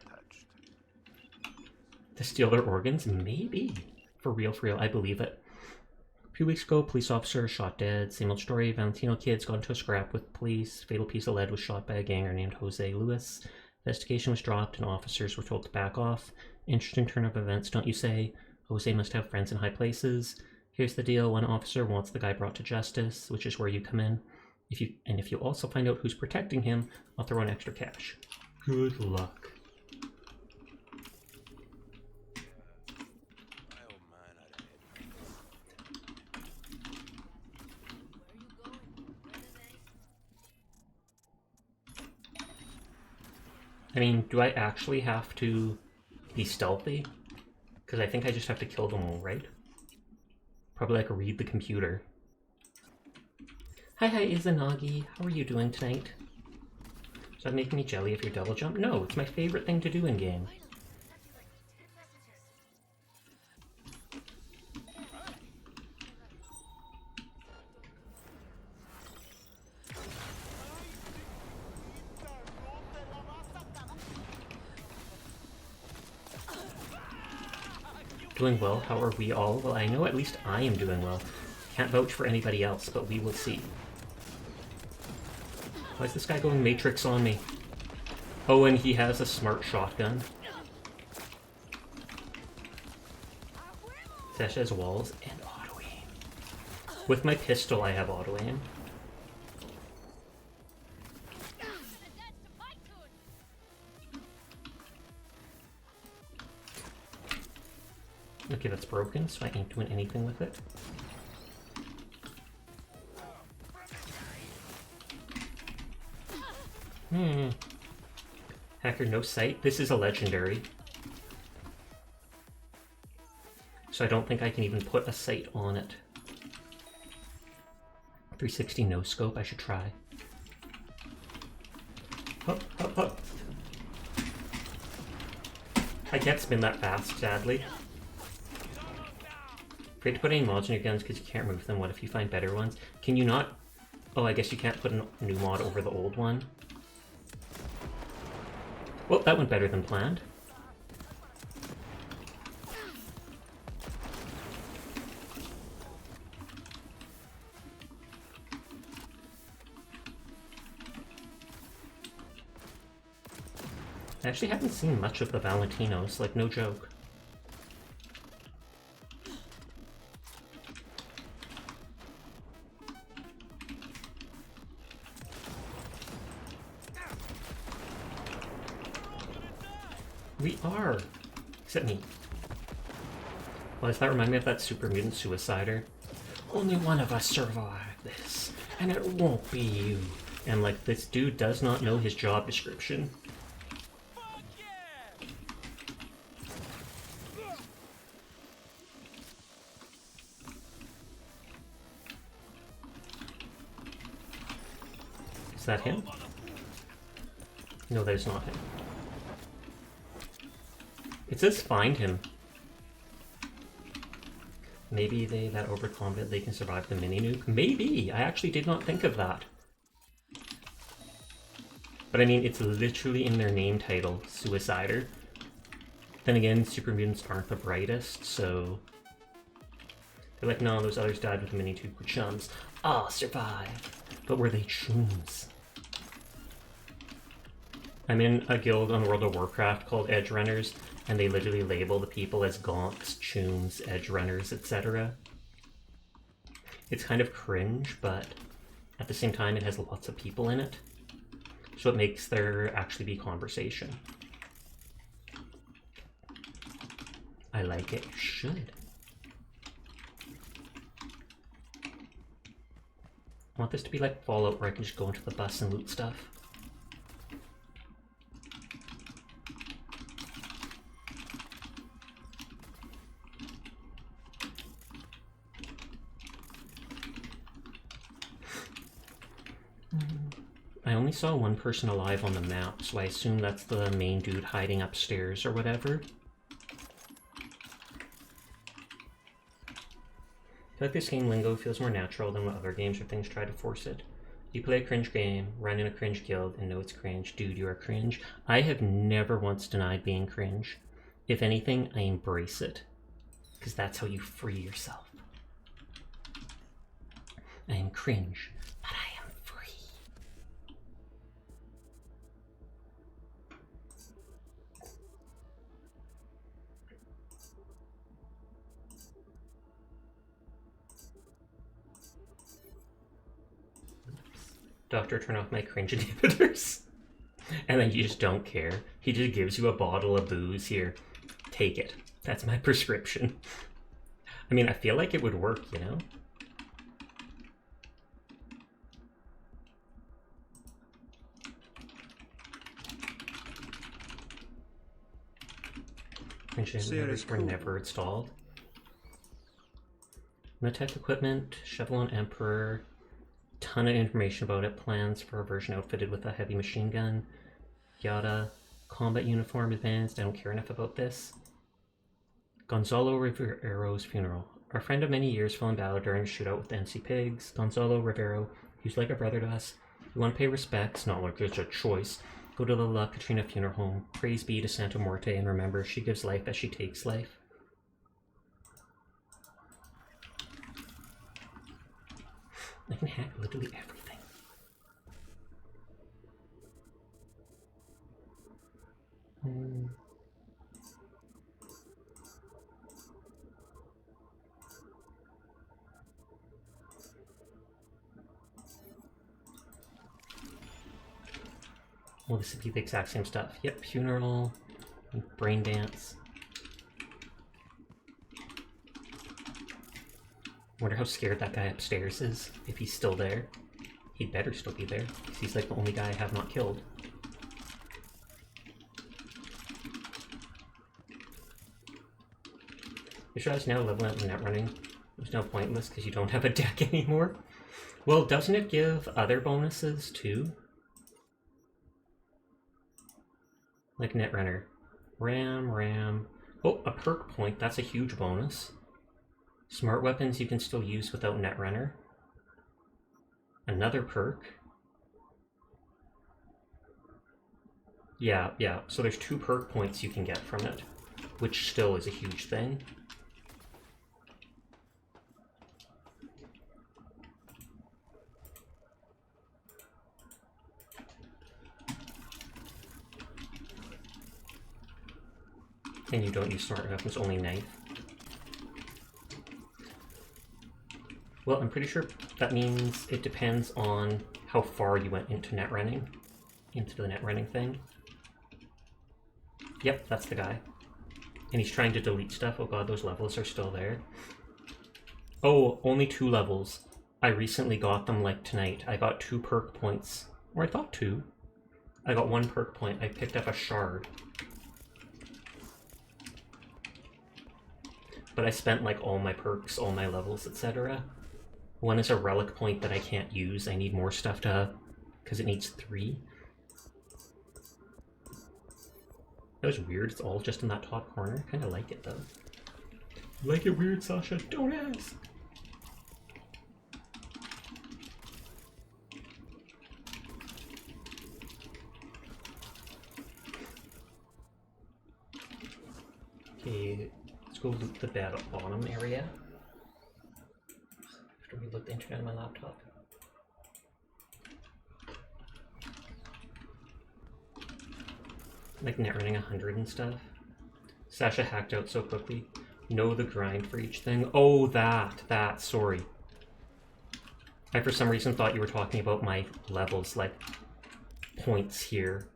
To steal their organs? Maybe. For real, I believe it. A few weeks ago, police officer shot dead. Same old story. Valentino kids got into a scrap with police. Fatal piece of lead was shot by a ganger named Jose Luis. Investigation was dropped and officers were told to back off. Interesting turn of events, don't you say? Jose must have friends in high places. Here's the deal. One officer wants the guy brought to justice, which is where you come in. If you also find out who's protecting him, I'll throw in extra cash. Good luck. I mean, do I actually have to be stealthy? Because I think I just have to kill them all, right? Probably like read the computer. Hi, Izanagi. How are you doing tonight? Does that make me jelly if you double jump? No, it's my favorite thing to do in game. Doing well, how are we all? Well, I know at least I am doing well. Can't vouch for anybody else, but we will see. Why is this guy going Matrix on me? Oh, and he has a smart shotgun. Sesh has walls and auto aim. With my pistol, I have auto aim. Okay, that's broken, so I ain't doing anything with it. Hacker, no sight. This is a legendary. So I don't think I can even put a sight on it. 360 no scope, I should try. Up, up, up. I can't spin that fast, sadly. Afraid to put any mods on your guns because you can't remove them. What if you find better ones? Can you not? Oh, I guess you can't put a new mod over the old one. Well, that went better than planned. I actually haven't seen much of the Valentinos, like no joke. We are! Except me. Well, does that remind me of that Super Mutant Suicider? Only one of us survived this, and it won't be you. And like, this dude does not know his job description. Is that him? No, that is not him. It says find him. Maybe that over combat they can survive the mini nuke. Maybe! I actually did not think of that. But I mean, it's literally in their name title, Suicider. Then again, super mutants aren't the brightest, so... They're like, no, those others died with the mini nuke, we're chums. I'll survive. But were they chums? I'm in a guild on World of Warcraft called Edge Runners, and they literally label the people as Gaunts, Chooms, Edge Runners, etc. It's kind of cringe, but at the same time it has lots of people in it. So it makes there actually be conversation. I like it. You should. I want this to be like Fallout where I can just go into the bus and loot stuff. I only saw one person alive on the map, so I assume that's the main dude hiding upstairs or whatever. I feel like this game lingo feels more natural than what other games or things try to force it. You play a cringe game, run in a cringe guild, and know it's cringe. Dude, you are cringe. I have never once denied being cringe. If anything, I embrace it. Because that's how you free yourself. I am cringe, but I am free. Doctor, turn off my cringe inhibitors. And then you just don't care. He just gives you a bottle of booze. Here, take it. That's my prescription. I mean, I feel like it would work, you know? Series were cool. never installed. Militech equipment, Shovel on Emperor, ton of information about it, plans for a version outfitted with a heavy machine gun, yada, combat uniform advanced, I don't care enough about this. Gonzalo Rivero's funeral. Our friend of many years fell in battle during a shootout with the NC Pigs. Gonzalo Rivero, he's like a brother to us. You want to pay respects, not like it's a choice. Go to the La Katrina funeral home. Praise be to Santa Muerte, and remember, she gives life as she takes life. I can hack literally everything. Well, this would be the exact same stuff. Yep, funeral, brain dance. Wonder how scared that guy upstairs is, if he's still there. He'd better still be there, because he's like the only guy I have not killed. You sure I was now leveling up the net running? There's no pointless because you don't have a deck anymore. Well, doesn't it give other bonuses too? Like Netrunner. Ram. Oh, a perk point. That's a huge bonus. Smart weapons you can still use without Netrunner. Another perk. Yeah. So there's 2 perk points you can get from it, which still is a huge thing. And you don't use smart weapons, only knife. Well, I'm pretty sure that means it depends on how far you went into net running. Into the net running thing. Yep, that's the guy. And he's trying to delete stuff. Oh god, those levels are still there. Oh, only 2 levels. I recently got them like tonight. I got 2 perk points. Or I thought 2. I got 1 perk point. I picked up a shard. But I spent like all my perks, all my levels, etc. One is a relic point that I can't use. I need more stuff to, because it needs 3. That was weird. It's all just in that top corner. Kind of like it though. You like it weird, Sasha? Don't ask. Okay. Let's go loot the bottom area. After we loot the internet on my laptop. Like net running 100 and stuff. Sasha hacked out so quickly. Know the grind for each thing. Oh, that, sorry. I for some reason thought you were talking about my levels, like points here.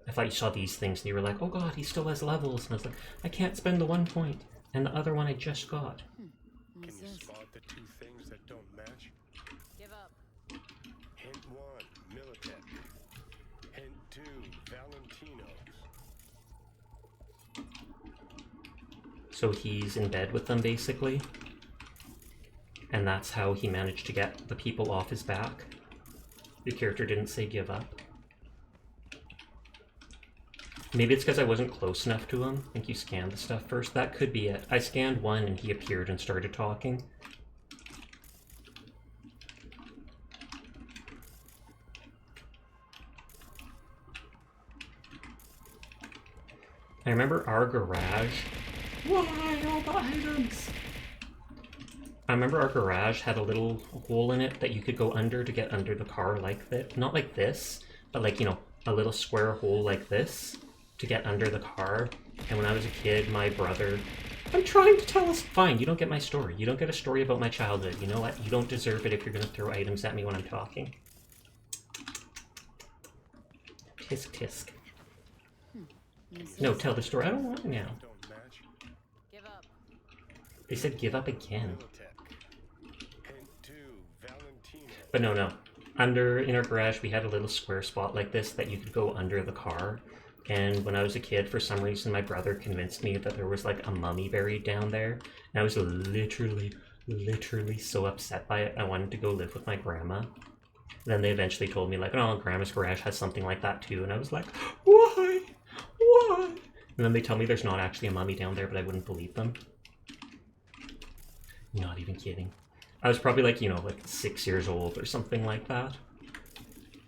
I thought you saw these things and you were like, oh god, he still has levels. And I was like, I can't spend the 1 point. And the other one I just got. Can you spot the 2 things that don't match? Give up. Hint 1, Militech. Hint 2, Valentino's. So he's in bed with them, basically. And that's how he managed to get the people off his back. Your character didn't say give up. Maybe it's because I wasn't close enough to him. I think you scanned the stuff first. That could be it. I scanned one and he appeared and started talking. I remember our garage. Why all the items? I remember our garage had a little hole in it that you could go under to get under the car like that. Not like this, but like, you know, a little square hole like this to get under the car. And when I was a kid, my brother... I'm trying to tell us... Fine, you don't get my story. You don't get a story about my childhood. You know what? You don't deserve it if you're going to throw items at me when I'm talking. Tisk tisk. No, tell the story. I don't want it now. Give up. They said give up again. But no. In our garage, we had a little square spot like this that you could go under the car. And when I was a kid, for some reason, my brother convinced me that there was like a mummy buried down there. And I was literally so upset by it. I wanted to go live with my grandma. Then they eventually told me like, oh, Grandma's garage has something like that too. And I was like, why? Why? And then they tell me there's not actually a mummy down there, but I wouldn't believe them. Not even kidding. I was probably like, you know, like 6 years old or something like that.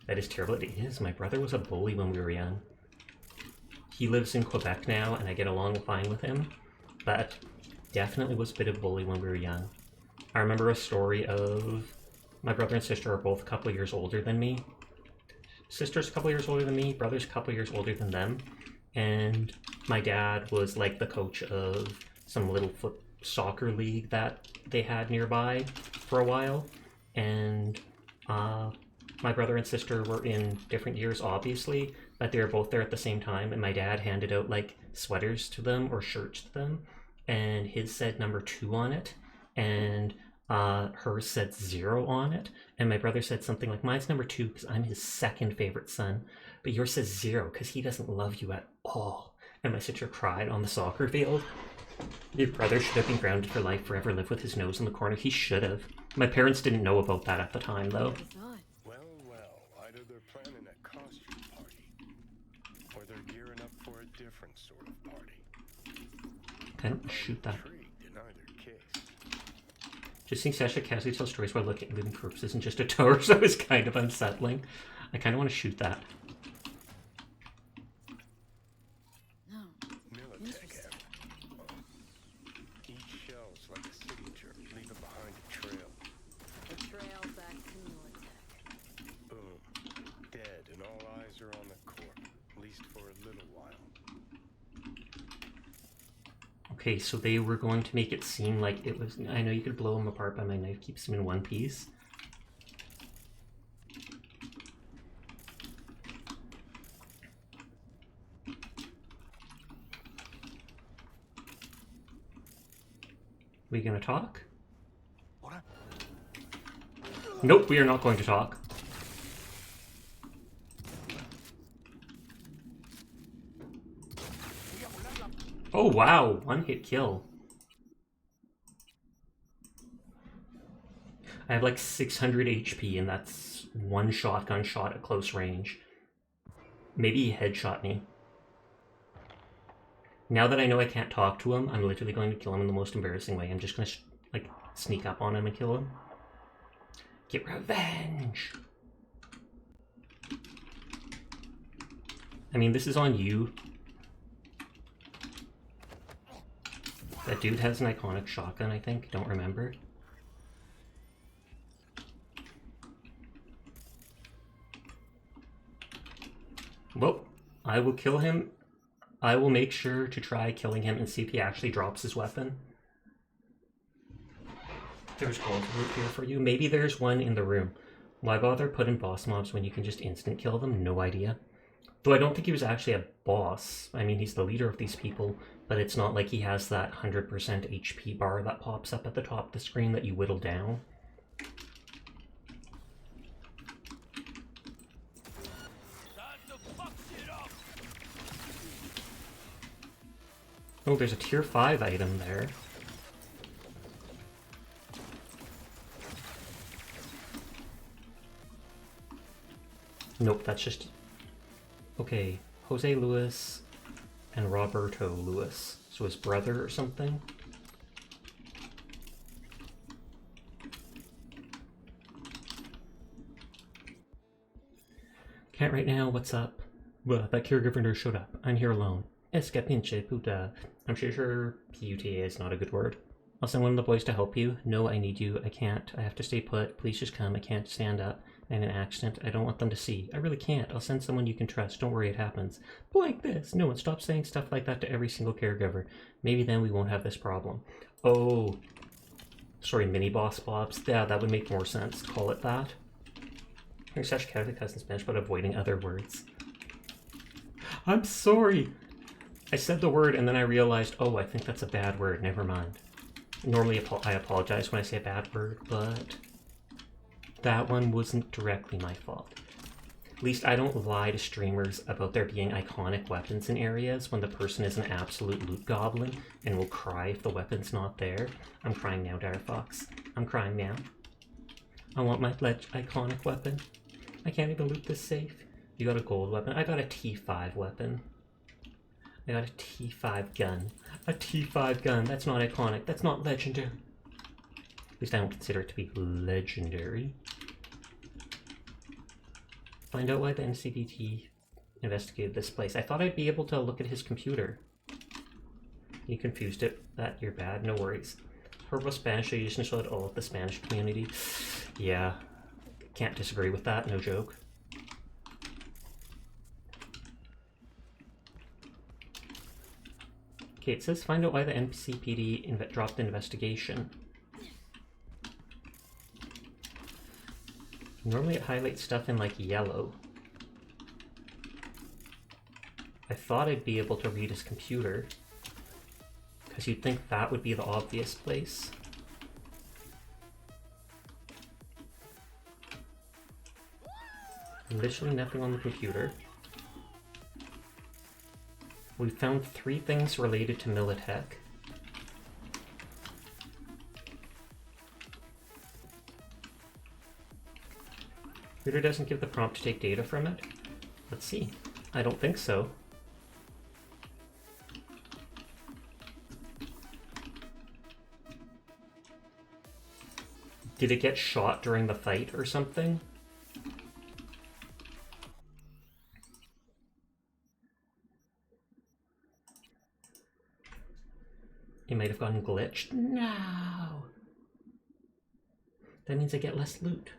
That is terrible. It is. My brother was a bully when we were young. He lives in Quebec now, and I get along fine with him, but definitely was a bit of a bully when we were young. I remember a story of my brother and sister are both a couple years older than me. Sister's a couple years older than me, brother's a couple years older than them, and my dad was like the coach of some little soccer league that they had nearby for a while, and my brother and sister were in different years, obviously, but they were both there at the same time, and my dad handed out like sweaters to them or shirts to them, and his said number 2 on it, and hers said 0 on it, and my brother said something like, mine's number 2 because I'm his second favorite son, but yours says 0 because he doesn't love you at all. And my sister cried on the soccer field. Your brother should have been grounded for life, forever live with his nose in the corner. He should have. My parents didn't know about that at the time, though. Well, either they're planning a costume party, or they're gearing up for a different sort of party. I don't shoot that. In either case. Just seeing Sasha casually tell stories while looking at living corpses and just a torso is kind of unsettling. I kind of want to shoot that. Each shell's like a signature, leaving behind a trail. A trail back to Militech. Boom. Dead, and all eyes are on the corp, at least for a little while. Okay, so they were going to make it seem like it was... I know you could blow them apart, but my knife keeps them in one piece. We gonna talk? Nope, we are not going to talk. Oh wow, 1-hit kill. I have like 600 HP and that's 1 shotgun shot at close range. Maybe he headshot me. Now that I know I can't talk to him, I'm literally going to kill him in the most embarrassing way. I'm just going to like sneak up on him and kill him. Get revenge! I mean, this is on you. That dude has an iconic shotgun, I think. Don't remember. Well, I will kill him. I will make sure to try killing him and see if he actually drops his weapon. There's gold root here for you. Maybe there's one in the room. Why bother putting boss mobs when you can just instant kill them? No idea. Though I don't think he was actually a boss. I mean, he's the leader of these people, but it's not like he has that 100% HP bar that pops up at the top of the screen that you whittle down. Oh, there's a tier 5 item there. Nope, that's just... Okay, Jose Luis and Roberto Luis. So his brother or something? Can't right now, what's up? Well, that caregiver nurse showed up. I'm here alone. Es que pinche puta. I'm sure PUTA is not a good word. I'll send one of the boys to help you. No, I need you. I can't. I have to stay put. Please just come. I can't stand up. I had an accident. I don't want them to see. I really can't. I'll send someone you can trust. Don't worry, it happens. But like this. No one stop saying stuff like that to every single caregiver. Maybe then we won't have this problem. Oh. Sorry, mini boss blobs. Yeah, that would make more sense. Call it that. Hearing such chaotic in Spanish, but avoiding other words. I'm sorry. I said the word and then I realized, oh, I think that's a bad word. Never mind. Normally I apologize when I say a bad word, but that one wasn't directly my fault. At least I don't lie to streamers about there being iconic weapons in areas when the person is an absolute loot goblin and will cry if the weapon's not there. I'm crying now, Direfox. I'm crying now. I want my iconic weapon. I can't even loot this safe. You got a gold weapon? I got a T5 weapon. I got a T5 gun. A T5 gun. That's not iconic. That's not legendary. At least I don't consider it to be legendary. Find out why the NCPD investigated this place. I thought I'd be able to look at his computer. You confused it. That you're bad. No worries. Horrible Spanish are used to show all of the Spanish community. Yeah. Can't disagree with that. No joke. Okay, it says find out why the NCPD dropped the investigation. Normally it highlights stuff in like yellow. I thought I'd be able to read his computer, because you'd think that would be the obvious place. Literally nothing on the computer. We found 3 things related to Militech. Reader doesn't give the prompt to take data from it? Let's see. I don't think so. Did it get shot during the fight or something? It might have gotten glitched. No! That means I get less loot.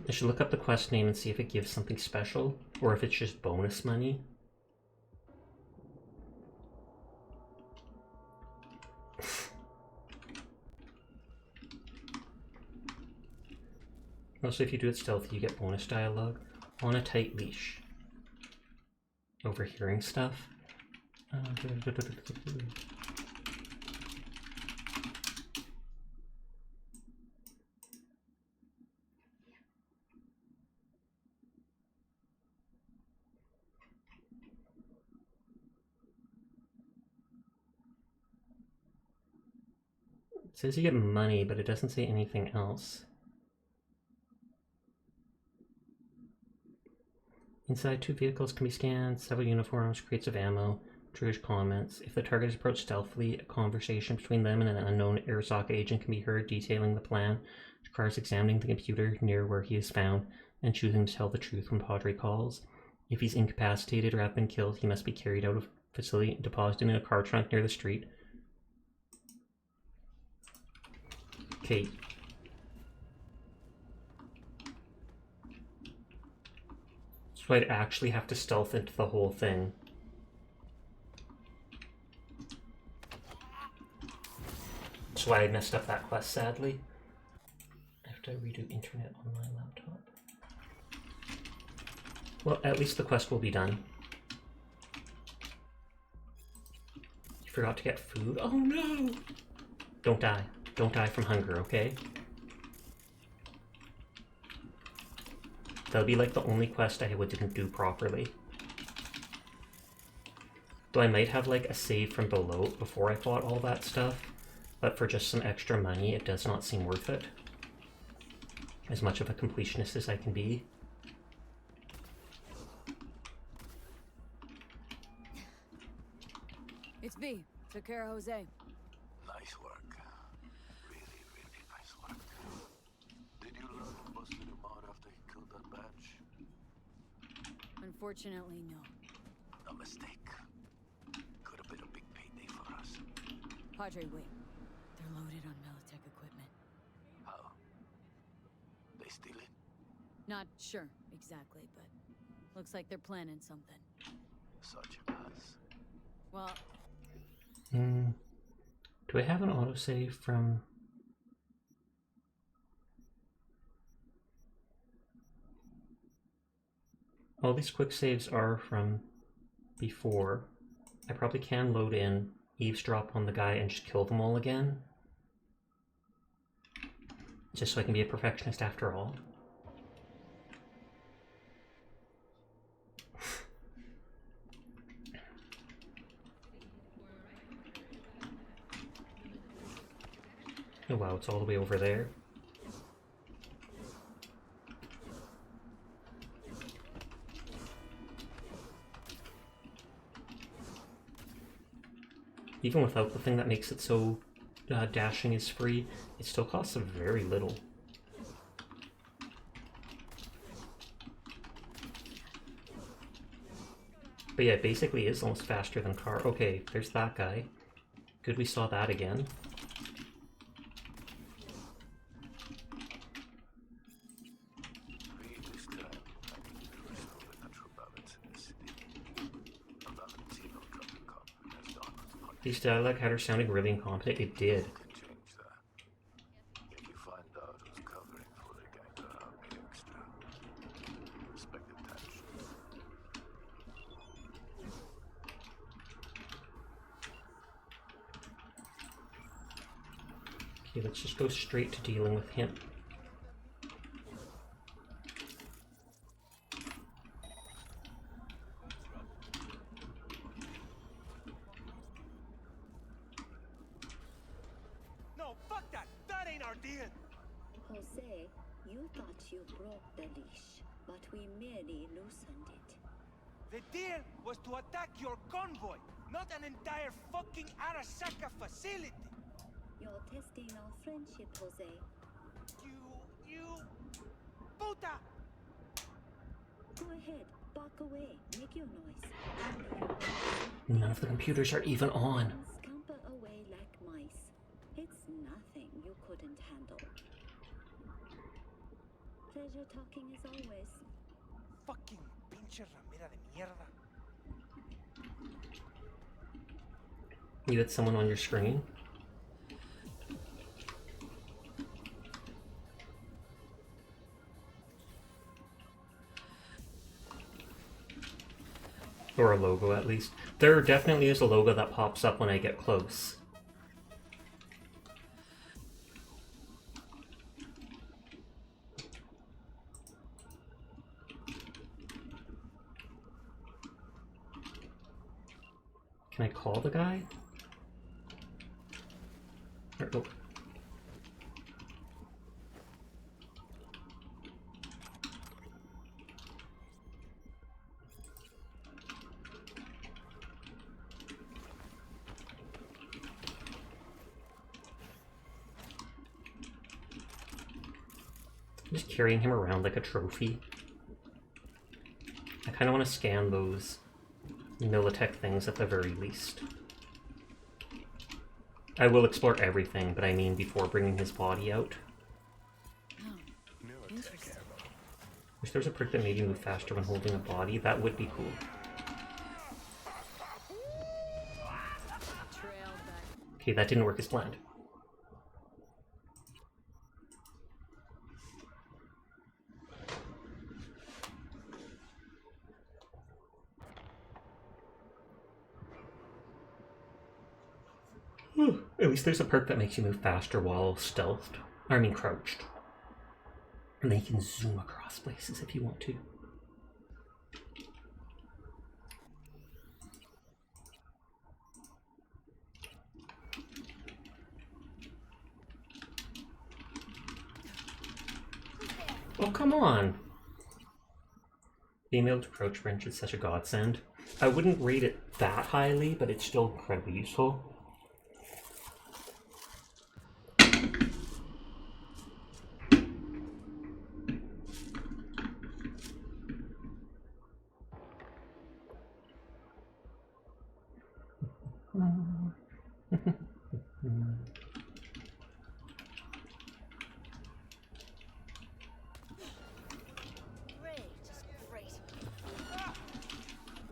I should look up the quest name and see if it gives something special, or if it's just bonus money. Also, if you do it stealthy, you get bonus dialogue. On a tight leash. Overhearing stuff. It says you get money, but it doesn't say anything else. Inside, 2 vehicles can be scanned, several uniforms, crates of ammo, triggers comments. If the target is approached stealthily, a conversation between them and an unknown Arasaka agent can be heard detailing the plan. It requires examining the computer near where he is found and choosing to tell the truth when Padre calls. If he's incapacitated or have been killed, he must be carried out of the facility and deposited in a car trunk near the street. Okay. So I'd actually have to stealth into the whole thing. That's why I messed up that quest, sadly. I have to redo internet on my laptop. Well, at least the quest will be done. You forgot to get food? Oh no! Don't die. Don't die from hunger, okay? That'll be like the only quest I didn't do properly. Though I might have like a save from below before I fought all that stuff, but for just some extra money, it does not seem worth it. As much of a completionist as I can be. It's V. Took care of Jose. Nice work. Really, really nice work. Did you learn who busted him out after he killed that batch? Unfortunately, no. A mistake. Could have been a big payday for us. Padre, wait. They're loaded on Militech equipment. How? They steal it? Not sure exactly, but looks like they're planning something. Such as? Well... Do I have an autosave from... All these quick saves are from before. I probably can load in, eavesdrop on the guy, and just kill them all again. Just so I can be a perfectionist after all. wow, it's all the way over there. Even without the thing that makes it so dashing is free, it still costs very little. But yeah, it basically is almost faster than car. Okay, there's that guy. Good we saw that again. These dialogue had her sounding really incompetent. It did. Okay, let's just go straight to dealing with him. No, fuck that! That ain't our deal! Jose, you thought you broke the leash, but we merely loosened it. The deal was to attack your convoy, not an entire fucking Arasaka facility! You're testing our friendship, Jose. You... Puta! Go ahead, bark away, make your noise. None of the computers are even on. Scamper away like mice. It's nothing you couldn't handle. Pleasure talking as always. Fucking pinche ramera de mierda. You had someone on your screen? Or a logo, at least. There definitely is a logo that pops up when I get close. Can I call the guy? Or, oh. I'm just carrying him around like a trophy. I kind of want to scan those Militech things at the very least. I will explore everything, but I mean before bringing his body out. Wish there was a perk that made you move faster when holding a body. That would be cool. Okay, that didn't work as planned. At least there's a perk that makes you move faster while stealthed. I mean crouched. And then you can zoom across places if you want to. Oh, come on! Being able to crouch wrench is such a godsend. I wouldn't rate it that highly, but it's still incredibly useful.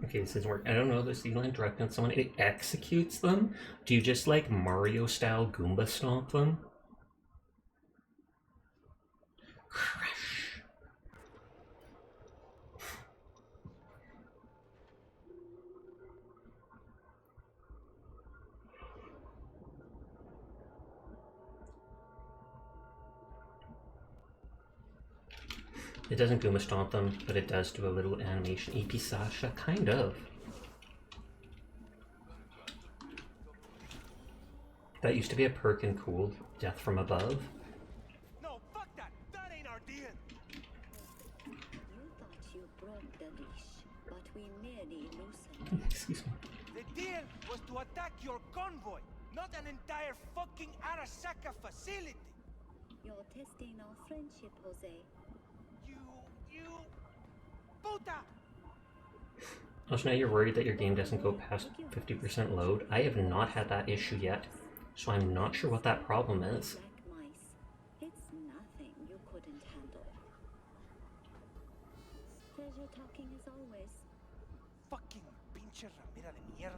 Okay, this doesn't work. I don't know this Zealand direct on someone. It executes them? Do you just like Mario style Goomba stomp them? Crush. It doesn't Goomba stomp them, but it does do a little animation. EP Sasha, kind of. That used to be a perk in Cool, Death from Above. No, fuck that! That ain't our deal! You thought you broke the leash, but we merely loosened it. Excuse me. The deal was to attack your convoy, not an entire fucking Arasaka facility! You're testing our friendship, Jose. You... Puta! Oh, so now you're worried that your game doesn't go past 50% load? I have not had that issue yet, so I'm not sure what that problem is. Black mice. It's nothing you couldn't handle. Pleasure talking as always. Fucking pinche ramera de mierda.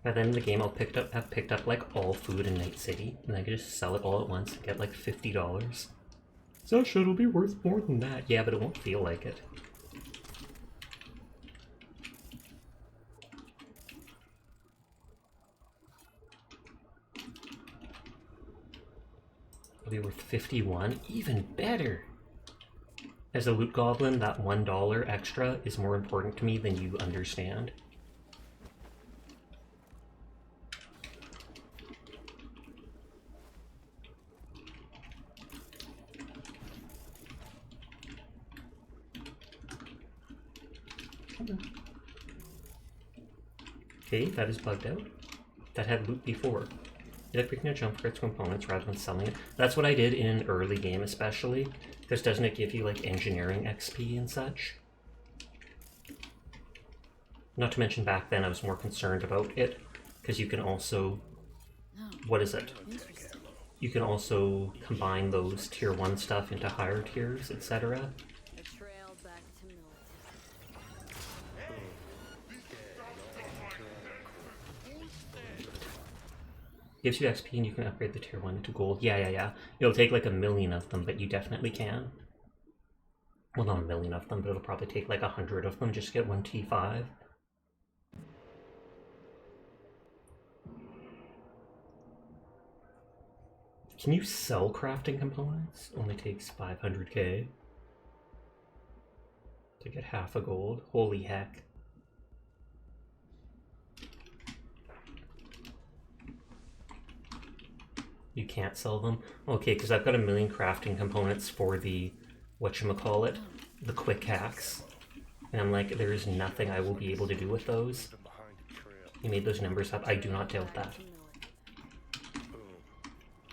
By then in the game, I'll have picked up like all food in Night City, and I can just sell it all at once and get like $50. So shit, it'll be worth more than that. Yeah, but it won't feel like it. It'll be worth 51. Even better. As a loot goblin, that $1 extra is more important to me than you understand. Okay, that is bugged out. That had loot before. You like picking a jump for its components rather than selling it. That's what I did in an early game especially. Because doesn't it give you like engineering XP and such? Not to mention back then I was more concerned about it. Because you can also... What is it? You can also combine those tier 1 stuff into higher tiers, etc. Gives you XP and you can upgrade the tier 1 to gold. Yeah. It'll take like 1,000,000 of them, but you definitely can. Well, not 1,000,000 of them, but it'll probably take like 100 of them just to get one T5. Can you sell crafting components? Only takes 500k. To get half a gold. Holy heck. You can't sell them? Okay, because I've got 1,000,000 crafting components for the, whatchamacallit, the quick hacks. And I'm like, there is nothing I will be able to do with those. You made those numbers up. I do not doubt that.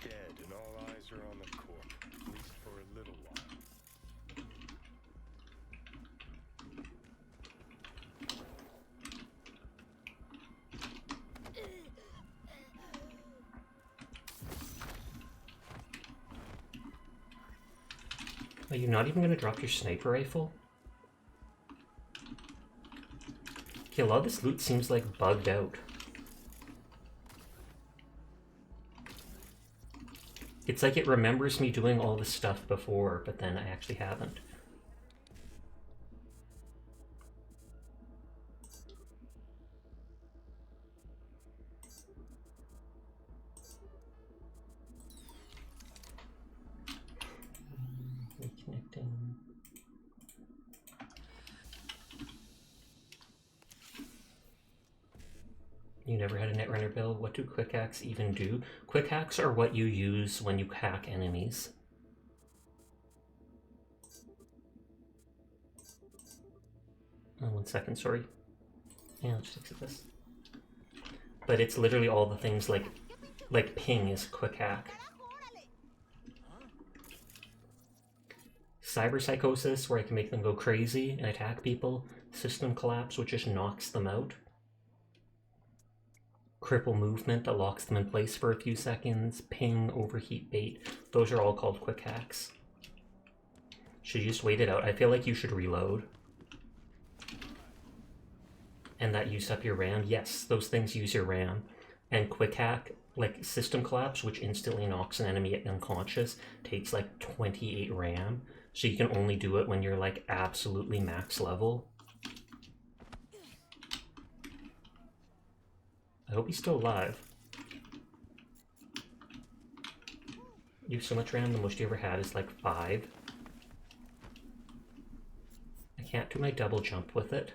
Dead, and all eyes are on the corp, at least for a little while. Are you not even going to drop your sniper rifle? Okay, a lot of this loot seems like bugged out. It's like it remembers me doing all this stuff before, but then I actually haven't. Reconnecting. You never had a Netrunner build? What do quick hacks even do? Quick hacks are what you use when you hack enemies. Oh, 1 second, sorry. Yeah, let's fix this. But it's literally all the things like ping is a quick hack. Cyberpsychosis, where I can make them go crazy and attack people. System collapse, which just knocks them out. Cripple movement that locks them in place for a few seconds. Ping, overheat bait. Those are all called quick hacks. Should you just wait it out? I feel like you should reload. And that used up your RAM? Yes, those things use your RAM. And quick hack, like system collapse, which instantly knocks an enemy unconscious, takes like 28 RAM. So you can only do it when you're like absolutely max level. I hope he's still alive. You have so much RAM, the most you ever had is like 5. I can't do my double jump with it.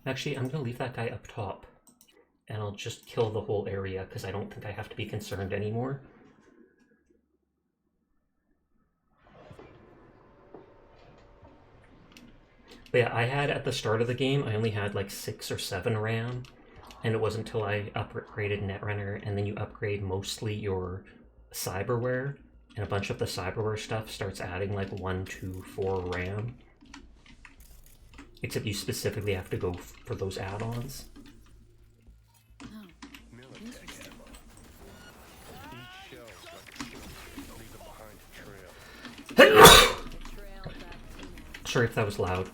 Actually, I'm gonna leave that guy up top. And I'll just kill the whole area, because I don't think I have to be concerned anymore. But yeah, I had, at the start of the game, I only had like 6 or 7 RAM. And it wasn't until I upgraded Netrunner, and then you upgrade mostly your cyberware, and a bunch of the cyberware stuff starts adding like 1, 2, 4 RAM. Except you specifically have to go for those add-ons. Sorry if that was loud.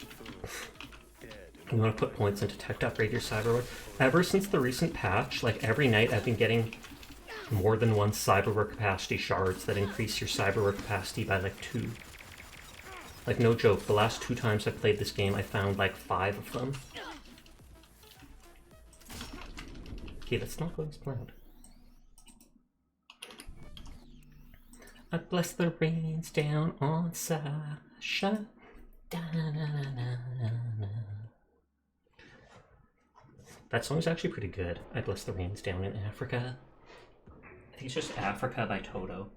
You want to put points into tech to upgrade your cyberware. Ever since the recent patch, like every night I've been getting more than 1 cyberware capacity shards that increase your cyberware capacity by like 2. Like no joke, the last 2 times I played this game I found like 5 of them. Okay, that's not going as planned. I bless the rains down on Sasha. That song's actually pretty good. I bless the rains down in Africa. I think it's just Africa by Toto.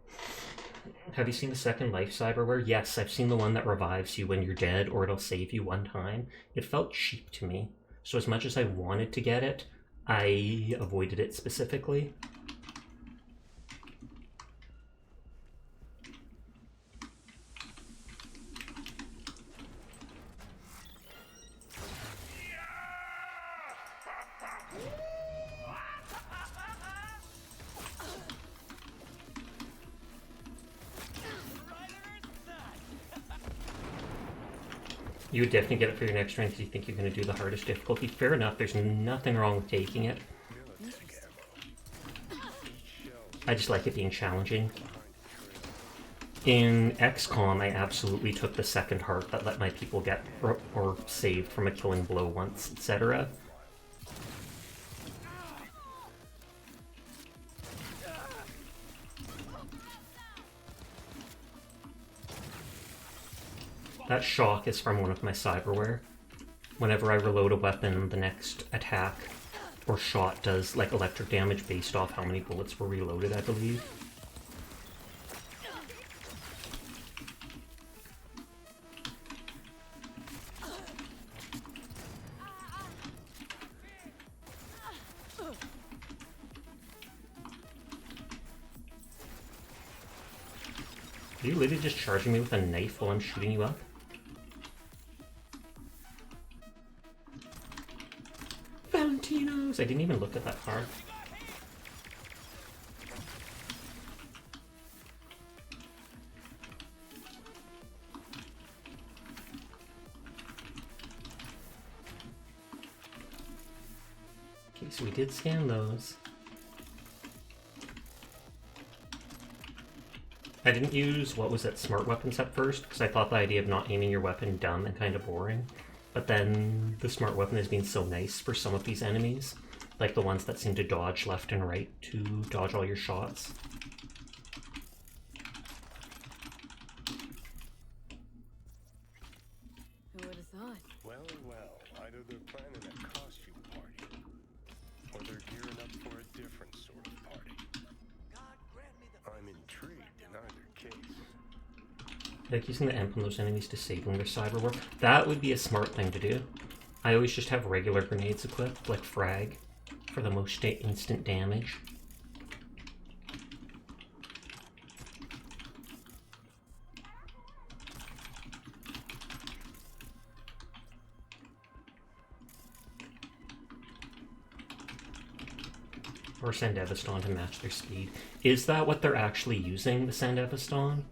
Have you seen the Second Life cyberware? Yes, I've seen the one that revives you when you're dead, or it'll save you 1 time. It felt cheap to me. So as much as I wanted to get it, I avoided it specifically. You would definitely get it for your next run because you think you're going to do the hardest difficulty. Fair enough, there's nothing wrong with taking it. I just like it being challenging. In XCOM, I absolutely took the second heart that let my people get or saved from a killing blow once, etc. That shock is from one of my cyberware. Whenever I reload a weapon, the next attack or shot does like electric damage based off how many bullets were reloaded, I believe. Are you literally just charging me with a knife while I'm shooting you up? Valentino's! I didn't even look at that card. Okay, so we did scan those. I didn't use, what was it, smart weapons at first, because I thought the idea of not aiming your weapon dumb and kind of boring. But then the smart weapon has been so nice for some of these enemies, like the ones that seem to dodge left and right to dodge all your shots. Who would have thought? Well, either they're planning a costume party, or they're gearing up for a different sort of party. I'm intrigued in either case. Like using the amp on those enemies, disabling their cyberware. That would be a smart thing to do. I always just have regular grenades equipped, like frag, for the most instant damage. Or send Eviston to match their speed. Is that what they're actually using, the send Eviston?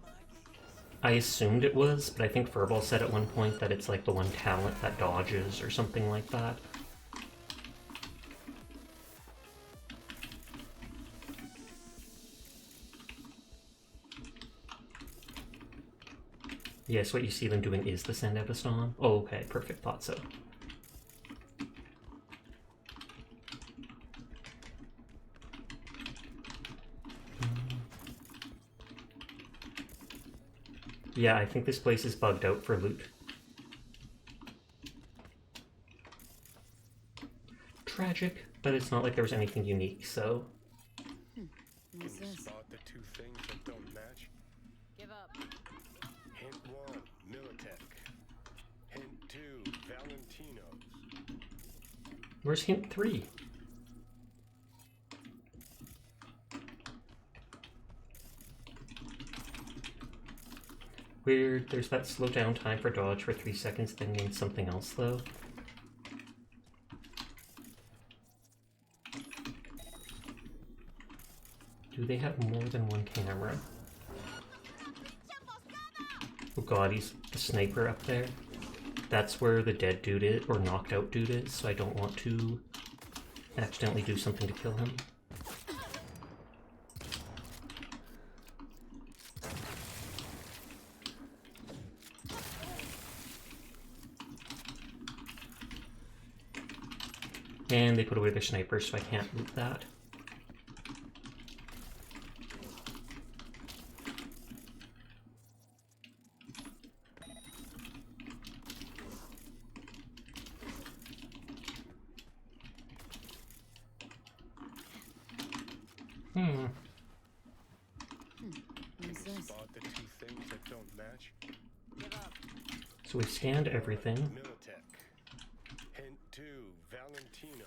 I assumed it was, but I think Furball said at one point that it's like the one talent that dodges or something like that. Yes, what you see them doing is the Sand Eviston. Oh, okay, perfect, thought so. Yeah, I think this place is bugged out for loot. Tragic, but it's not like there was anything unique, so... Can you spot the two things that don't match? Give up. Hint 1, Militech. Hint 2, Valentino's. Where's hint 3? Weird, there's that slow down time for dodge for 3 seconds, then means something else though. Do they have more than one camera? Oh god, he's the sniper up there. That's where the dead dude is, or knocked out dude is, so I don't want to accidentally do something to kill him. And they put away their sniper, so I can't loot that. Spot the two things that don't match. So we scanned everything. Militech. Hint 2, Valentino's.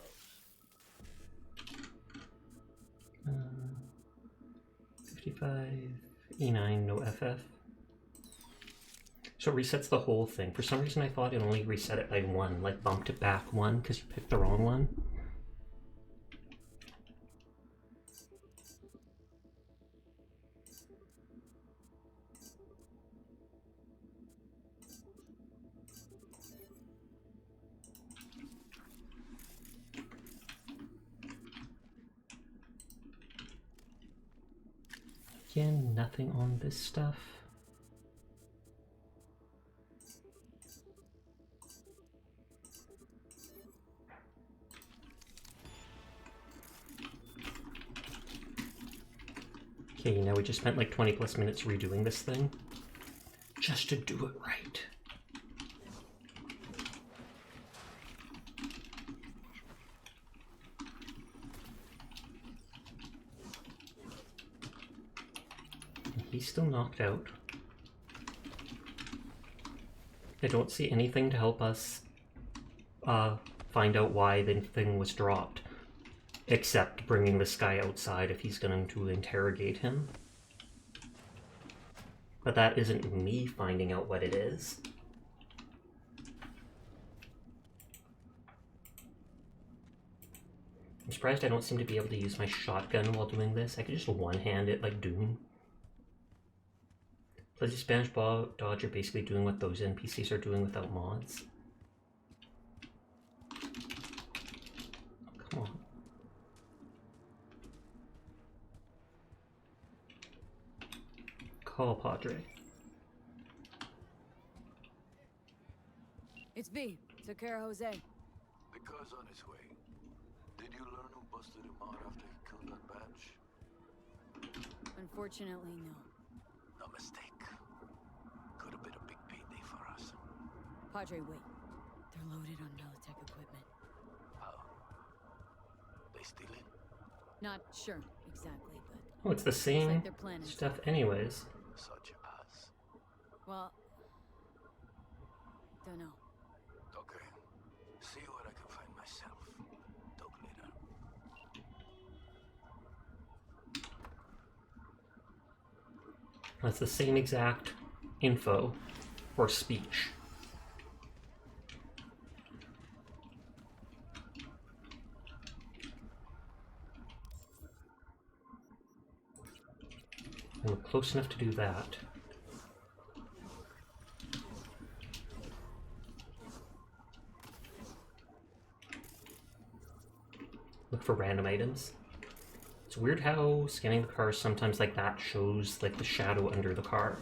55, E9, no FF. So it resets the whole thing. For some reason I thought it only reset it by 1, like bumped it back 1 because you picked the wrong one. Again, nothing on this stuff. Okay, now we just spent like 20 plus minutes redoing this thing. Just to do it right. He's still knocked out. I don't see anything to help us find out why the thing was dropped, except bringing this guy outside if he's going to interrogate him. But that isn't me finding out what it is. I'm surprised I don't seem to be able to use my shotgun while doing this. I could just one-hand it like Doom. Fuzzy Spanish Dodge are basically doing what those NPCs are doing without mods. Come on. Call Padre. It's V. Took care of Jose. The car's on its way. Did you learn who busted him out after he killed that badge? Unfortunately, no. No mistake. Could have been a big payday for us. Padre, wait. They're loaded on Militech equipment. How? They steal it? Not sure exactly, but... Oh, it's the same stuff anyways. Such as? Well... don't know. Okay. See what I can find myself. Talk later. That's the same exact info or speech. And we're close enough to do that. for random items. It's weird how scanning the car sometimes like that shows like the shadow under the car.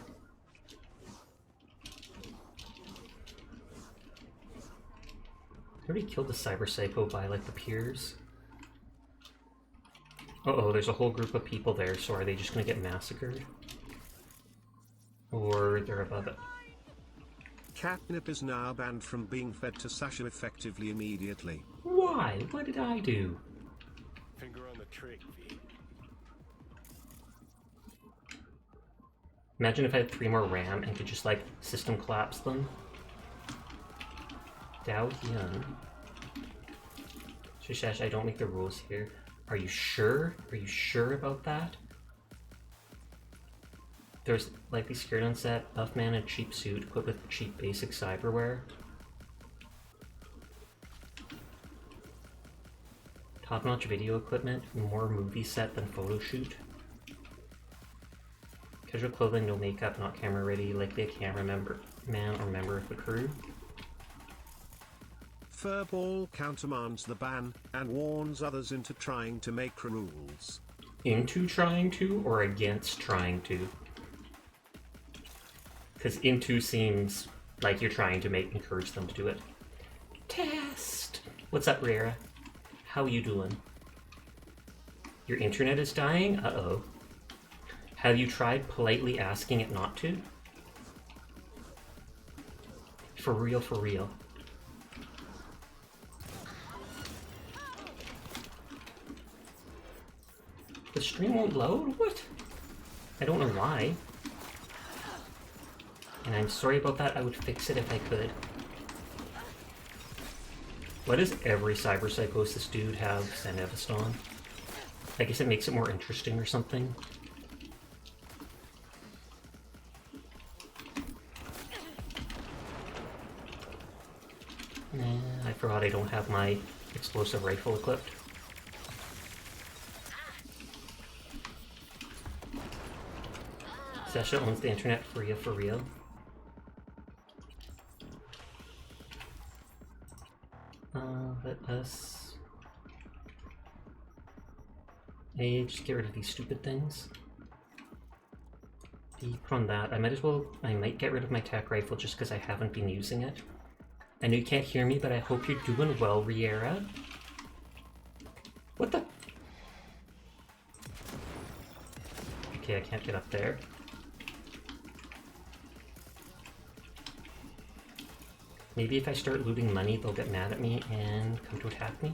I already killed the cyber psycho by like the piers. Uh-oh, there's a whole group of people there, so are they just gonna get massacred? Or they're above it. Catnip is now banned from being fed to Sasha effectively immediately. Why? What did I do? Finger on the trigger, V. Imagine if I had 3 more RAM and could just like system collapse them. Dao Hyun. Shishash, I don't make the rules here. Are you sure? Are you sure about that? There's likely scared on set, buff man in a cheap suit equipped with cheap basic cyberware. Top-notch video equipment, more movie set than photo shoot. Casual clothing, no makeup, not camera ready, likely a camera man or member of the crew. Furball countermands the ban and warns others into trying to make rules. Into trying to or against trying to? Because into seems like you're trying to encourage them to do it. Test! What's up, Riera? How you doing? Your internet is dying? Uh-oh. Have you tried politely asking it not to? For real, for real. The stream won't load? What? I don't know why. And I'm sorry about that, I would fix it if I could. Why does every cyber psychosis dude have San Eviston? I guess it makes it more interesting or something. I forgot I don't have my explosive rifle equipped. Sasha owns the internet for real. Let us... Hey, just get rid of these stupid things. Put on that. I might get rid of my tac rifle just because I haven't been using it. I know you can't hear me, but I hope you're doing well, Riera. What the? Okay, I can't get up there. Maybe if I start looting money, they'll get mad at me and come to attack me.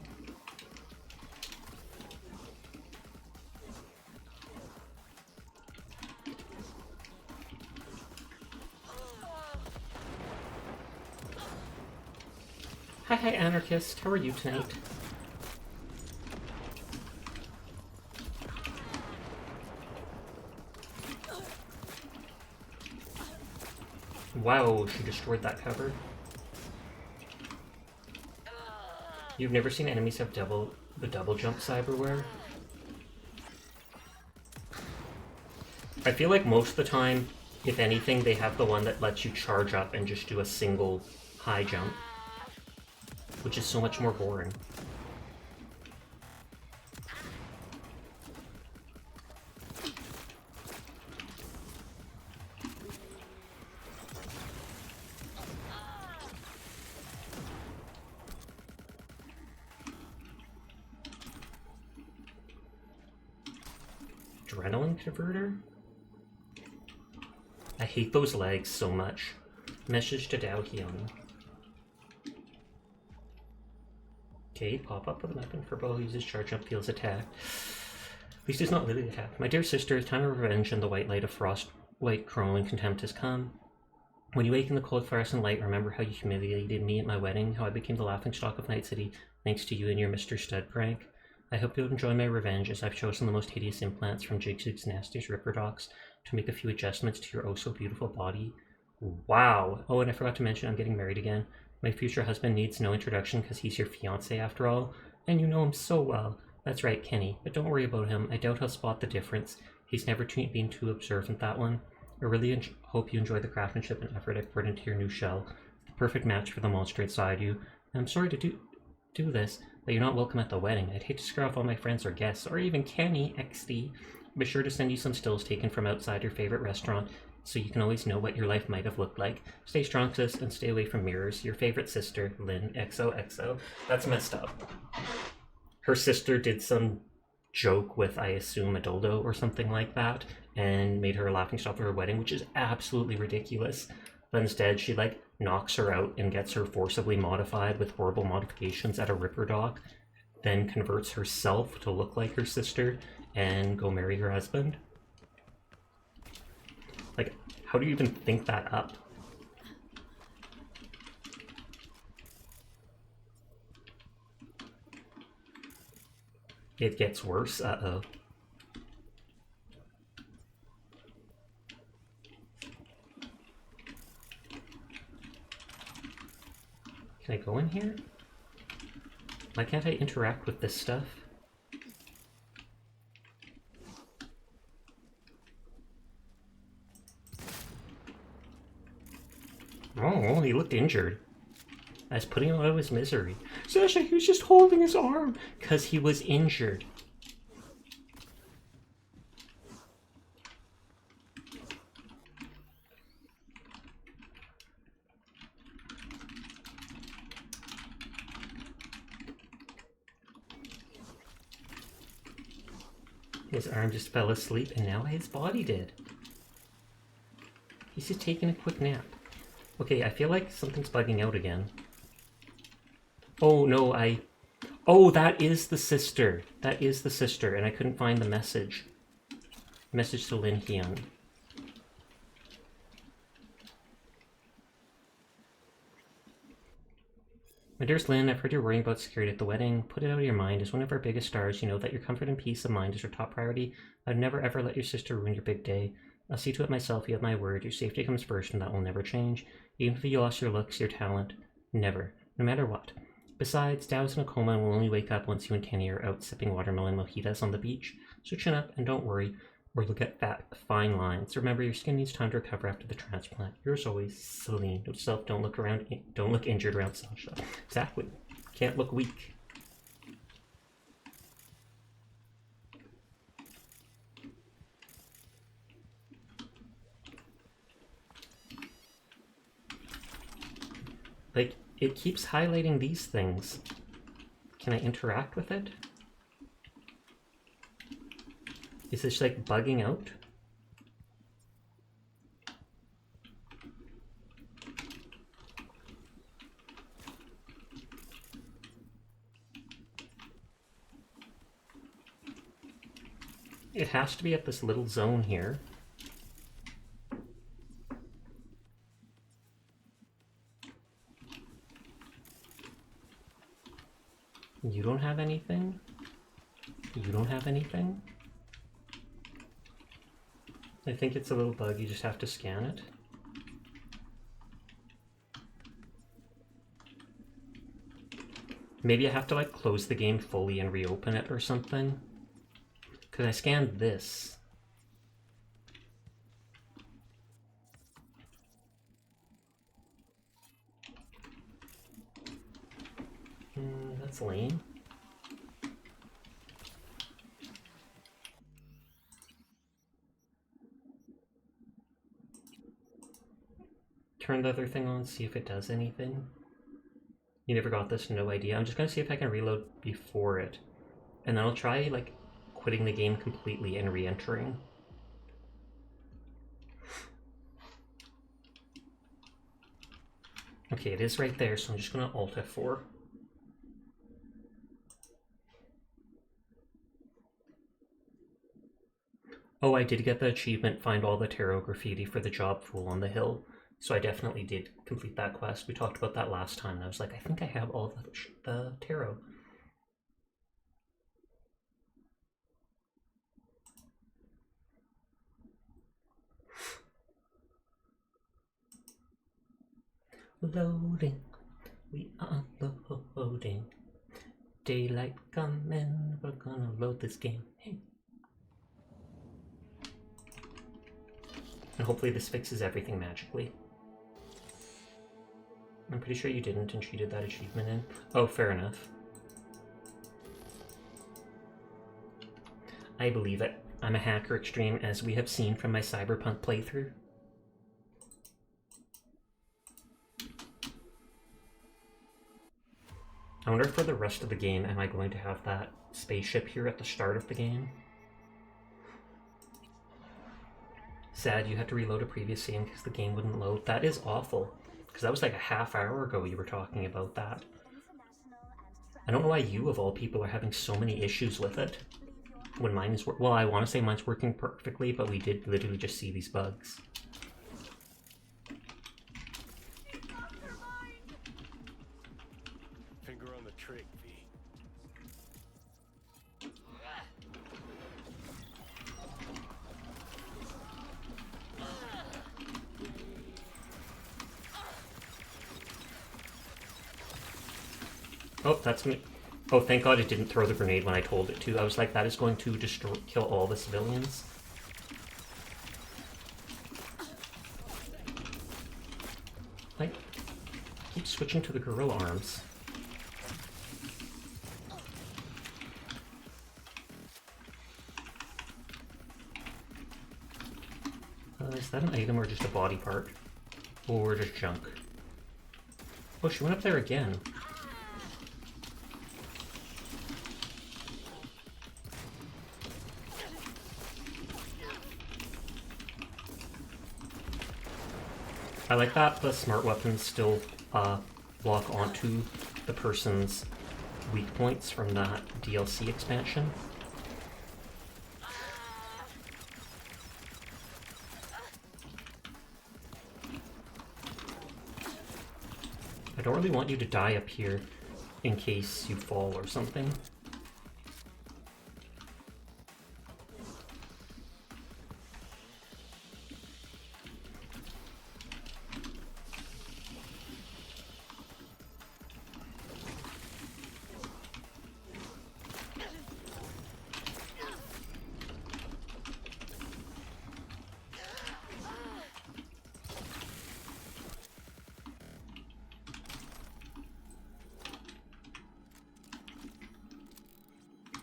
Hi, Anarchist. How are you tonight? Wow, she destroyed that cover. You've never seen enemies have the double jump cyberware? I feel like most of the time, if anything, they have the one that lets you charge up and just do a single high jump, which is so much more boring. Adrenaline converter? I hate those legs so much. Message to Dao Hyun. Okay, pop up with a weapon for bow, uses charge up, feels attacked. At least it's not really attacked. My dear sister, time of revenge and the white light of frost, white chrome and contempt has come. When you wake in the cold fluorescent light, remember how you humiliated me at my wedding, how I became the laughingstock of Night City, thanks to you and your Mr. Stud prank. I hope you'll enjoy my revenge, as I've chosen the most hideous implants from Jigsaws Nasty's Ripper Docs to make a few adjustments to your oh-so-beautiful body. Wow! Oh, and I forgot to mention I'm getting married again. My future husband needs no introduction because he's your fiancé after all, and you know him so well. That's right, Kenny, but don't worry about him. I doubt he'll spot the difference. He's never been too observant, that one. I really hope you enjoy the craftsmanship and effort I've put into your new shell. The perfect match for the monster inside you. I'm sorry to do this, but you're not welcome at the wedding. I'd hate to scare off all my friends or guests, or even Kenny, XD. Be sure to send you some stills taken from outside your favorite restaurant, so you can always know what your life might have looked like. Stay strong, sis, and stay away from mirrors. Your favorite sister, Lynn, XOXO. That's messed up. Her sister did some joke with, I assume, a dildo or something like that, and made her a laughingstock for her wedding, which is absolutely ridiculous. But instead, she, like, knocks her out and gets her forcibly modified with horrible modifications at a Ripper dock, then converts herself to look like her sister and go marry her husband. Like, how do you even think that up? It gets worse. Uh-oh. Can I go in here? Why can't I interact with this stuff? Oh, he looked injured. I was putting him out of his misery. Sasha, he was just holding his arm because he was injured. His arm just fell asleep and now his body did. He's just taking a quick nap. Okay, I feel like something's bugging out again. Oh no, oh, that is the sister. That is the sister, and I couldn't find the message. Message to Lin Hyun. My dearest Lynn, I've heard you're worrying about security at the wedding. Put it out of your mind. As one of our biggest stars, you know that your comfort and peace of mind is your top priority. I'd never ever let your sister ruin your big day. I'll see to it myself, you have my word. Your safety comes first, and that will never change. Even if you lost your looks, your talent. Never. No matter what. Besides, Dow's in a coma and will only wake up once you and Kenny are out sipping watermelon mojitos on the beach. So chin up and don't worry, or you'll get fine lines. Remember, your skin needs time to recover after the transplant. Yours always, Celine. Note to self, don't look injured around Sasha. Exactly. Can't look weak. Like, it keeps highlighting these things. Can I interact with it? Is this like bugging out? It has to be at this little zone here. You don't have anything? You don't have anything? I think it's a little bug, you just have to scan it. Maybe I have to like close the game fully and reopen it or something. Because I scanned this. That's lame. Turn the other thing on, see if it does anything. You never got this, no idea. I'm just gonna see if I can reload before it. And then I'll try, like, quitting the game completely and re-entering. Okay, it is right there, so I'm just gonna Alt F4. Oh, I did get the achievement, find all the tarot graffiti for the job fool on the hill. So I definitely did complete that quest. We talked about that last time, and I was like, I think I have all the tarot. Loading. We are loading. Daylight coming. We're gonna load this game. Hey. And hopefully this fixes everything magically. I'm pretty sure you didn't and cheated that achievement in. Oh, fair enough. I believe it. I'm a hacker extreme, as we have seen from my Cyberpunk playthrough. I wonder if for the rest of the game, am I going to have that spaceship here at the start of the game? Sad you had to reload a previous game because the game wouldn't load. That is awful, because that was like a half hour ago you were talking about that. I don't know why you, of all people, are having so many issues with it. When mine is, well, I want to say mine's working perfectly, but we did literally just see these bugs. Finger on the trigger, V. Oh, that's me. Oh, thank God it didn't throw the grenade when I told it to. I was like, that is going to destroy, kill all the civilians. Like, keep switching to the gorilla arms. Is that an item or just a body part? Or just junk? Oh, she went up there again. I like that the smart weapons still lock onto the person's weak points from that DLC expansion. I don't really want you to die up here in case you fall or something.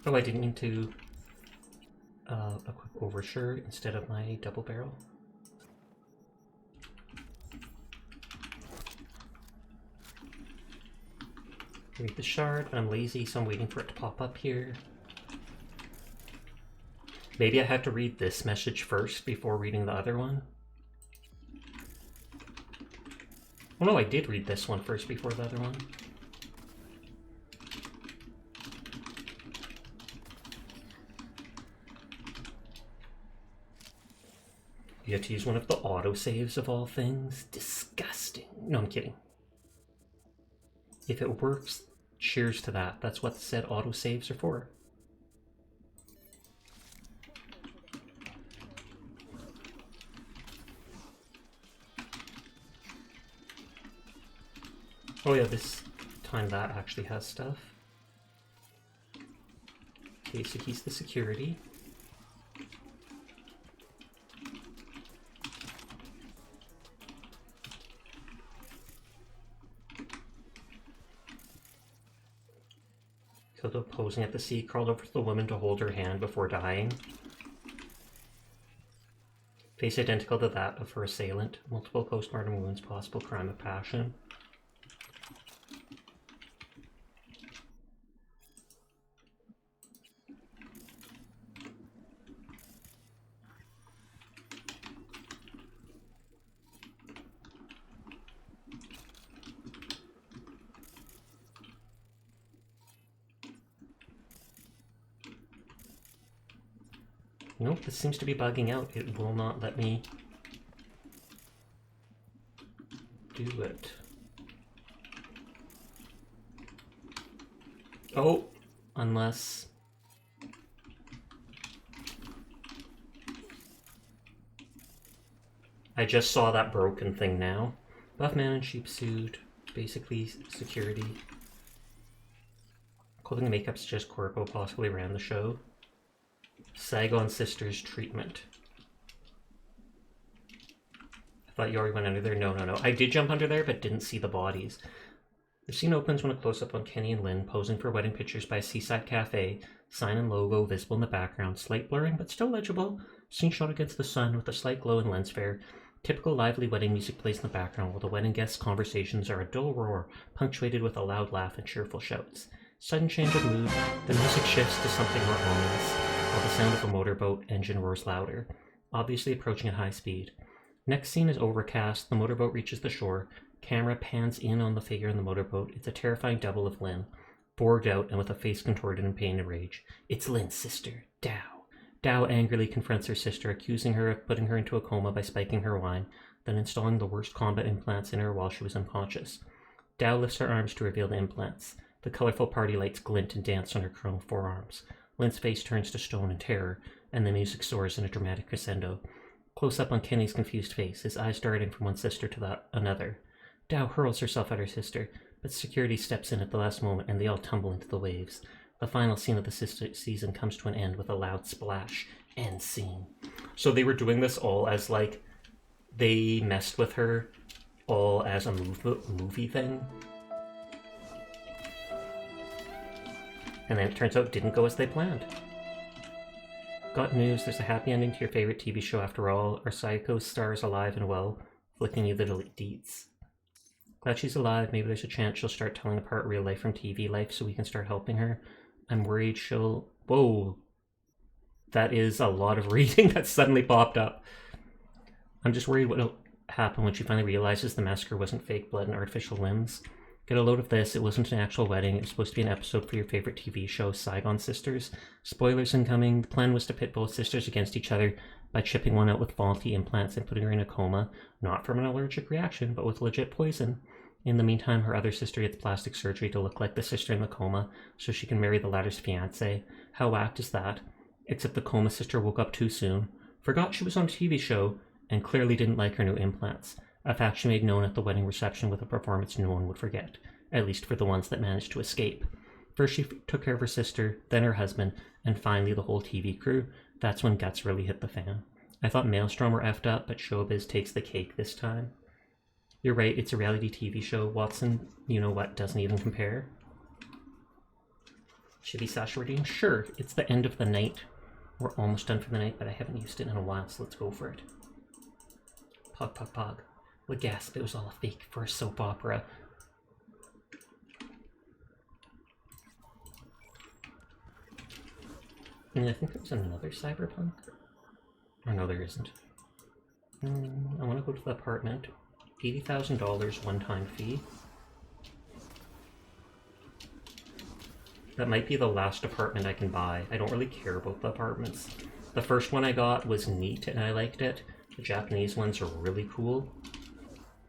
Oh, I didn't mean to equip Oversure instead of my double barrel. Read the shard, I'm lazy, so I'm waiting for it to pop up here. Maybe I had to read this message first before reading the other one. Oh no, I did read this one first before the other one. You have to use one of the autosaves of all things. Disgusting. No, I'm kidding. If it works, cheers to that. That's what said autosaves are for. Oh yeah, this time that actually has stuff. Okay, so he's the security. Hilda posing at the sea, crawled over to the woman to hold her hand before dying. Face identical to that of her assailant. Multiple postmortem wounds, possible crime of passion. Nope, this seems to be bugging out. It will not let me do it. Oh, unless... I just saw that broken thing now. Buff man in sheep suit, basically security. Clothing and makeup's just Corpo, possibly ran the show. Saigon Sisters treatment. I thought you already went under there. No. I did jump under there, but didn't see the bodies. The scene opens when a close-up on Kenny and Lynn posing for wedding pictures by a seaside cafe, sign and logo visible in the background, slight blurring but still legible, scene shot against the sun with a slight glow in lens flare. Typical lively wedding music plays in the background while the wedding guests' conversations are a dull roar, punctuated with a loud laugh and cheerful shouts. Sudden change of mood, the music shifts to something more ominous, while the sound of a motorboat engine roars louder, obviously approaching at high speed. Next scene is overcast, the motorboat reaches the shore, camera pans in on the figure in the motorboat. It's a terrifying double of Lynn, bored out and with a face contorted in pain and rage. It's Lynn's sister, Dow. Dow angrily confronts her sister, accusing her of putting her into a coma by spiking her wine, then installing the worst combat implants in her while she was unconscious. Dow lifts her arms to reveal the implants. The colorful party lights glint and dance on her chrome forearms. Lynn's face turns to stone in terror, and the music soars in a dramatic crescendo. Close up on Kenny's confused face, his eyes darting from one sister to another. Dow hurls herself at her sister, but security steps in at the last moment and they all tumble into the waves. The final scene of the season comes to an end with a loud splash. End scene. So they were doing this all as like, they messed with her all as a movie thing. And then it turns out it didn't go as they planned. Got news, there's a happy ending to your favorite TV show after all. Our psycho star is alive and well, flicking you the deets. Glad she's alive, maybe there's a chance she'll start telling apart real life from TV life so we can start helping her. I'm worried she'll... Whoa! That is a lot of reading that suddenly popped up. I'm just worried what'll happen when she finally realizes the massacre wasn't fake blood and artificial limbs. Get a load of this, it wasn't an actual wedding, it was supposed to be an episode for your favorite TV show, Saigon Sisters. Spoilers incoming, the plan was to pit both sisters against each other by chipping one out with faulty implants and putting her in a coma, not from an allergic reaction, but with legit poison. In the meantime, her other sister gets plastic surgery to look like the sister in the coma, so she can marry the latter's fiancé. How whacked is that? Except the coma sister woke up too soon, forgot she was on a TV show, and clearly didn't like her new implants. A fact she made known at the wedding reception with a performance no one would forget, at least for the ones that managed to escape. First she took care of her sister, then her husband, and finally the whole TV crew. That's when guts really hit the fan. I thought Maelstrom were effed up, but Showbiz takes the cake this time. You're right, it's a reality TV show. Watson, you know what, doesn't even compare. Chibi Sashwardine? Sure, it's the end of the night. We're almost done for the night, but I haven't used it in a while, so let's go for it. Pog, pog, pog. What gasp, it was all a fake for a soap opera. And I think there was another Cyberpunk. Or no, there isn't. I want to go to the apartment. $80,000 one-time fee. That might be the last apartment I can buy. I don't really care about the apartments. The first one I got was neat and I liked it. The Japanese ones are really cool.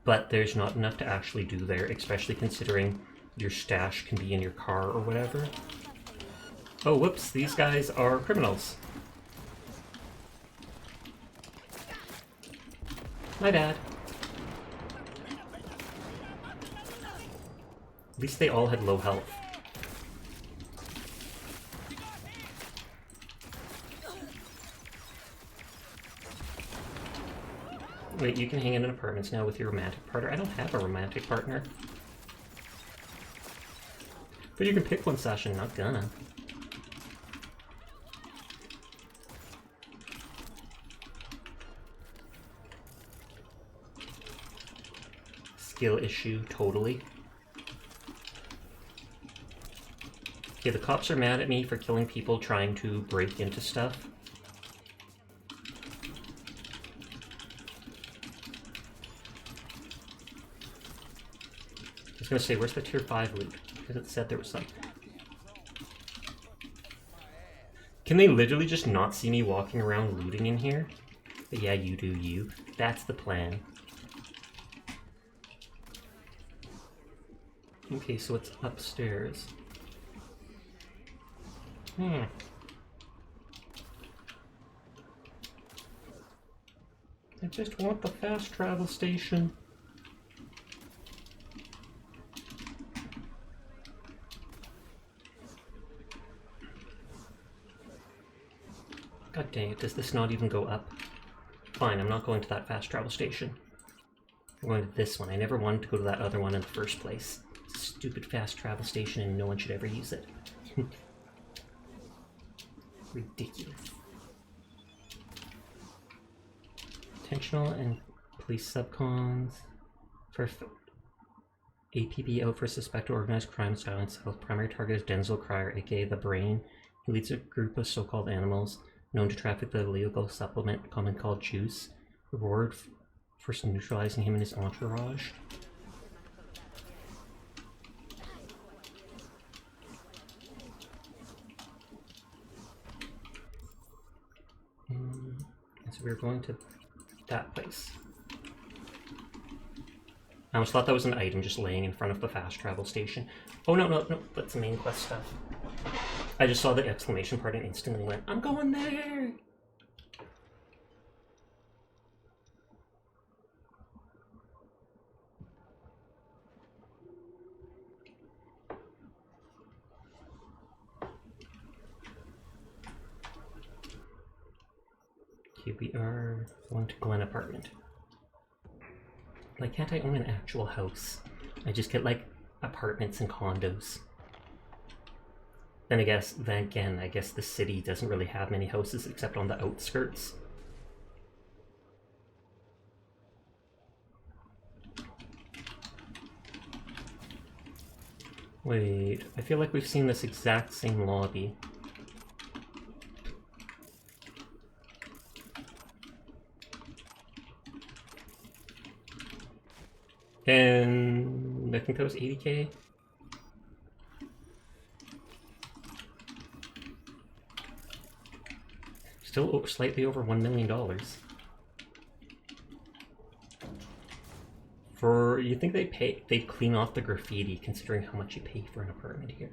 But there's not enough to actually do there, especially considering your stash can be in your car or whatever. Oh, whoops, these guys are criminals. My bad. At least they all had low health. Wait, you can hang in apartments now with your romantic partner? I don't have a romantic partner. But you can pick one, Sasha, not gonna. Skill issue, totally. Okay, the cops are mad at me for killing people trying to break into stuff. I was gonna say, where's the tier 5 loot? Because it said there was some. Can they literally just not see me walking around looting in here? But yeah, you do you. That's the plan. Okay, so it's upstairs. I just want the fast travel station. God dang it, does this not even go up? Fine, I'm not going to that fast travel station. I'm going to this one. I never wanted to go to that other one in the first place. Stupid fast travel station and no one should ever use it. Ridiculous. Intentional and police subcons. For APB out for suspected organized crime style in South. Primary target is Denzel Cryer, aka the Brain. He leads a group of so-called animals known to traffic the illegal supplement commonly called juice. Reward for neutralizing him and his entourage. So we're going to that place. I almost thought that was an item just laying in front of the fast travel station. Oh no, no, no, that's the main quest stuff. I just saw the exclamation part and instantly went, I'm going there! Okay, we are going to Glen Apartment. Like, can't I own an actual house? I just get, like, apartments and condos. Then again, I guess the city doesn't really have many houses except on the outskirts. Wait, I feel like we've seen this exact same lobby. And I think that was 80k. Still slightly over $1 million. For, you think they'd clean off the graffiti considering how much you pay for an apartment here.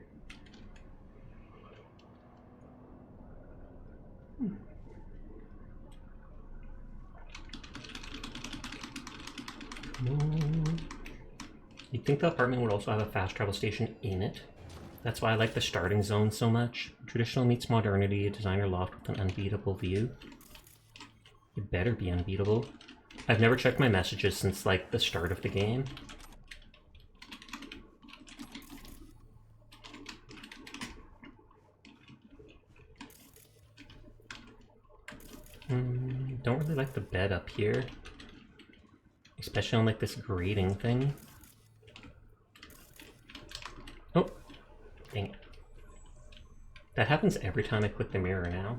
You'd think the apartment would also have a fast travel station in it. That's why I like the starting zone so much. Traditional meets modernity, a designer loft with an unbeatable view. It better be unbeatable. I've never checked my messages since, like, the start of the game. Don't really like the bed up here. Especially on, like, this grating thing. Oh! Dang it. That happens every time I click the mirror now.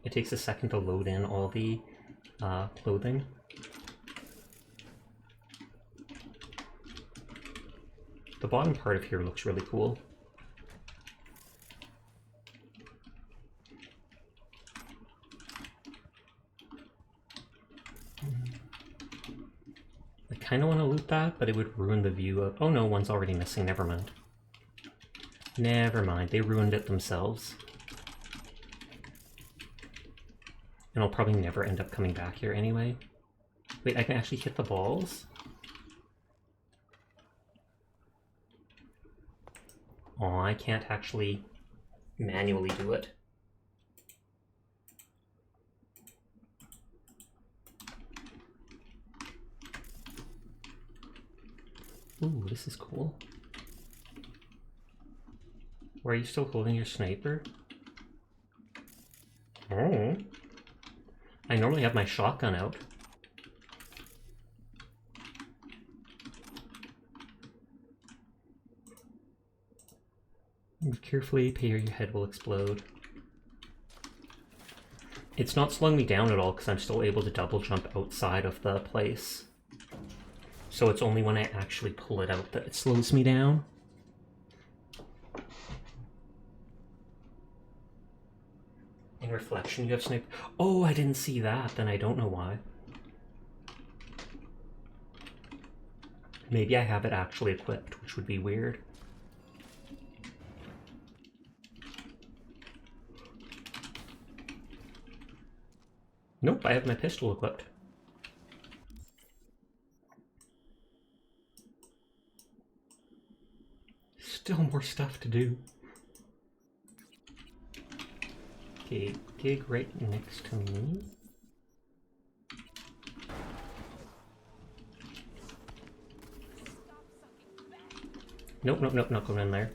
It takes a second to load in all the clothing. The bottom part of here looks really cool. I kind of want to loot that, but it would ruin the view of... Oh no, one's already missing, never mind. Never mind, they ruined it themselves. And I'll probably never end up coming back here anyway. Wait, I can actually hit the balls? Oh, I can't actually manually do it. Ooh, this is cool. Why are you still holding your sniper? Oh. I normally have my shotgun out. Move carefully, your head will explode. It's not slowing me down at all because I'm still able to double jump outside of the place. So it's only when I actually pull it out that it slows me down. In reflection, you have sniper. Oh, I didn't see that. Then I don't know why. Maybe I have it actually equipped, which would be weird. Nope, I have my pistol equipped. Still more stuff to do. Okay, gig right next to me. Nope, nope, nope, not going in there.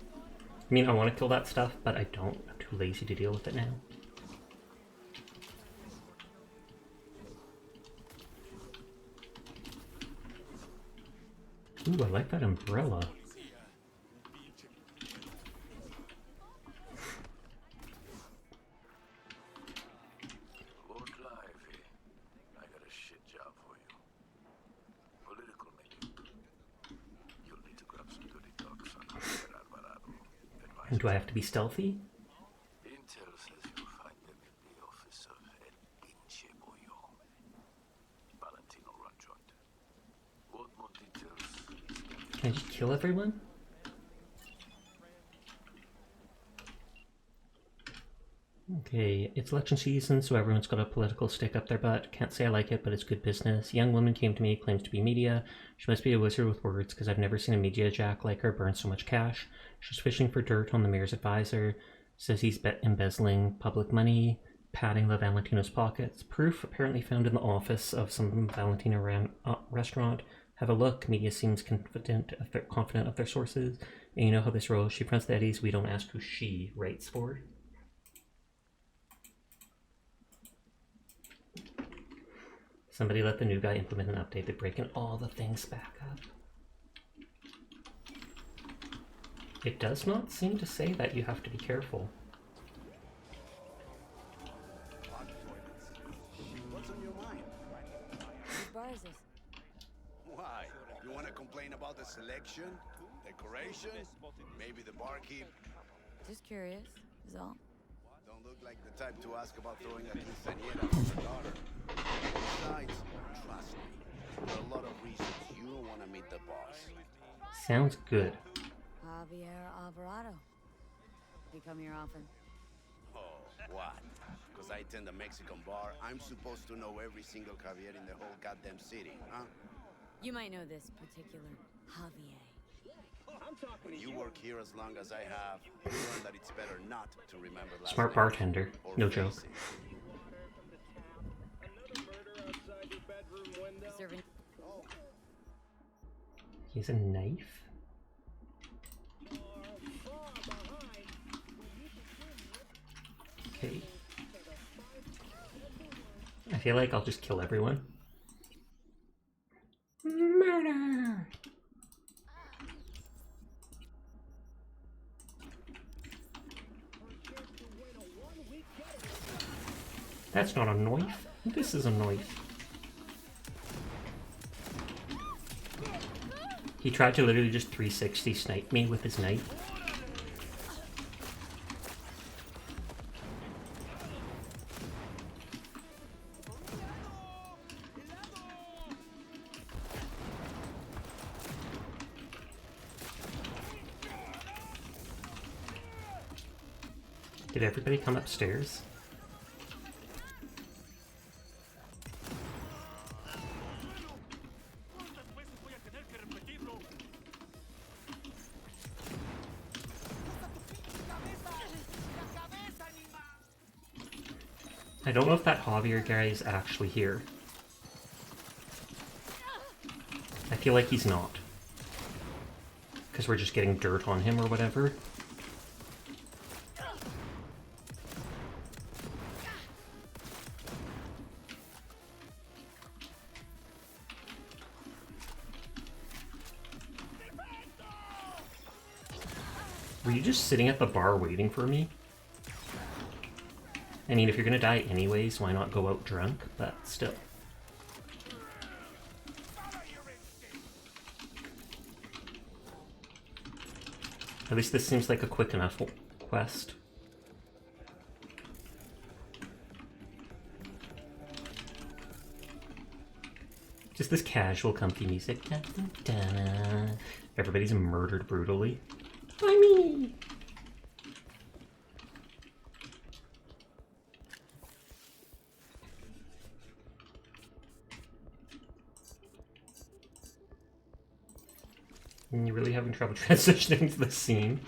I mean, I want to kill that stuff, but I don't. I'm too lazy to deal with it now. Ooh, I like that umbrella. Lord Lively, I got a shit job for you. Political menu. You'll need to grab some dirty talks on Javier Alvarado. And do I have to be stealthy? Intel says you'll find them in the office of El Pinche Bollo. Valentino run joint. Want more details? Can I just kill everyone? Okay, it's election season, so everyone's got a political stick up their butt. Can't say I like it, but it's good business. Young woman came to me, claims to be media. She must be a wizard with words, because I've never seen a media jack like her burn so much cash. She's fishing for dirt on the mayor's advisor. Says he's embezzling public money, padding the Valentino's pockets. Proof apparently found in the office of some Valentino restaurant. Have a look. Media seems confident of their sources. And you know how this rolls. She fronts the eddies. We don't ask who she writes for. Somebody let the new guy implement an update by breaking all the things back up. It does not seem to say that you have to be careful. What's on your mind? Whose bar is this? Why? You want to complain about the selection? Decoration? Maybe the barkeep? Just curious, is all. Don't look like the type to ask about throwing a quinceañera for your daughter. Besides, trust me, there are a lot of reasons you don't want to meet the boss. Sounds good. Javier Alvarado. He come here often? Oh, what? Because I attend a Mexican bar, I'm supposed to know every single Javier in the whole goddamn city, huh? You might know this particular Javier. When you work here as long as I have, you learn that it's better not to remember last Smart names bartender. or No faces. joke. Serving. He has a knife? Okay. I feel like I'll just kill everyone. Murder! That's not a knife. This is a knife. He tried to literally just 360 snipe me with his knife. Did everybody come upstairs? I don't know if that Javier guy is actually here. I feel like he's not. Because we're just getting dirt on him or whatever. Were you just sitting at the bar waiting for me? I mean, if you're gonna die anyways, why not go out drunk? But still. At least this seems like a quick enough quest. Just this casual, comfy music. Da, da, da. Everybody's murdered brutally. By me! And you're really having trouble transitioning to the scene.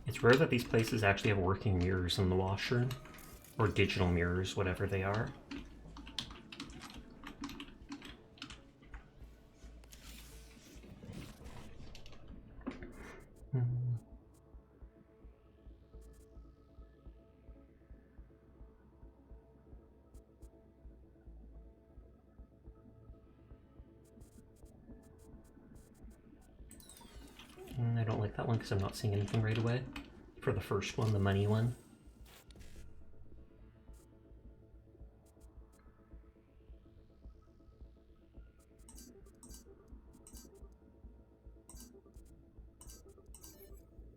It's It's rare that these places actually have working mirrors in the washroom. Or digital mirrors, whatever they are. I don't like that one because I'm not seeing anything right away. For the first one, the money one.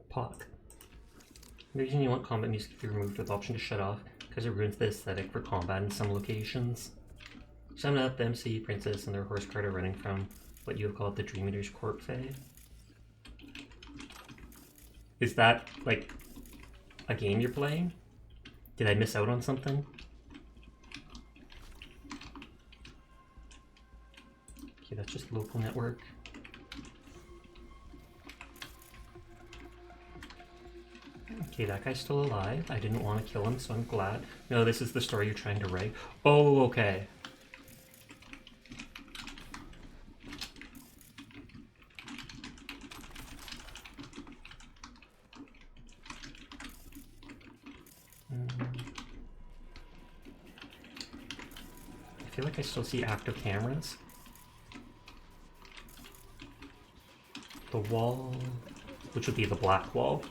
Pot. The reason you want combat music to be removed with option to shut off, because it ruins the aesthetic for combat in some locations. Sum up, the MC, Princess, and their horse cart are running from what you have called the Dream Eater's Court Fae. Is that, like, a game you're playing? Did I miss out on something? Okay, that's just local network. Okay, that guy's still alive. I didn't want to kill him, so I'm glad. No, this is the story you're trying to write. Oh, okay. I feel like I still see active cameras. The wall, which would be the black wall.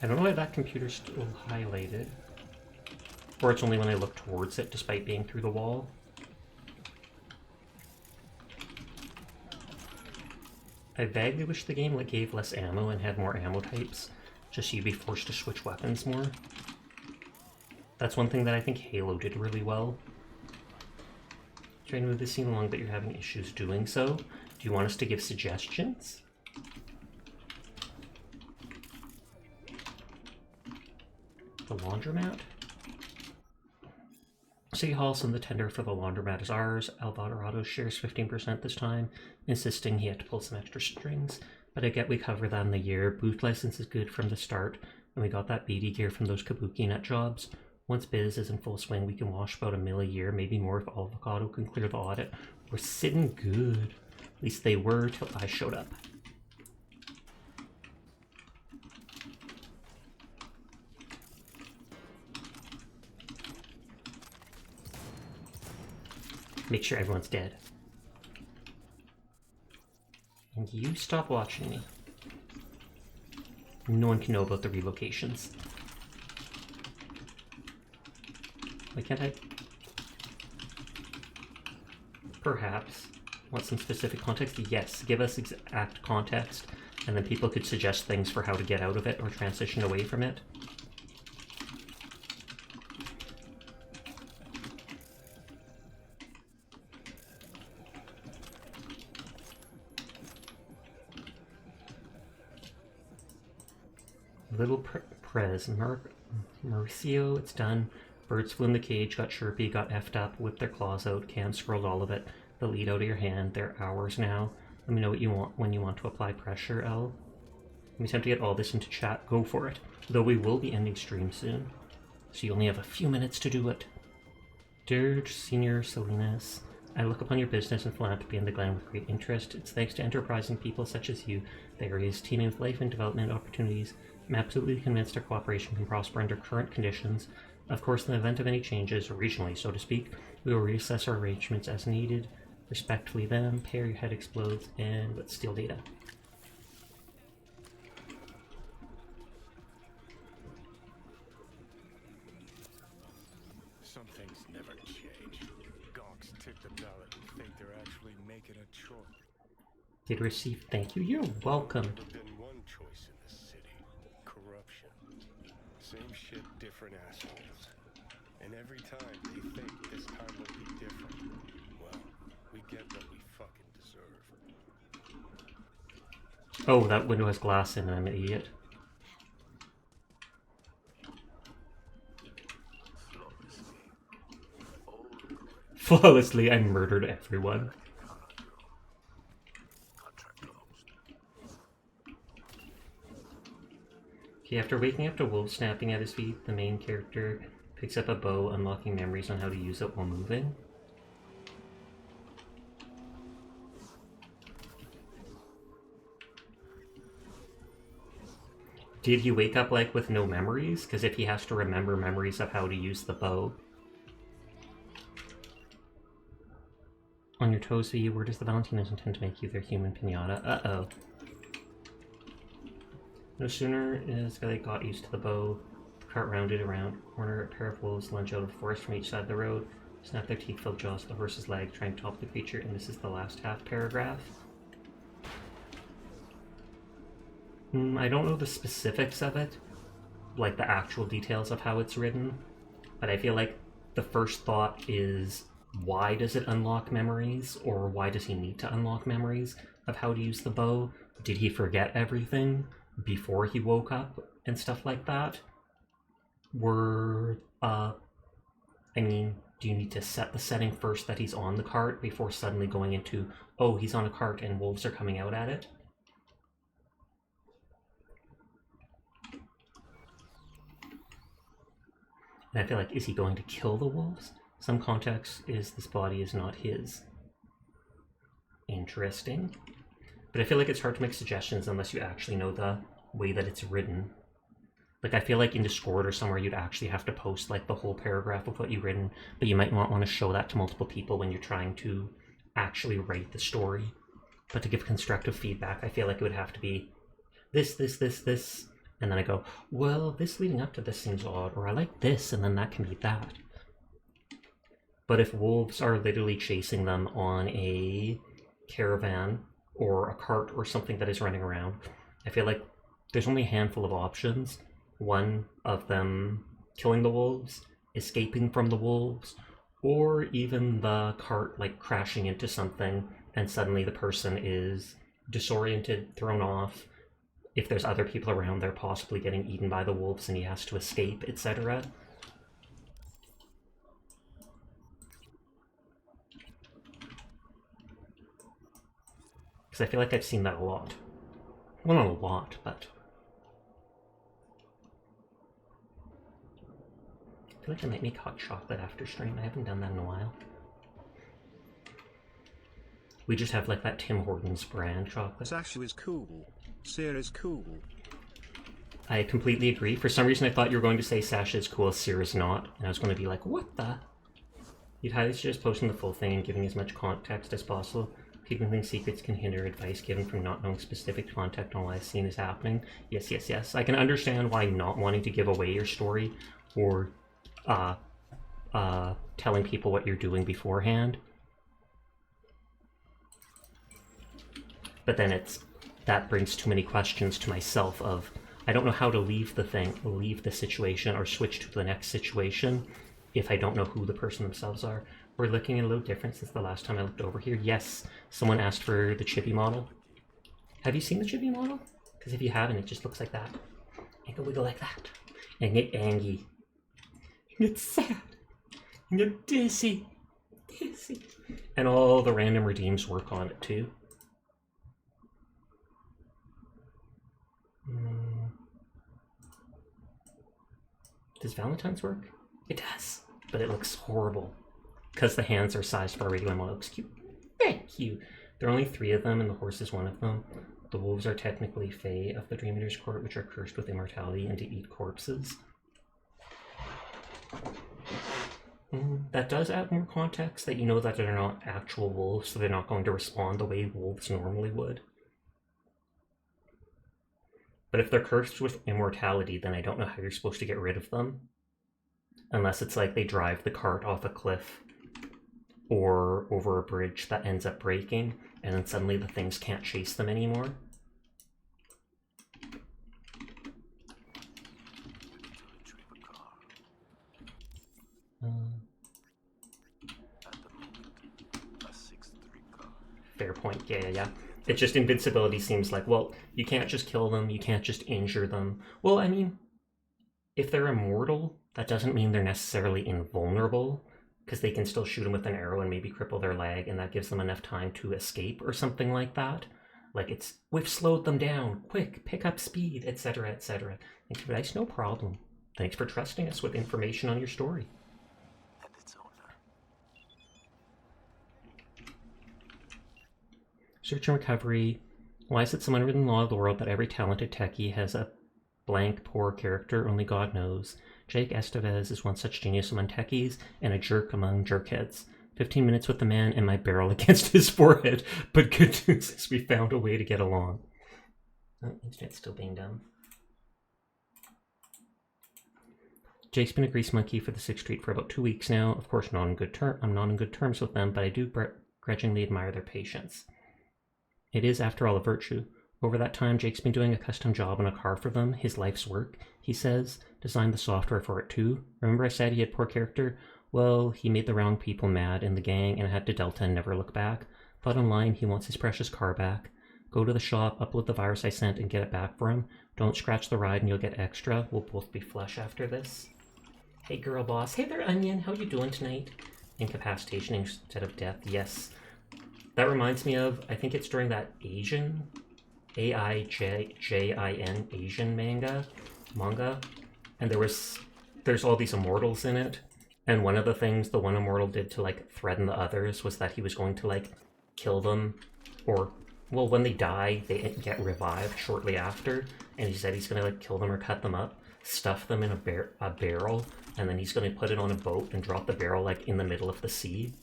I don't know why that computer's still highlighted. Or it's only when I look towards it, despite being through the wall. I vaguely wish the game gave less ammo and had more ammo types, just so you'd be forced to switch weapons more. That's one thing that I think Halo did really well. Trying to move the scene along, but you're having issues doing so. Do you want us to give suggestions? The laundromat? City Hall sent the tender for the laundromat is ours. Alvarado shares 15% this time, insisting he had to pull some extra strings. But I get we cover that in the year. Booth license is good from the start, and we got that BD gear from those Kabuki nut jobs. Once biz is in full swing, we can wash about $1 million a year, maybe more if Avocado can clear the audit. We're sitting good. At least they were till I showed up. Make sure everyone's dead. And you stop watching me. No one can know about the relocations. Why can't I? Perhaps. Want some specific context? Yes, give us exact context, and then people could suggest things for how to get out of it or transition away from it. Little Prez, Mauricio, it's done. Birds flew in the cage, got chirpy, got effed up, whipped their claws out, Cam scrolled all of it. The lead out of your hand, they're ours now. Let me know what you want when you want to apply pressure, L. Let me attempt to get all this into chat, go for it. Though we will be ending stream soon, so you only have a few minutes to do it. Dirge, Senior, Salinas, I look upon your business and philanthropy in the Glen with great interest. It's thanks to enterprising people such as you that areas teeming with life and development opportunities. I'm absolutely convinced our cooperation can prosper under current conditions. Of course, in the event of any changes, regionally so to speak, we will reassess our arrangements as needed. Respectfully them, pair your head explodes, and let's steal data. Some things never change. Gonks tick the ballot and think they're actually making a choice. Did receive thank you. You're welcome. There's been one choice in the city. Corruption. Same shit, different assholes. And every time they think this time will be different, well, we get what we fucking deserve. Oh, that window has glass in it, I'm an idiot. Flawlessly, I murdered everyone. Okay, after waking up to wolves snapping at his feet, the main character picks up a bow, unlocking memories on how to use it while moving. Did he wake up, like, with no memories? Because if he has to remember memories of how to use the bow... On your toes, V, where does the Valentinos intend to make you their human pinata? Uh-oh. No sooner is they got used to the bow, the cart rounded around a corner, a pair of wolves lunge out of the forest from each side of the road, snap their teeth-filled jaws to the horse's leg, trying to top the creature, and this is the last half paragraph. I don't know the specifics of it, like the actual details of how it's written, but I feel like the first thought is, why does it unlock memories, or why does he need to unlock memories of how to use the bow? Did he forget everything before he woke up and stuff like that? I mean, do you need to set the setting first that he's on the cart before suddenly going into, oh, he's on a cart and wolves are coming out at it? And I feel like, is he going to kill the wolves? Some context is this body is not his. Interesting. But I feel like it's hard to make suggestions unless you actually know the way that it's written. Like, I feel like in Discord or somewhere you'd actually have to post, like, the whole paragraph of what you've written, but you might not want to show that to multiple people when you're trying to actually write the story. But to give constructive feedback, I feel like it would have to be this, and then I go, well, this leading up to this seems odd, or I like this, and then that can be that. But if wolves are literally chasing them on a caravan or a cart or something that is running around, I feel like there's only a handful of options. One of them killing the wolves, escaping from the wolves, or even the cart like crashing into something and suddenly the person is disoriented, thrown off. If there's other people around, they're possibly getting eaten by the wolves and he has to escape, etc. Because I feel like I've seen that a lot. Well, not a lot, but... I feel like I might make hot chocolate after stream. I haven't done that in a while. We just have like that Tim Hortons brand chocolate. Sasha is cool. Sear is cool. I completely agree. For some reason I thought you were going to say Sasha is cool, Sear is not. And I was going to be like, what the? You'd highly suggest posting the full thing and giving as much context as possible. Keeping secrets can hinder advice given from not knowing specific context on why a scene is happening. Yes, yes, yes. I can understand why not wanting to give away your story or telling people what you're doing beforehand. But then that brings too many questions to myself of, I don't know how to leave the situation or switch to the next situation if I don't know who the person themselves are. We're looking a little different since the last time I looked over here. Yes, someone asked for the chibi model. Have you seen the chibi model? Because if you haven't, it just looks like that. And go wiggle like that. And get angry. And get sad. And get dizzy. Dizzy. And all the random redeems work on it too. Does Valentine's work? It does. But it looks horrible. Because the hands are sized for a regular model. It looks cute. Thank you. There are only 3 of them, and the horse is one of them. The wolves are technically fae of the Dream Eater's court, which are cursed with immortality and to eat corpses. That does add more context, that you know that they're not actual wolves, so they're not going to respond the way wolves normally would. But if they're cursed with immortality, then I don't know how you're supposed to get rid of them. Unless it's like they drive the cart off a cliff or over a bridge that ends up breaking, and then suddenly the things can't chase them anymore. Fair point, yeah. It's just invincibility seems like, well, you can't just kill them, you can't just injure them. Well, I mean, if they're immortal, that doesn't mean they're necessarily invulnerable. because they can still shoot them with an arrow and maybe cripple their leg, and that gives them enough time to escape or something like that. Like it's, we've slowed them down, quick, pick up speed, etc., etc. Thanks for dice, no problem. Thanks for trusting us with information on your story. Search and recovery. Why is it some unwritten law of the world that every talented techie has a blank, poor character? Only God knows. Jake Estevez is one such genius among techies and a jerk among jerkheads. 15 minutes with the man and my barrel against his forehead, but good news is we found a way to get along. Oh, internet's still being dumb. Jake's been a grease monkey for the 6th Street for about 2 weeks now. Of course, I'm not in good terms with them, but I do grudgingly admire their patience. It is, after all, a virtue. Over that time, Jake's been doing a custom job on a car for them, his life's work, he says. Designed the software for it too. Remember I said he had poor character? Well, he made the wrong people mad in the gang and had to Delta and never look back. Bottom line, he wants his precious car back. Go to the shop, upload the virus I sent, and get it back for him. Don't scratch the ride and you'll get extra. We'll both be flush after this. Hey girl boss. Hey there, Onion. How you doing tonight? Incapacitation instead of death. Yes. That reminds me of, I think it's during that Asian, A-I-J-I-N, Asian manga, and there's all these immortals in it, and one of the things the one immortal did to, like, threaten the others was that he was going to, like, kill them, or, well, when they die, they get revived shortly after, and he said he's going to, like, kill them or cut them up, stuff them in a barrel, and then he's going to put it on a boat and drop the barrel, like, in the middle of the sea.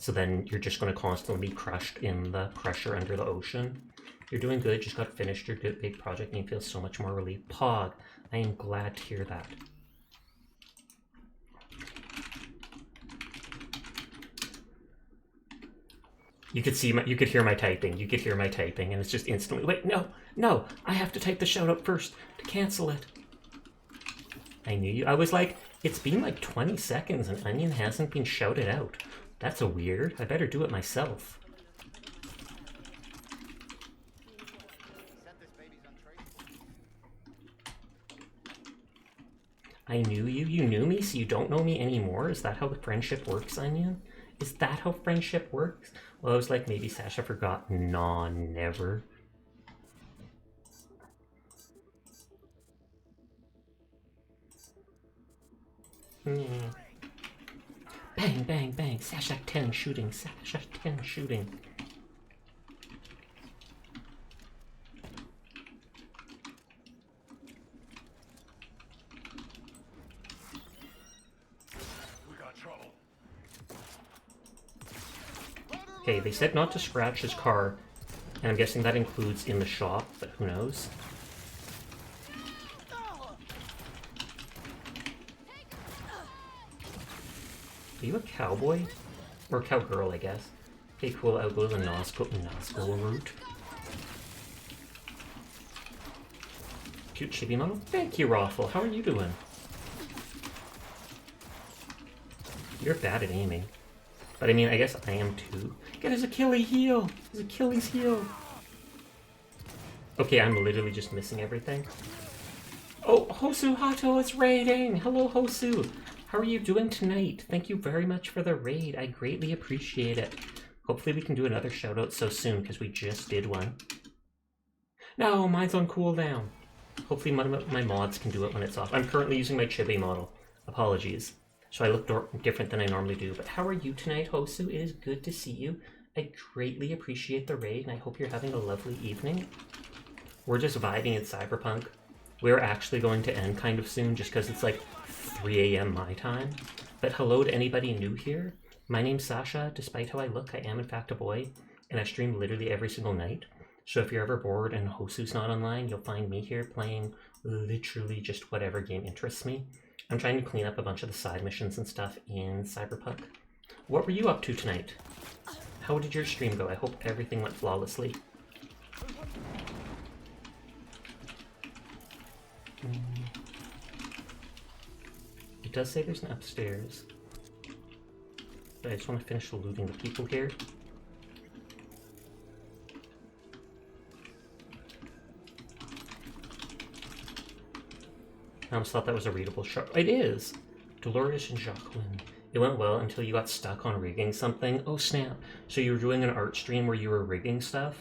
So then you're just going to constantly be crushed in the pressure under the ocean. You're doing good, just got finished your good big project and you feel so much more relief. Pog, I am glad to hear that. You could hear my typing. You could hear my typing, and it's just instantly, wait, no, I have to type the shout out first to cancel it. I knew you. I was like, it's been like 20 seconds and Onion hasn't been shouted out. That's a weird. I better do it myself. I knew you. You knew me, so you don't know me anymore? Is that how the friendship works, Onion? Is that how friendship works? Well, I was like, maybe Sasha forgot. Nah, never. Bang, bang, bang. Sasha 10 shooting. Sasha 10 shooting. We got trouble. Okay, they said not to scratch his car, and I'm guessing that includes in the shop, but who knows? Are you a cowboy? Or cowgirl, I guess. Okay, cool, I'll go the Nazgul route. Cute chibi model? Thank you, Rothel. How are you doing? You're bad at aiming. But I mean, I guess I am too. Get his Achilles heel! His Achilles heel! Okay, I'm literally just missing everything. Oh, Hosu Hato, it's raiding! Hello, Hosu! How are you doing tonight? Thank you very much for the raid. I greatly appreciate it. Hopefully we can do another shoutout so soon, because we just did one. No, mine's on cooldown. Hopefully my mods can do it when it's off. I'm currently using my chibi model. Apologies. So I look different than I normally do. But how are you tonight, Hosu? It is good to see you. I greatly appreciate the raid, and I hope you're having a lovely evening. We're just vibing in Cyberpunk. We're actually going to end kind of soon, just because it's like 3 a.m. my time. But hello to anybody new here. My name's Sasha. Despite how I look, I am in fact a boy, and I stream literally every single night. So if you're ever bored and Hosu's not online, you'll find me here playing literally just whatever game interests me. I'm trying to clean up a bunch of the side missions and stuff in Cyberpunk. What were you up to tonight? How did your stream go? I hope everything went flawlessly. It does say there's an upstairs. But I just want to finish looting the people here. I almost thought that was a readable shot. It is! Dolores and Jacqueline. It went well until you got stuck on rigging something. Oh snap. So you were doing an art stream where you were rigging stuff?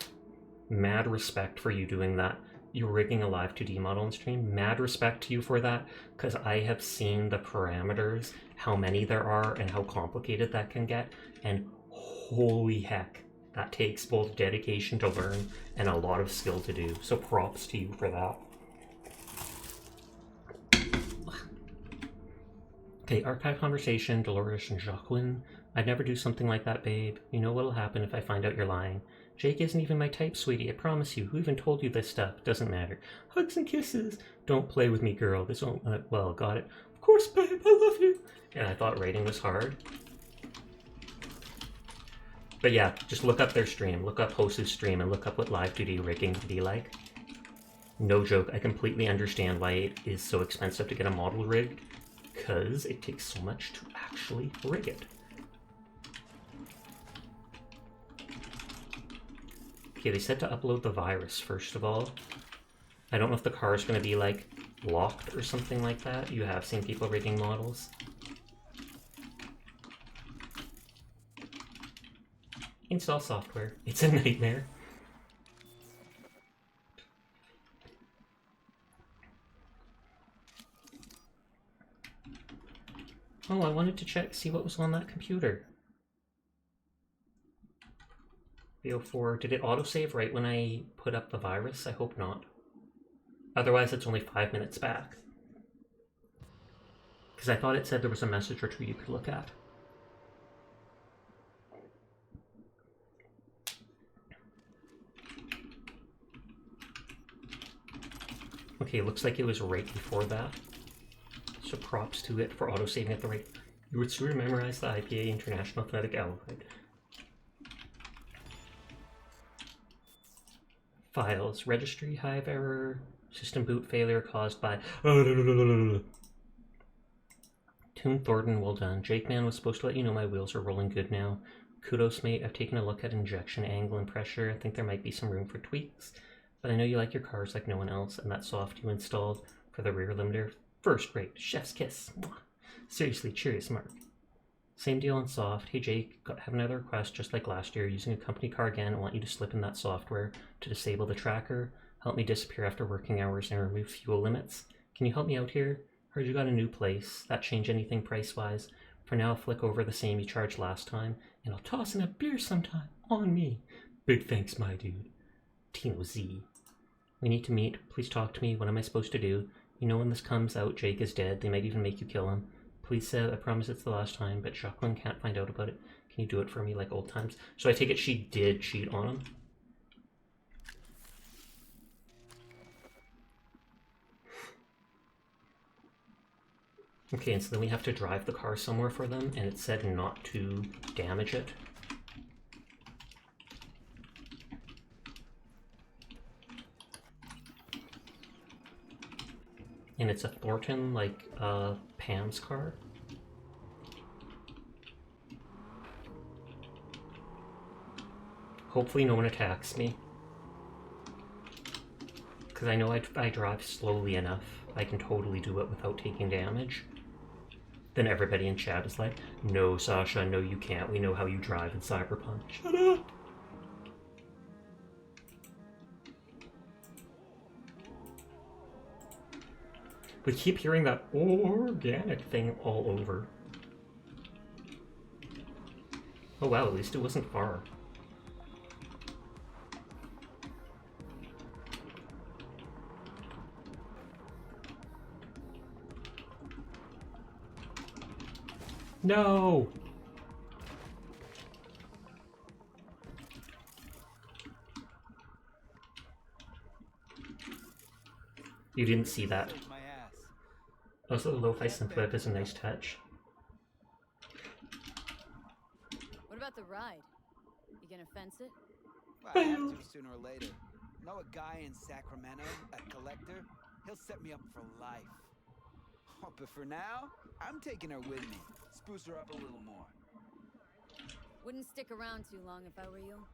Mad respect for you doing that. You were rigging a live 2D model on stream. Mad respect to you for that, because I have seen the parameters, how many there are, and how complicated that can get, and holy heck, that takes both dedication to learn and a lot of skill to do. So props to you for that. Okay, archive conversation, Dolores and Jacqueline. I'd never do something like that, babe. You know what'll happen if I find out you're lying. Jake isn't even my type, sweetie, I promise you. Who even told you this stuff? Doesn't matter. Hugs and kisses. Don't play with me, girl. This won't... well, got it. Of course, babe, I love you. And I thought rating was hard. But yeah, just look up their stream. Look up Hosu's stream and look up what live 2D rigging can be like. No joke, I completely understand why it is so expensive to get a model rigged. Because it takes so much to actually rig it. Okay, they said to upload the virus first of all. I don't know if the car is going to be like locked or something like that. You have seen people rigging models. Install software. It's a nightmare. Oh, I wanted to see what was on that computer. VO4, did it autosave right when I put up the virus? I hope not. Otherwise, it's only 5 minutes back. Because I thought it said there was a message or two you could look at. Okay, looks like it was right before that. So props to it for autosaving at the right. You would soon memorize the IPA International Phonetic Alphabet. Files. Registry hive error. System boot failure caused by... Toon Thornton, well done. Jake Man was supposed to let you know my wheels are rolling good now. Kudos, mate. I've taken a look at injection angle and pressure. I think there might be some room for tweaks. But I know you like your cars like no one else, and that soft you installed for the rear limiter, first rate. Chef's kiss. Mwah. Seriously, cheers, Mark. Same deal on soft. Hey Jake, have another request just like last year. Using a company car again, I want you to slip in that software to disable the tracker. Help me disappear after working hours and remove fuel limits. Can you help me out here? Heard you got a new place. That change anything price-wise? For now, I'll flick over the same you charged last time, and I'll toss in a beer sometime. On me. Big thanks, my dude. Tino Z. We need to meet. Please talk to me. What am I supposed to do? You know when this comes out, Jake is dead. They might even make you kill him. Please, Seb, I promise it's the last time, but Jacqueline can't find out about it. Can you do it for me like old times? So I take it she did cheat on him. Okay, and so then we have to drive the car somewhere for them, and it said not to damage it. And it's a Thornton, like Pam's car. Hopefully no one attacks me. Because I know I drive slowly enough. I can totally do it without taking damage. Then everybody in chat is like, no, Sasha, no you can't. We know how you drive in Cyberpunk. Shut up! We keep hearing that organic thing all over. Oh wow, at least it wasn't far. No! You didn't see that. Also, the lo-fi synthwave is a nice touch. What about the ride? You gonna fence it? Well, I have to sooner or later. Know a guy in Sacramento, a collector? He'll set me up for life. Oh, but for now, I'm taking her with me. Spruce her up a little more. Wouldn't stick around too long if I were you.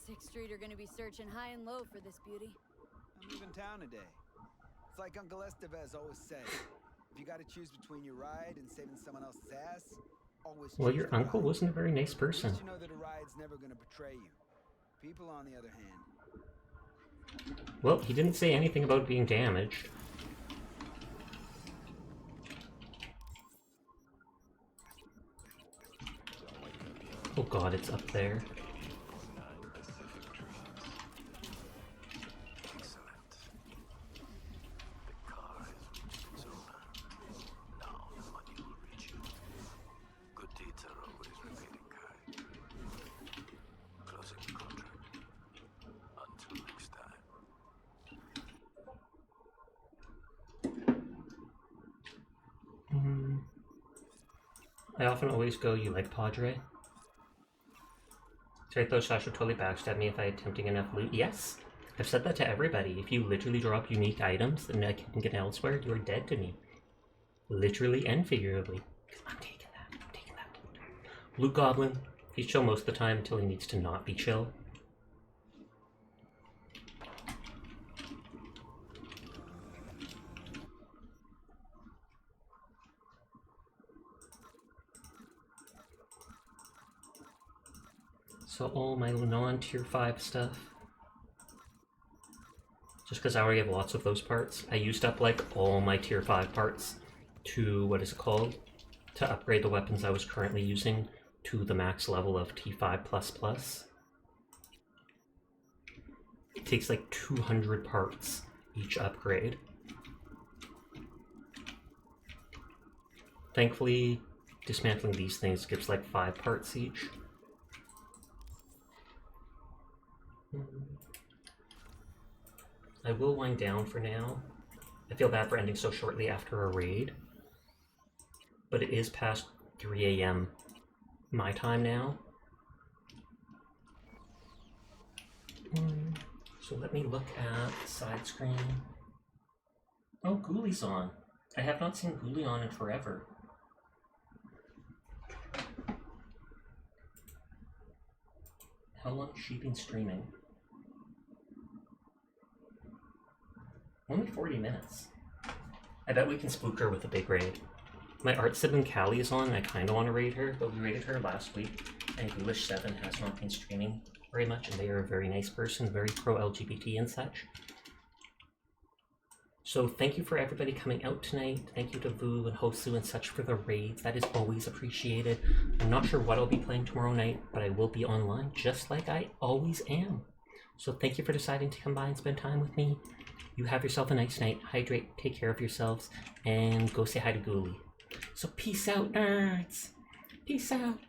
6th Street are gonna be searching high and low for this beauty. I'm leaving town today. It's like Uncle Estevez always said. If you gotta choose between your ride and saving someone else's ass, always Well, choose your the uncle ride. wasn't a very nice At person. least you know that a ride's never gonna betray you. People, on the other hand. Well, he didn't say anything about being damaged. Oh god, it's up there. Good deeds are always repeating, Kai. Closing the contract. Until next time. I often always go, you like Padre? Sorry, though, Sasha would totally backstab me if I had tempting enough loot. Yes! I've said that to everybody. If you literally drop unique items that I can get elsewhere, you are dead to me. Literally and figuratively. I'm taking that. I'm taking that. Blue Goblin. He's chill most of the time until he needs to not be chill. So all my non-tier 5 stuff. Just because I already have lots of those parts. I used up like all my tier 5 parts to, what is it called? To upgrade the weapons I was currently using to the max level of T5++. It takes like 200 parts each upgrade. Thankfully, dismantling these things gives like 5 parts each. I will wind down for now. I feel bad for ending so shortly after a raid. But it is past 3 AM my time now. So let me look at the side screen. Oh, Ghouli's on. I have not seen Ghoulie on in forever. How long has she been streaming? Only 40 minutes. I bet we can spook her with a big raid. My art sibling Callie is on, and I kind of want to raid her, but we raided her last week, and Ghoulish7 has not been streaming very much, and they are a very nice person, very pro-LGBT and such. So thank you for everybody coming out tonight. Thank you to Vu and Hosu and such for the raids. That is always appreciated. I'm not sure what I'll be playing tomorrow night, but I will be online just like I always am. So thank you for deciding to come by and spend time with me. You have yourself a nice night. Hydrate, take care of yourselves, and go say hi to Ghoulie. So peace out, nerds. Peace out.